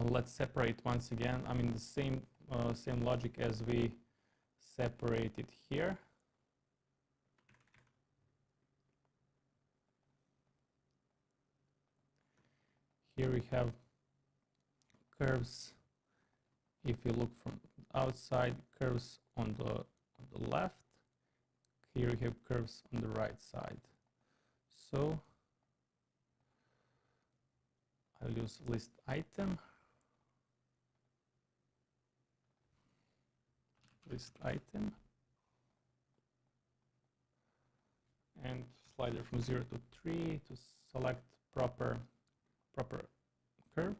let's separate once again. I mean, the same logic as we separated here. Here we have curves. If you look from outside, curves on the left. Here we have curves on the right side. So I'll use list item. List item. And slider from 0 to 3 to select proper curve.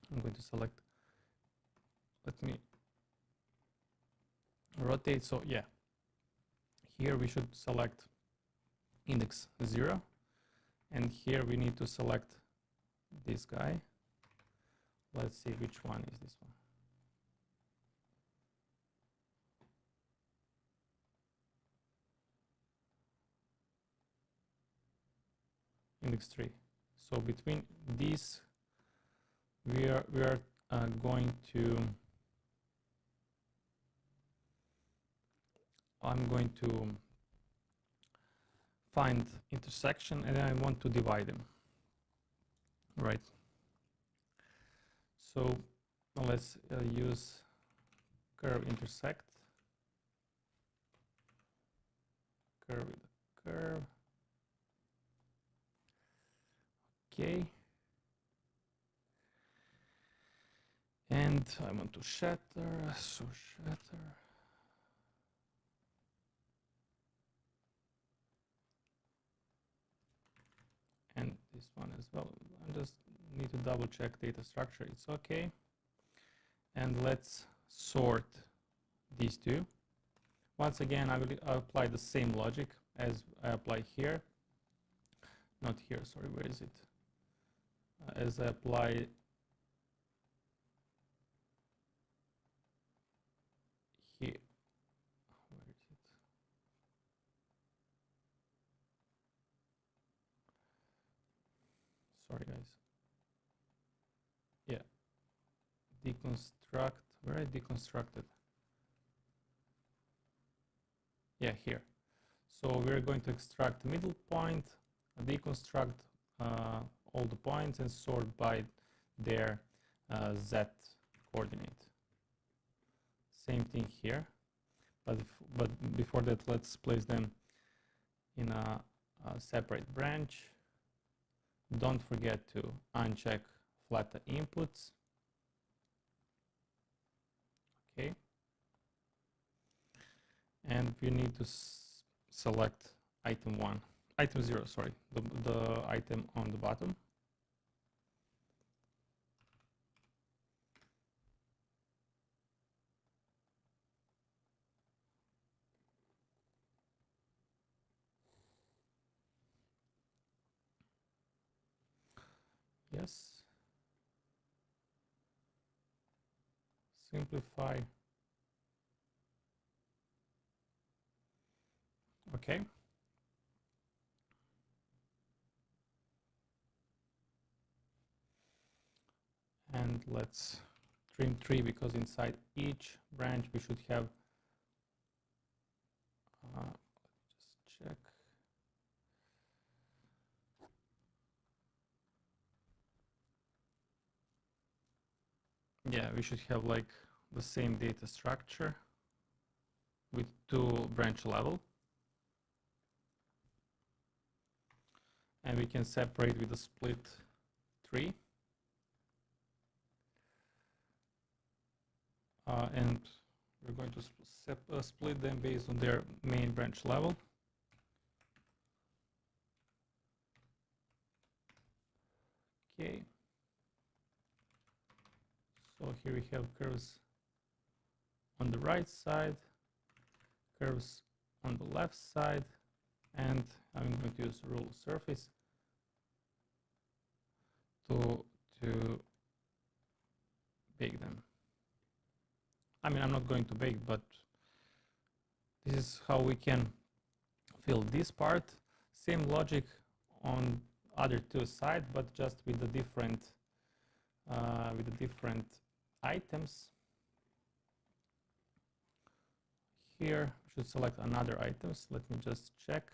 I'm going to select, let me rotate. So yeah, here we should select index 0, and here we need to select this guy. Let's see which one is this one. Index 3. So between these, we are going to, I'm going to find intersection, and then I want to divide them, right? So let's use curve intersect, curve with a curve. Okay, and I want to shatter, so shatter. And this one as well. I just need to double check data structure, it's okay. And let's sort these two. Once again, I will apply the same logic as I apply here. Not here, sorry, where is it? As I apply sorry guys. Yeah, deconstruct, where I deconstructed? Yeah, here. So we're going to extract the middle point, deconstruct all the points and sort by their z coordinate. Same thing here, but before that, let's place them in a separate branch. Don't forget to uncheck flatter inputs. Okay. And we need to select item 0, sorry, the item on the bottom. Yes. Simplify. Okay. And let's trim 3 because inside each branch we should have, just check. Yeah, we should have like the same data structure with 2 branch level. And we can separate with a split 3. And we're going to split them based on their main branch level. Okay. So here we have curves on the right side, curves on the left side, and I'm going to use rule surface to bake them. I mean, I'm not going to bake, but this is how we can fill this part. Same logic on other 2 sides, but just with the different items. Here, we should select another items. Let me just check.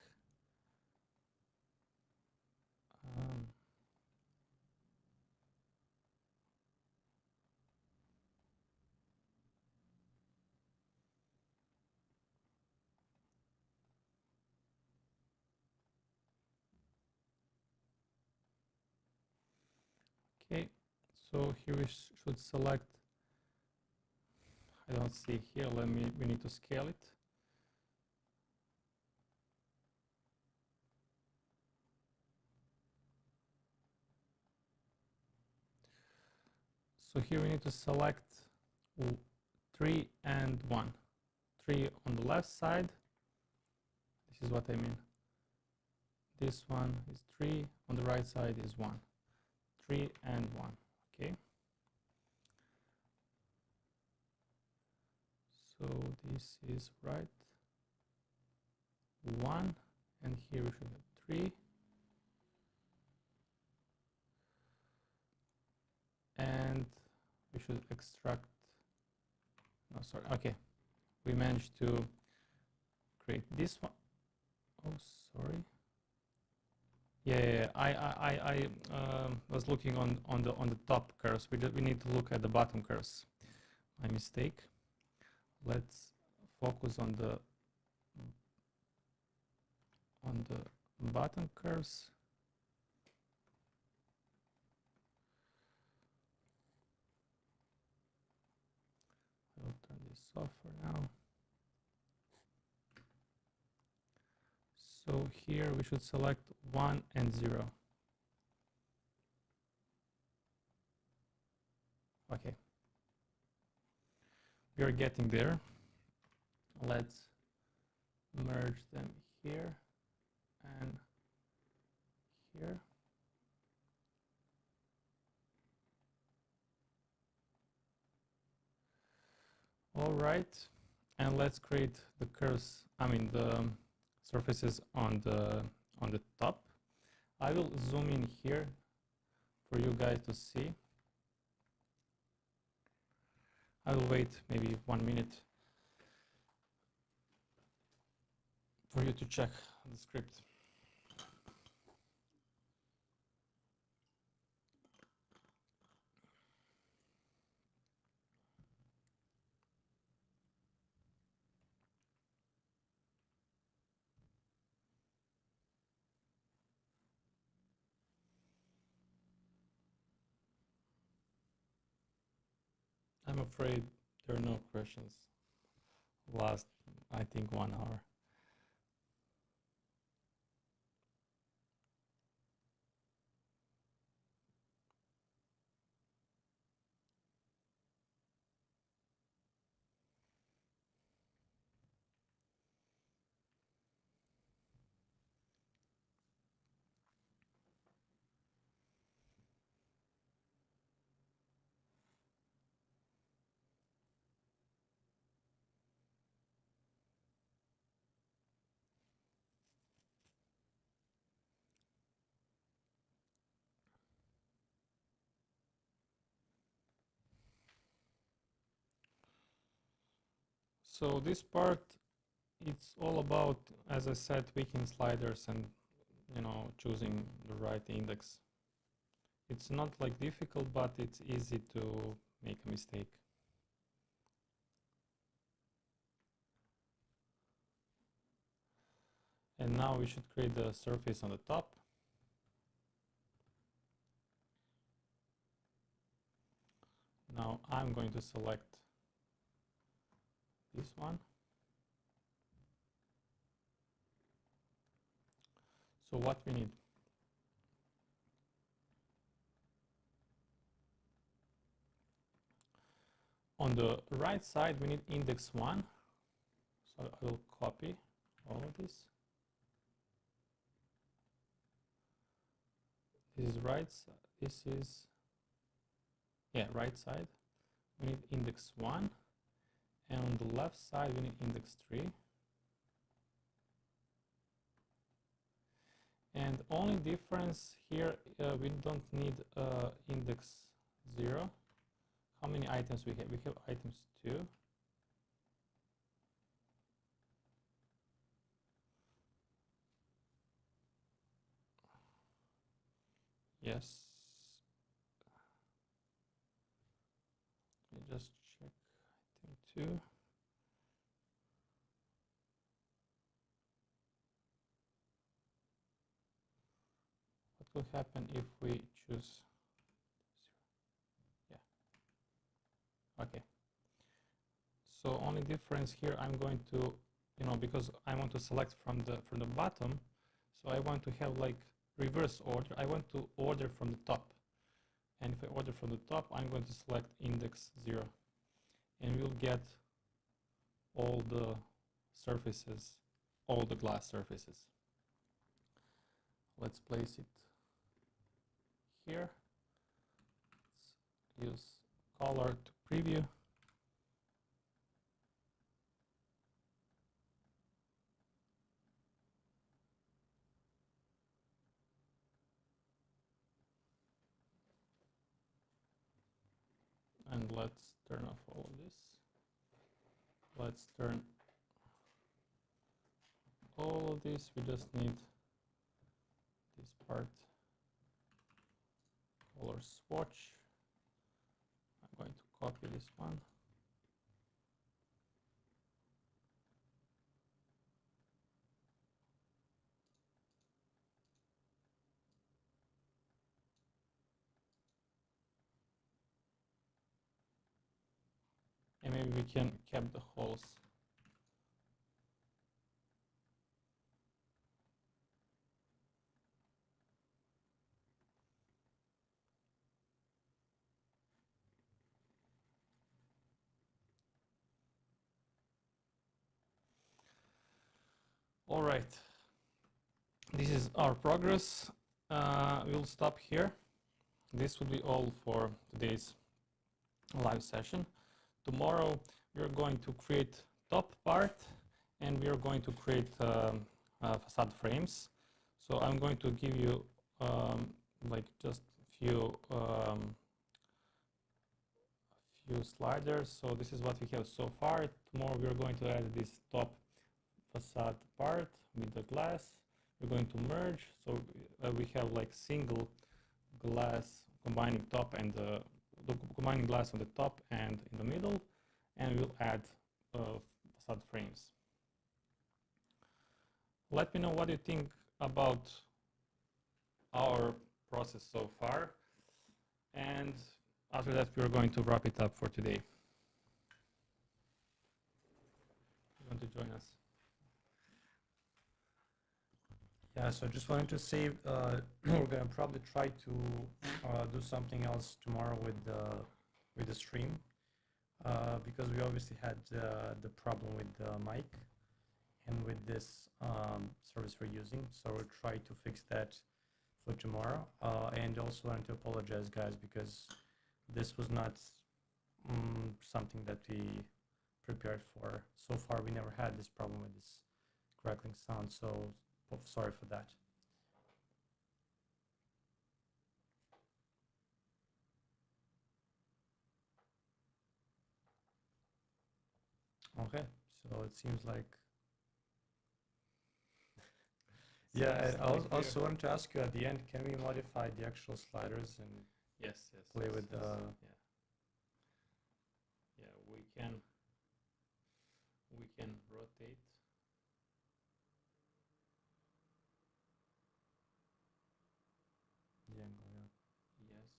Okay, so here we should select, I don't see here, we need to scale it. So here we need to select 3 and 1. 3 on the left side. This is what I mean. This one is 3, on the right side is 1. 3 and 1, okay. So this is right 1, and here we should have 3. And we should extract, no, sorry, okay. We managed to create this one. Oh, sorry. Yeah, I was looking on the top curves. We need to look at the bottom curves. My mistake. Let's focus on the bottom curves. I'll turn this off for now. So here we should select 1 and 0. Okay. We are getting there. Let's merge them here and here. All right. And let's create the curves, I mean the surfaces on the top. I will zoom in here for you guys to see. I will wait maybe 1 minute for you to check the script. I'm afraid there are no questions. Last, I think, 1 hour. So this part, it's all about, as I said, tweaking sliders and choosing the right index. It's not like difficult, but it's easy to make a mistake. And now we should create the surface on the top. Now I'm going to select this one. So what we need? On the right side, we need index 1. So I will copy all of this. This is right side. This is, yeah, right side. We need index 1. And on the left side, we need index 3. And only difference here, we don't need index 0. How many items we have? We have items 2. Yes. Let me just check item 2. What will happen if we choose 0? Yeah. Okay. So only difference here, I'm going to, because I want to select from the bottom, so I want to have like reverse order. I want to order from the top. And if I order from the top, I'm going to select index 0. And we'll get all the surfaces, all the glass surfaces. Let's place it here. Let's use color to preview. And let's turn off all of this. Let's turn all of this. We just need this part. Color swatch. I'm going to copy this one. And maybe we can cap the holes. All right, this is our progress. We'll stop here. This will be all for today's live session. Tomorrow we are going to create top part and we are going to create facade frames. So I'm going to give you like just a few sliders. So this is what we have so far. Tomorrow we're going to add this top facade part with the glass. We're going to merge, so we have like single glass combining top and the combining glass on the top and in the middle, and we'll add facade frames. Let me know what you think about our process so far, and after that we're going to wrap it up for today. You want to join us? Yeah, so just wanted to say we're gonna probably try to do something else tomorrow with the stream because we obviously had the problem with the mic and with this service we're using. So we'll try to fix that for tomorrow. And also wanted to apologize, guys, because this was not something that we prepared for. So far, we never had this problem with this crackling sound. So sorry for that. Okay, so it seems like yeah. I also wanted to ask you at the end, can we modify the actual sliders and yes, play with the yeah, we can rotate. Yeah. Yes,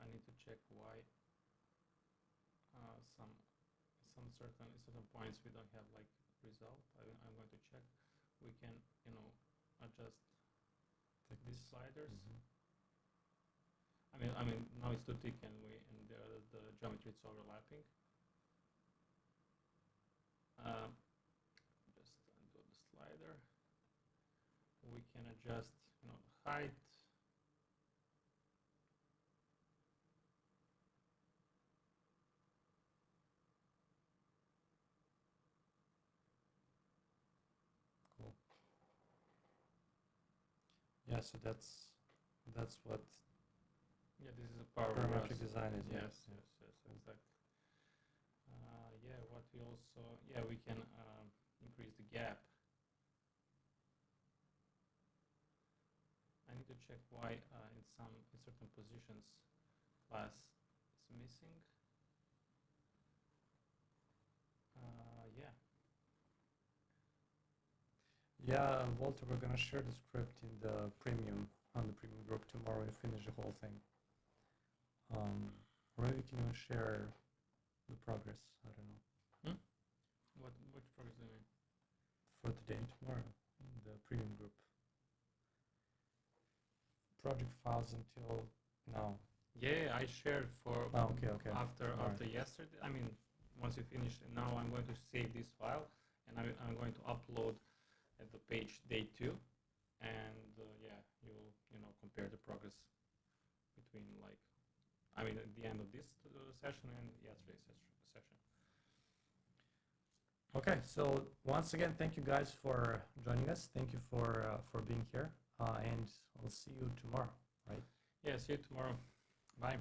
I need to check why some certain points we don't have like result. I'm going to check. We can adjust Like these sliders. Mm-hmm. I mean now it's too thick and the geometry is overlapping. Just undo the slider. We can adjust the height. Cool. Yeah, so that's what Yeah, this is a power parametric design is. Yes, exactly. Yeah, what we also we can increase the gap. I need to check why in certain positions glass is missing. Yeah. Yeah, Walter, we're gonna share the script in the premium on the premium group tomorrow and finish the whole thing. Or maybe we can even share the progress. I don't know. Which progress do you mean? For today and tomorrow in the premium group. Project files until now. Yeah, I shared for okay. After yesterday. I mean, once you finish, now I'm going to save this file and I'm going to upload at the page day 2, and yeah, you'll compare the progress between at the end of this session and yesterday's session. Okay, so once again, thank you guys for joining us. Thank you for being here, and we'll see you tomorrow, right? Yeah, see you tomorrow. Bye.